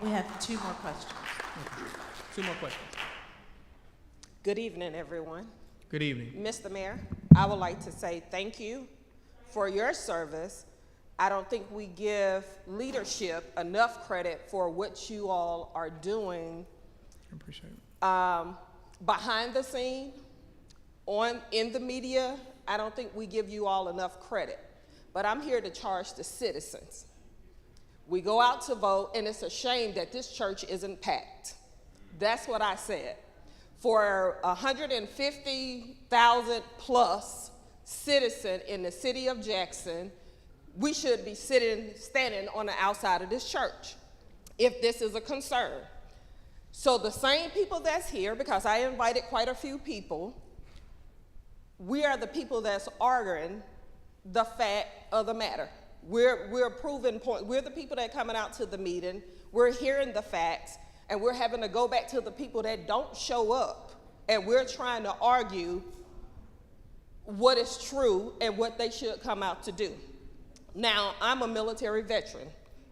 We have 2 more questions. Okay. 2 more questions. Good evening, everyone. Good evening. Mr. Mayor, I would like to say thank you for your service. I don't think we give leadership enough credit for what you all are doing. I appreciate it. Behind the scene, in the media. I don't think we give you all enough credit. But I'm here to charge the citizens. We go out to vote, and it's a shame that this church isn't packed. That's what I said. For 150,000 plus citizen in the city of Jackson, we should be standing on the outside of this church if this is a concern. So the same people that's here, because I invited quite a few people, we are the people that's arguing the fact of the matter. We're proving point. We're the people that are coming out to the meeting. We're hearing the facts, and we're having to go back to the people that don't show up, and we're trying to argue what is true and what they should come out to do. Now, I'm a military veteran.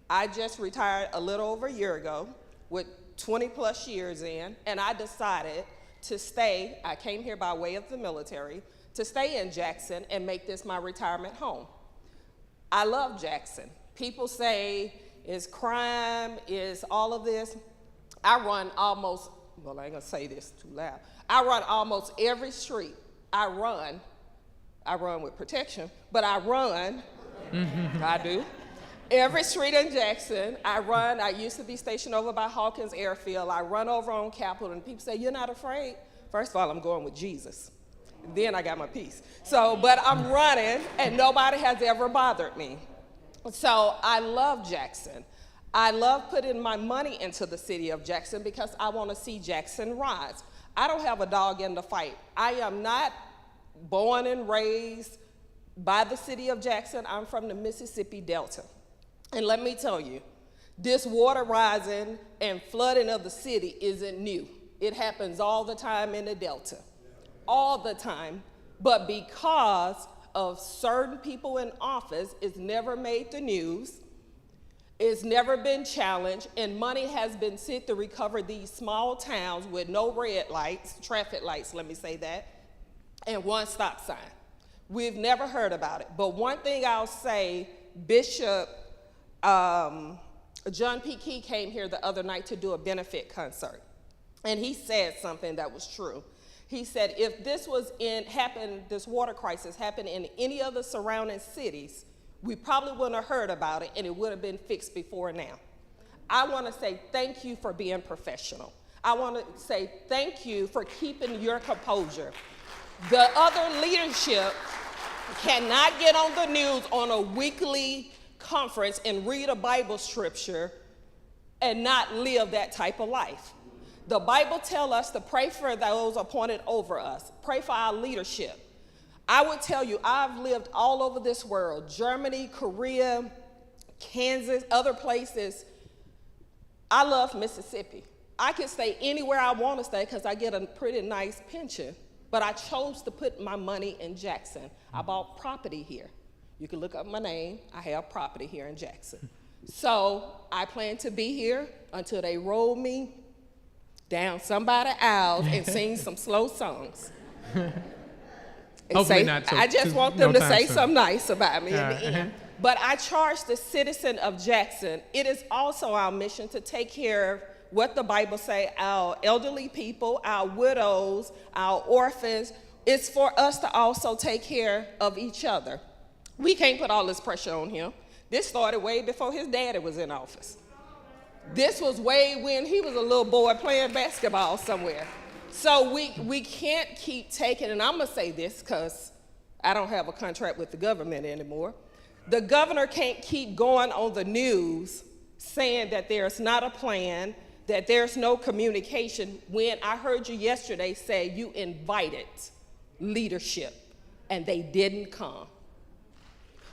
I just retired a little over a year ago with 20 plus years in, and I decided to stay. I came here by way of the military to stay in Jackson and make this my retirement home. I love Jackson. People say it's crime, it's all of this. I run almost, well, I ain't gonna say this too loud. I run almost every street. I run with protection, but I run, I do. Every street in Jackson, I used to be stationed over by Hawkins Airfield. I run over on Capitol, and people say, you're not afraid? First of all, I'm going with Jesus. Then I got my peace. So, but I'm running, and nobody has ever bothered me. So I love Jackson. I love putting my money into the city of Jackson because I want to see Jackson rise. I don't have a dog in the fight. I am not born and raised by the city of Jackson. I'm from the Mississippi Delta. And let me tell you, this water rising and flooding of the city isn't new. It happens all the time in the Delta, all the time. But because of certain people in office, it's never made the news, it's never been challenged, and money has been sent to recover these small towns with no red lights, traffic lights, let me say that, and one stop sign. We've never heard about it. But one thing I'll say, Bishop John P. Key came here the other night to do a benefit concert, and he said something that was true. He said, if this this water crisis happened in any of the surrounding cities, we probably wouldn't have heard about it, and it would have been fixed before now. I want to say thank you for being professional. I want to say thank you for keeping your composure. The other leadership cannot get on the news on a weekly conference and read a Bible scripture and not live that type of life. The Bible tells us to pray for those appointed over us, pray for our leadership. I would tell you, I've lived all over this world, Germany, Korea, Kansas, other places. I love Mississippi. I can stay anywhere I want to stay because I get a pretty nice pension, but I chose to put my money in Jackson. I bought property here. You can look up my name. I have property here in Jackson. So I plan to be here until they roll me down somebody's aisle and sing some slow songs. Hopefully not so, I just want them to say soon. something nice about me in the end. But I charge the citizen of Jackson. It is also our mission to take care of what the Bible say, our elderly people, our widows, our orphans. It's for us to also take care of each other. We can't put all this pressure on him. This started way before his daddy was in office. This was way when he was a little boy playing basketball somewhere. So we can't keep taking, and I'm gonna say this because I don't have a contract with the government anymore. The governor can't keep going on the news saying that there's not a plan, that there's no communication, when I heard you yesterday say you invited leadership and they didn't come.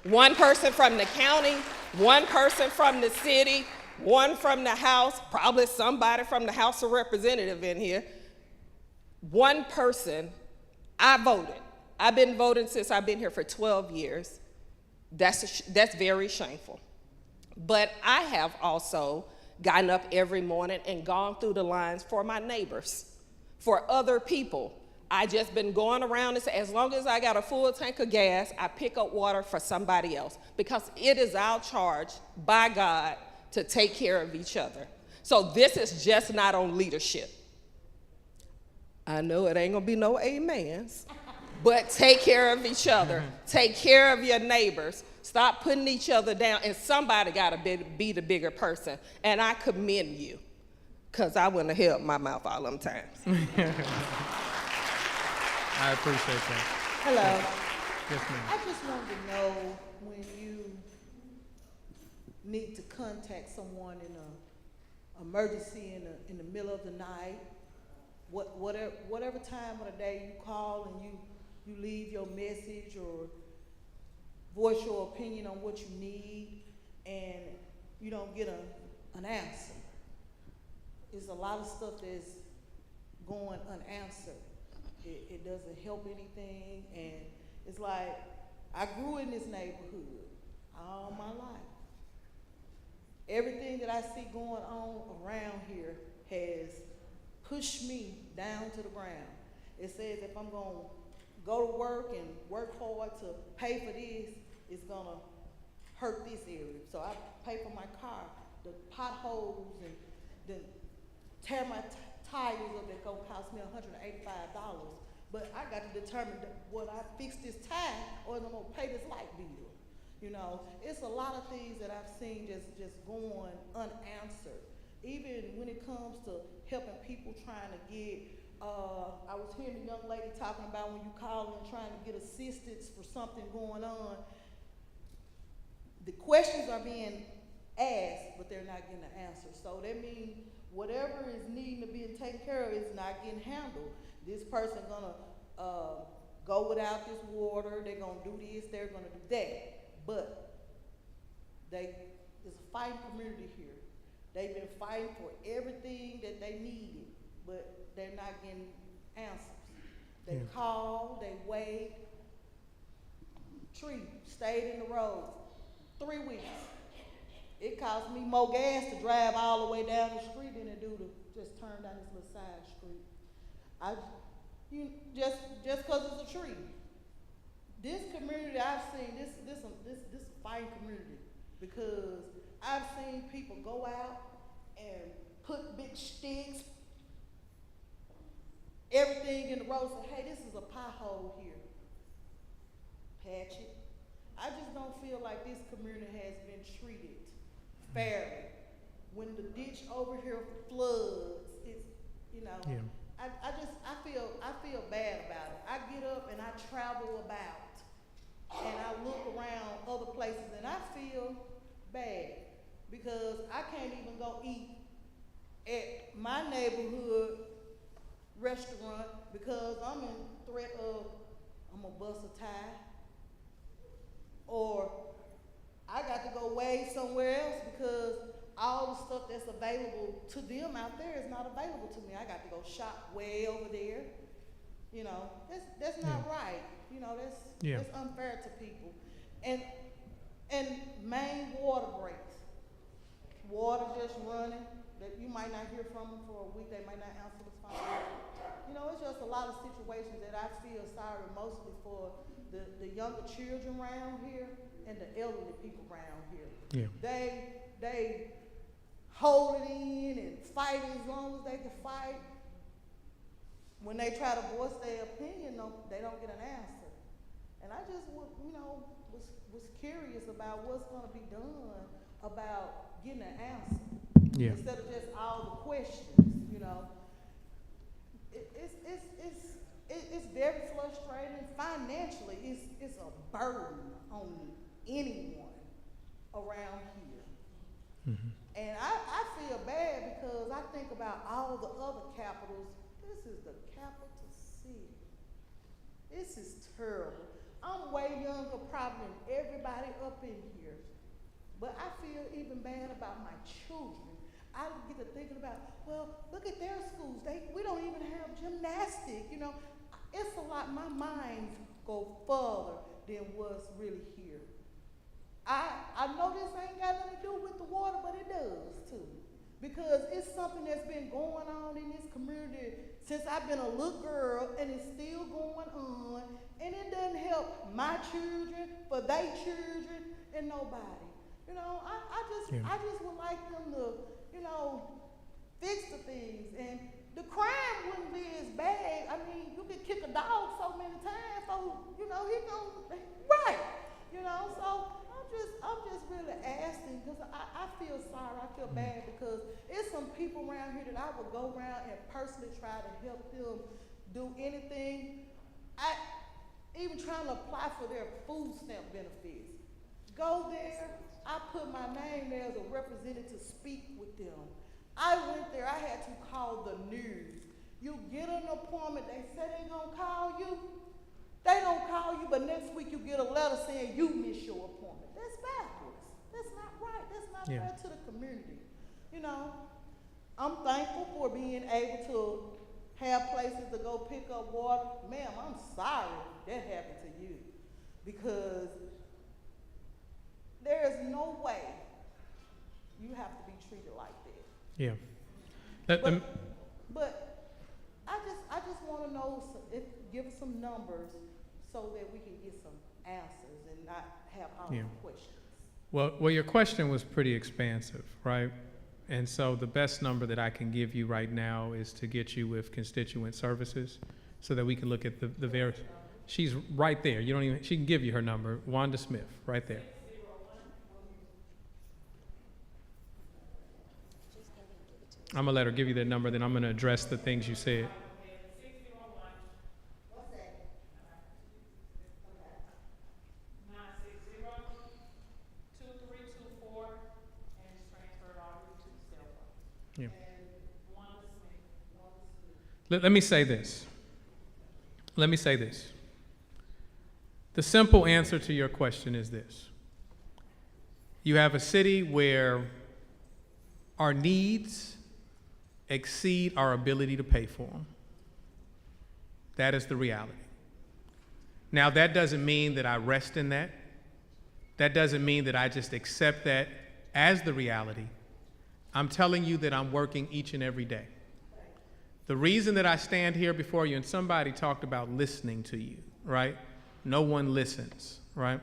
One person from the county, one person from the city, one from the House, probably somebody from the House of Representatives in here. One person, I voted. I've been voting since I've been here for 12 years. That's very shameful. But I have also gotten up every morning and gone through the lines for my neighbors, for other people. I just been going around and say, as long as I got a full tank of gas, I pick up water for somebody else, because it is our charge by God to take care of each other. So this is just not on leadership. I know it ain't gonna be no amens, but take care of each other. Take care of your neighbors. Stop putting each other down, and somebody gotta be the bigger person. And I commend you, because I wouldn't have held my mouth all them times. I appreciate that. Hello. Yes, ma'am. I just wanted to know when you need to contact someone in an emergency in the middle of the night, whatever time of the day you call and you leave your message or voice your opinion on what you need, and you don't get an answer. There's a lot of stuff that's going unanswered. It doesn't help anything, and it's like, I grew in this neighborhood all my life. Everything that I see going on around here has pushed me down to the ground. It says if I'm gonna go to work and work hard to pay for this, it's gonna hurt this area. So I pay for my car, the potholes and the tear my tires up, that's gonna cost me $185. But I got to determine whether I fix this tire or I'm gonna pay this light bill. You know, it's a lot of things that I've seen just going unanswered. Even when it comes to helping people trying to get, I was hearing a young lady talking about when you call and trying to get assistance for something going on, the questions are being asked, but they're not getting the answer. So that means whatever is needing to be taken care of is not getting handled. This person gonna go without this water, they're gonna do this, they're gonna do that. But it's a fighting community here. They've been fighting for everything that they needed, but they're not getting answers. They called, they wait. Tree stayed in the road 3 weeks. It cost me more gas to drive all the way down the street than it do to just turn down this little side street. Just cause it's a tree. This community I've seen, this a fighting community, because I've seen people go out and put big sticks, everything in the road, say, hey, this is a pothole here. Patch it. I just don't feel like this community has been treated fairly. When the ditch over here floods, it's, you know, I feel bad about it. I get up and I travel about and I look around other places and I feel bad because I can't even go eat at my neighborhood restaurant because I'm in threat of I'm gonna bust a tie, or I got to go way somewhere else because all the stuff that's available to them out there is not available to me. I got to go shop way over there. You know, that's not right. You know, that's unfair to people. And main water breaks. Water just running, that you might not hear from them for a week, they might not answer the phone. You know, it's just a lot of situations that I feel sorry mostly for the younger children around here and the elderly people around here. Yeah. They hold it in and fight as long as they can fight. When they try to voice their opinion, they don't get an answer. And I just, was curious about what's going to be done about getting an answer. Yeah. Instead of just all the questions, you know. It's very frustrating. Financially, it's a burden on anyone around here. Mm-hmm. And I feel bad because I think about all the other capitals. This is the capital city. This is terrible. I'm way younger probably than everybody up in here. But I feel even bad about my children. I get to thinking about, well, look at their schools. We don't even have gymnastics, you know. It's a lot, my mind go further than what's really here. I know this ain't got nothing to do with the water, but it does too. Because it's something that's been going on in this community since I've been a little girl, and it's still going on, and it doesn't help my children, for their children, and nobody. You know, I just would like them to, you know, fix the things, and the crime wouldn't be as bad. I mean, you could kick a dog so many times, so, you know, he gonna, right, you know, so I'm just really asking, because I feel sorry, I feel bad, because it's some people around here that I would go around and personally try to help them do anything. Even trying to apply for their food stamp benefits. Go there, I put my name there as a representative to speak with them. I went there, I had to call the news. You get an appointment, they say they're gonna call you. They don't call you, but next week you get a letter saying you missed your appointment. That's backwards. That's not right. That's not fair to the community. You know, I'm thankful for being able to have places to go pick up water. Ma'am, I'm sorry that happened to you, because there is no way you have to be treated like that. Yeah. But I just want to know give us some numbers so that we can get some answers and not have all the questions. Well, your question was pretty expansive, right? And so the best number that I can give you right now is to get you with constituent services so that we can look at the various. She's right there. She can give you her number, Wanda Smith, right there. I'm gonna let her give you that number, then I'm gonna address the things you said. Yeah. Let me say this. The simple answer to your question is this. You have a city where our needs exceed our ability to pay for them. That is the reality. Now, that doesn't mean that I rest in that. That doesn't mean that I just accept that as the reality. I'm telling you that I'm working each and every day. The reason that I stand here before you, and somebody talked about listening to you, right? No one listens, right?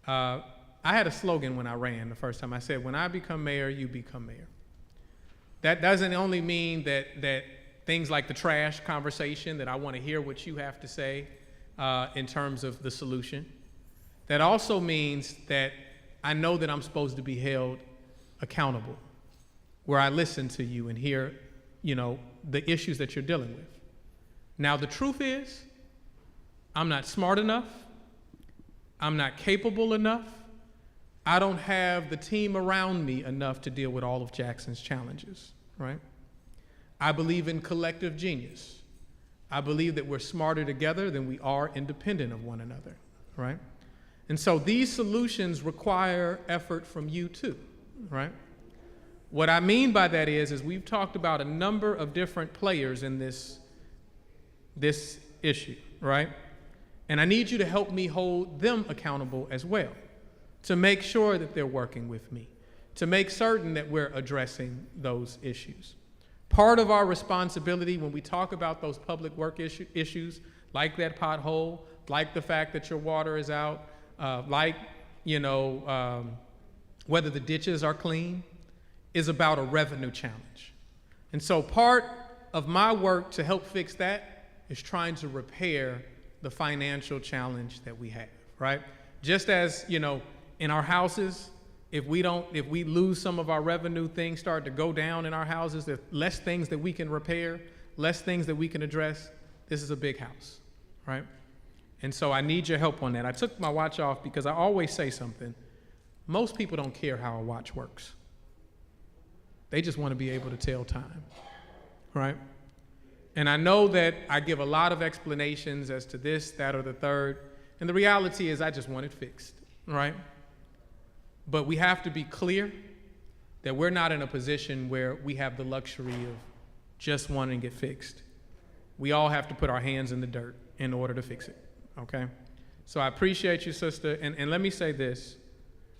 I had a slogan when I ran the first time. I said, when I become mayor, you become mayor. That doesn't only mean that things like the trash conversation, that I want to hear what you have to say in terms of the solution. That also means that I know that I'm supposed to be held accountable, where I listen to you and hear, the issues that you're dealing with. Now, the truth is, I'm not smart enough. I'm not capable enough. I don't have the team around me enough to deal with all of Jackson's challenges, right? I believe in collective genius. I believe that we're smarter together than we are independent of one another, right? And so these solutions require effort from you too, right? What I mean by that is we've talked about a number of different players in this issue, right? And I need you to help me hold them accountable as well, to make sure that they're working with me, to make certain that we're addressing those issues. Part of our responsibility when we talk about those public work issues, like that pothole, like the fact that your water is out, whether the ditches are clean, is about a revenue challenge. And so part of my work to help fix that is trying to repair the financial challenge that we have, right? Just as, in our houses, if we lose some of our revenue, things start to go down in our houses, there's less things that we can repair, less things that we can address. This is a big house, right? And so I need your help on that. I took my watch off because I always say something. Most people don't care how a watch works. They just want to be able to tell time, right? And I know that I give a lot of explanations as to this, that, or the third. And the reality is I just want it fixed, right? But we have to be clear that we're not in a position where we have the luxury of just wanting it fixed. We all have to put our hands in the dirt in order to fix it, okay? So I appreciate you, sister. And let me say this.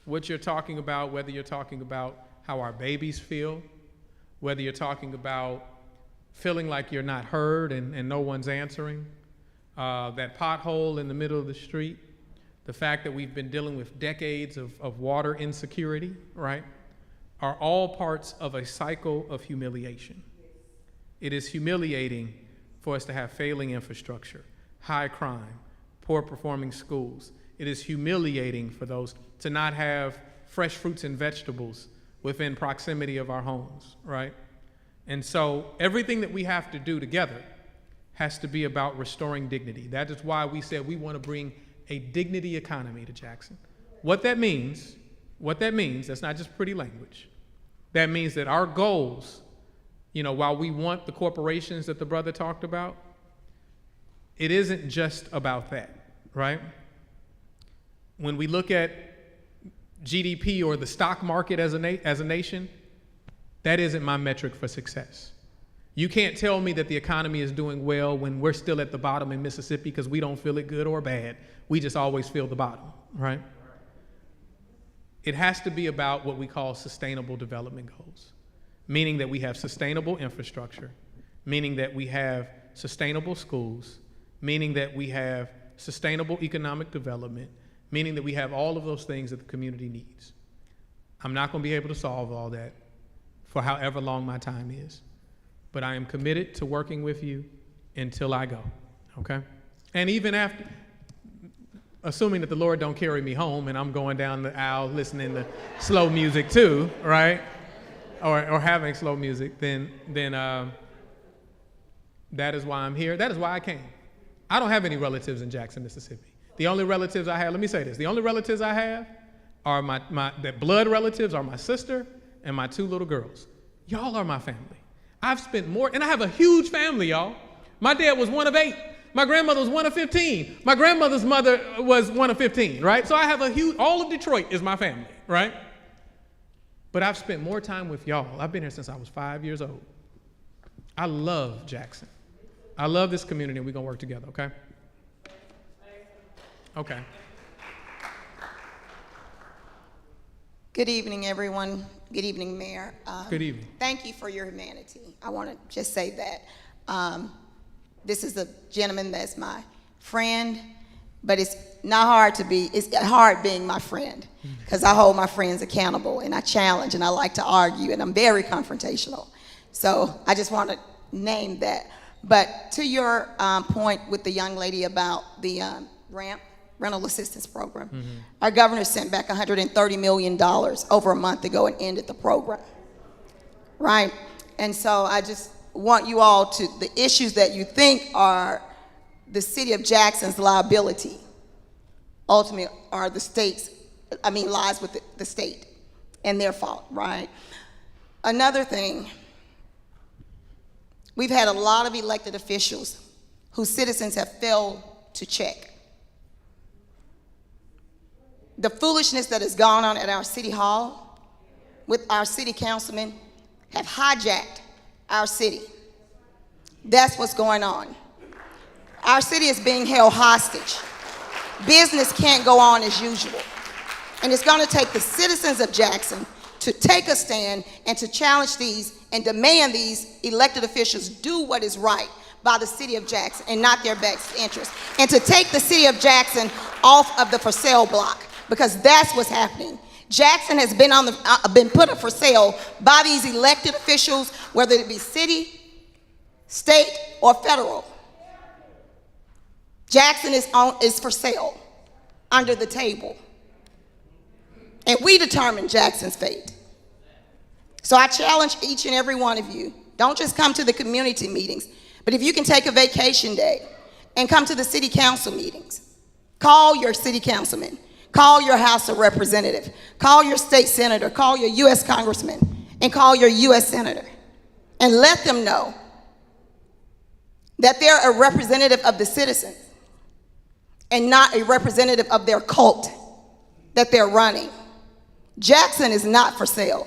What you're talking about, whether you're talking about how our babies feel, whether you're talking about feeling like you're not heard and no one's answering, that pothole in the middle of the street, the fact that we've been dealing with decades of water insecurity, right, are all parts of a cycle of humiliation. It is humiliating for us to have failing infrastructure, high crime, poor performing schools. It is humiliating for those to not have fresh fruits and vegetables within proximity of our homes, right? And so everything that we have to do together has to be about restoring dignity. That is why we said we want to bring a dignity economy to Jackson. What that means, that's not just pretty language. That means that our goals, while we want the corporations that the brother talked about, it isn't just about that, right? When we look at GDP or the stock market as a nation, that isn't my metric for success. You can't tell me that the economy is doing well when we're still at the bottom in Mississippi because we don't feel it good or bad. We just always feel the bottom, right? It has to be about what we call sustainable development goals. meaning that we have sustainable infrastructure, meaning that we have sustainable schools, meaning that we have sustainable economic development, meaning that we have all of those things that the community needs. I'm not going to be able to solve all that for however long my time is, but I am committed to working with you until I go, okay? And even after, assuming that the Lord don't carry me home and I'm going down the aisle listening to slow music too, right? Or having slow music, then that is why I'm here. That is why I came. I don't have any relatives in Jackson, Mississippi. The only relatives I have, let me say this, the only relatives I have are the blood relatives are my sister and my 2 little girls. Y'all are my family. I've spent more, and I have a huge family, y'all. My dad was one of 8. My grandmother was one of 15. My grandmother's mother was one of 15, right? So I have a huge, all of Detroit is my family, right? But I've spent more time with y'all. I've been here since I was 5 years old. I love Jackson. I love this community, and we're going to work together, okay? Okay. Good evening, everyone. Good evening, Mayor. Good evening. Thank you for your humanity. I want to just say that. This is a gentleman that's my friend, but it's not hard to be, it's hard being my friend because I hold my friends accountable and I challenge and I like to argue and I'm very confrontational. So I just want to name that. But to your point with the young lady about the rental assistance program, our governor sent back $130 million over a month ago and ended the program, right? And so I just want you all to, the issues that you think are the city of Jackson's liability, ultimately are the state's, lies with the state and their fault, right? Another thing, we've had a lot of elected officials whose citizens have failed to check. The foolishness that has gone on at our city hall with our city councilmen have hijacked our city. That's what's going on. Our city is being held hostage. Business can't go on as usual. And it's going to take the citizens of Jackson to take a stand and to challenge these and demand these elected officials do what is right by the city of Jackson and not their best interest. And to take the city of Jackson off of the for sale block, because that's what's happening. Jackson has been put up for sale by these elected officials, whether it be city, state, or federal. Jackson is for sale under the table. And we determine Jackson's fate. So I challenge each and every one of you, don't just come to the community meetings, but if you can take a vacation day and come to the city council meetings, call your city councilman, call your House of Representatives, call your state senator, call your U.S. congressman, and call your U.S. senator, and let them know that they're a representative of the citizens and not a representative of their cult that they're running. Jackson is not for sale.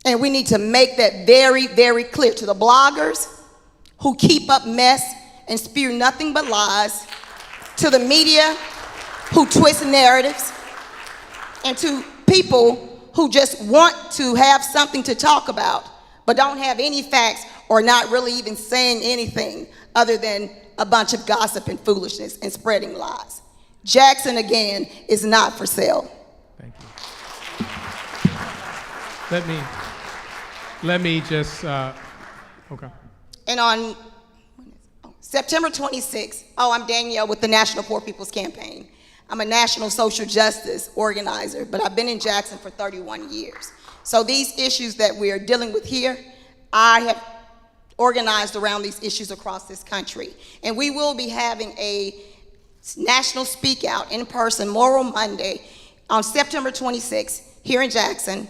And we need to make that very, very clear to the bloggers who keep up mess and spew nothing but lies, to the media who twist narratives, and to people who just want to have something to talk about but don't have any facts or not really even saying anything other than a bunch of gossip and foolishness and spreading lies. Jackson, again, is not for sale. Thank you. Let me just, okay. And on September 26th, I'm Danielle with the National Poor People's Campaign. I'm a national social justice organizer, but I've been in Jackson for 31 years. So these issues that we are dealing with here, I have organized around these issues across this country. And we will be having a national speak out in person, Moral Monday, on September 26th here in Jackson,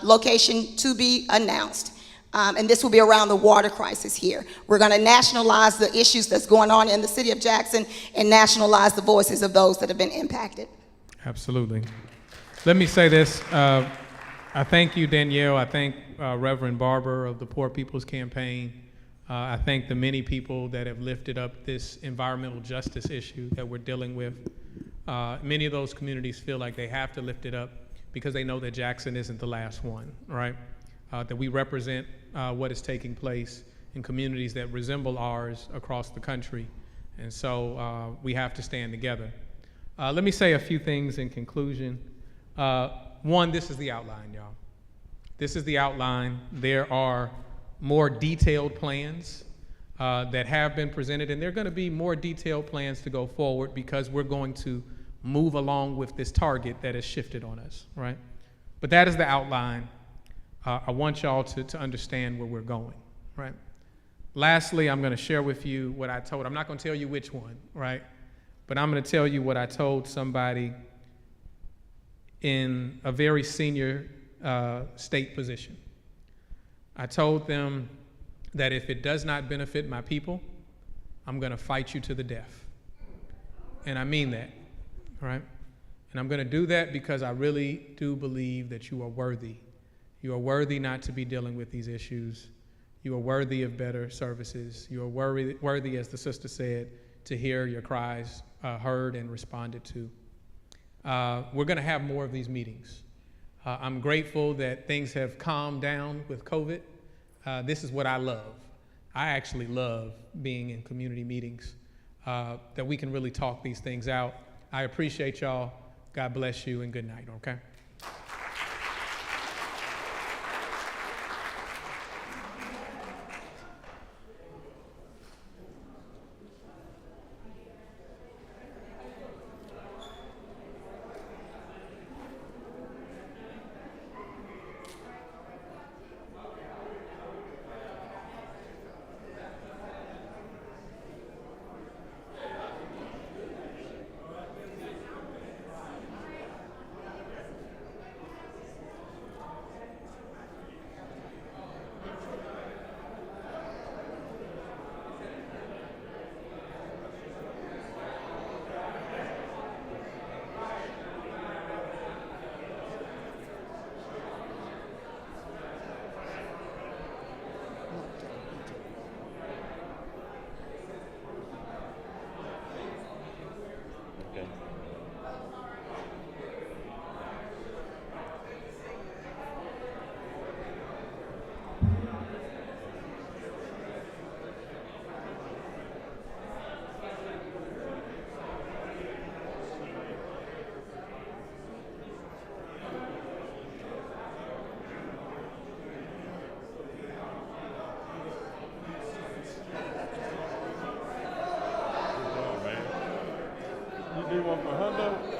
location to be announced. And this will be around the water crisis here. We're going to nationalize the issues that's going on in the city of Jackson and nationalize the voices of those that have been impacted. Absolutely. Let me say this. I thank you, Danielle. I thank Reverend Barber of the Poor People's Campaign. I thank the many people that have lifted up this environmental justice issue that we're dealing with. Many of those communities feel like they have to lift it up because they know that Jackson isn't the last one, right? that we represent what is taking place in communities that resemble ours across the country. And so we have to stand together. Let me say a few things in conclusion. One, this is the outline, y'all. This is the outline. There are more detailed plans that have been presented, and there are going to be more detailed plans to go forward because we're going to move along with this target that has shifted on us, right? But that is the outline. I want y'all to understand where we're going, right? Lastly, I'm going to share with you what I told. I'm not going to tell you which one, right? But I'm going to tell you what I told somebody in a very senior state position. I told them that if it does not benefit my people, I'm going to fight you to the death. And I mean that, right? And I'm going to do that because I really do believe that you are worthy. You are worthy not to be dealing with these issues. You are worthy of better services. You are worthy, as the sister said, to hear your cries heard and responded to. We're going to have more of these meetings. I'm grateful that things have calmed down with COVID. This is what I love. I actually love being in community meetings, that we can really talk these things out. I appreciate y'all. God bless you and good night, okay? You do one for Hundo?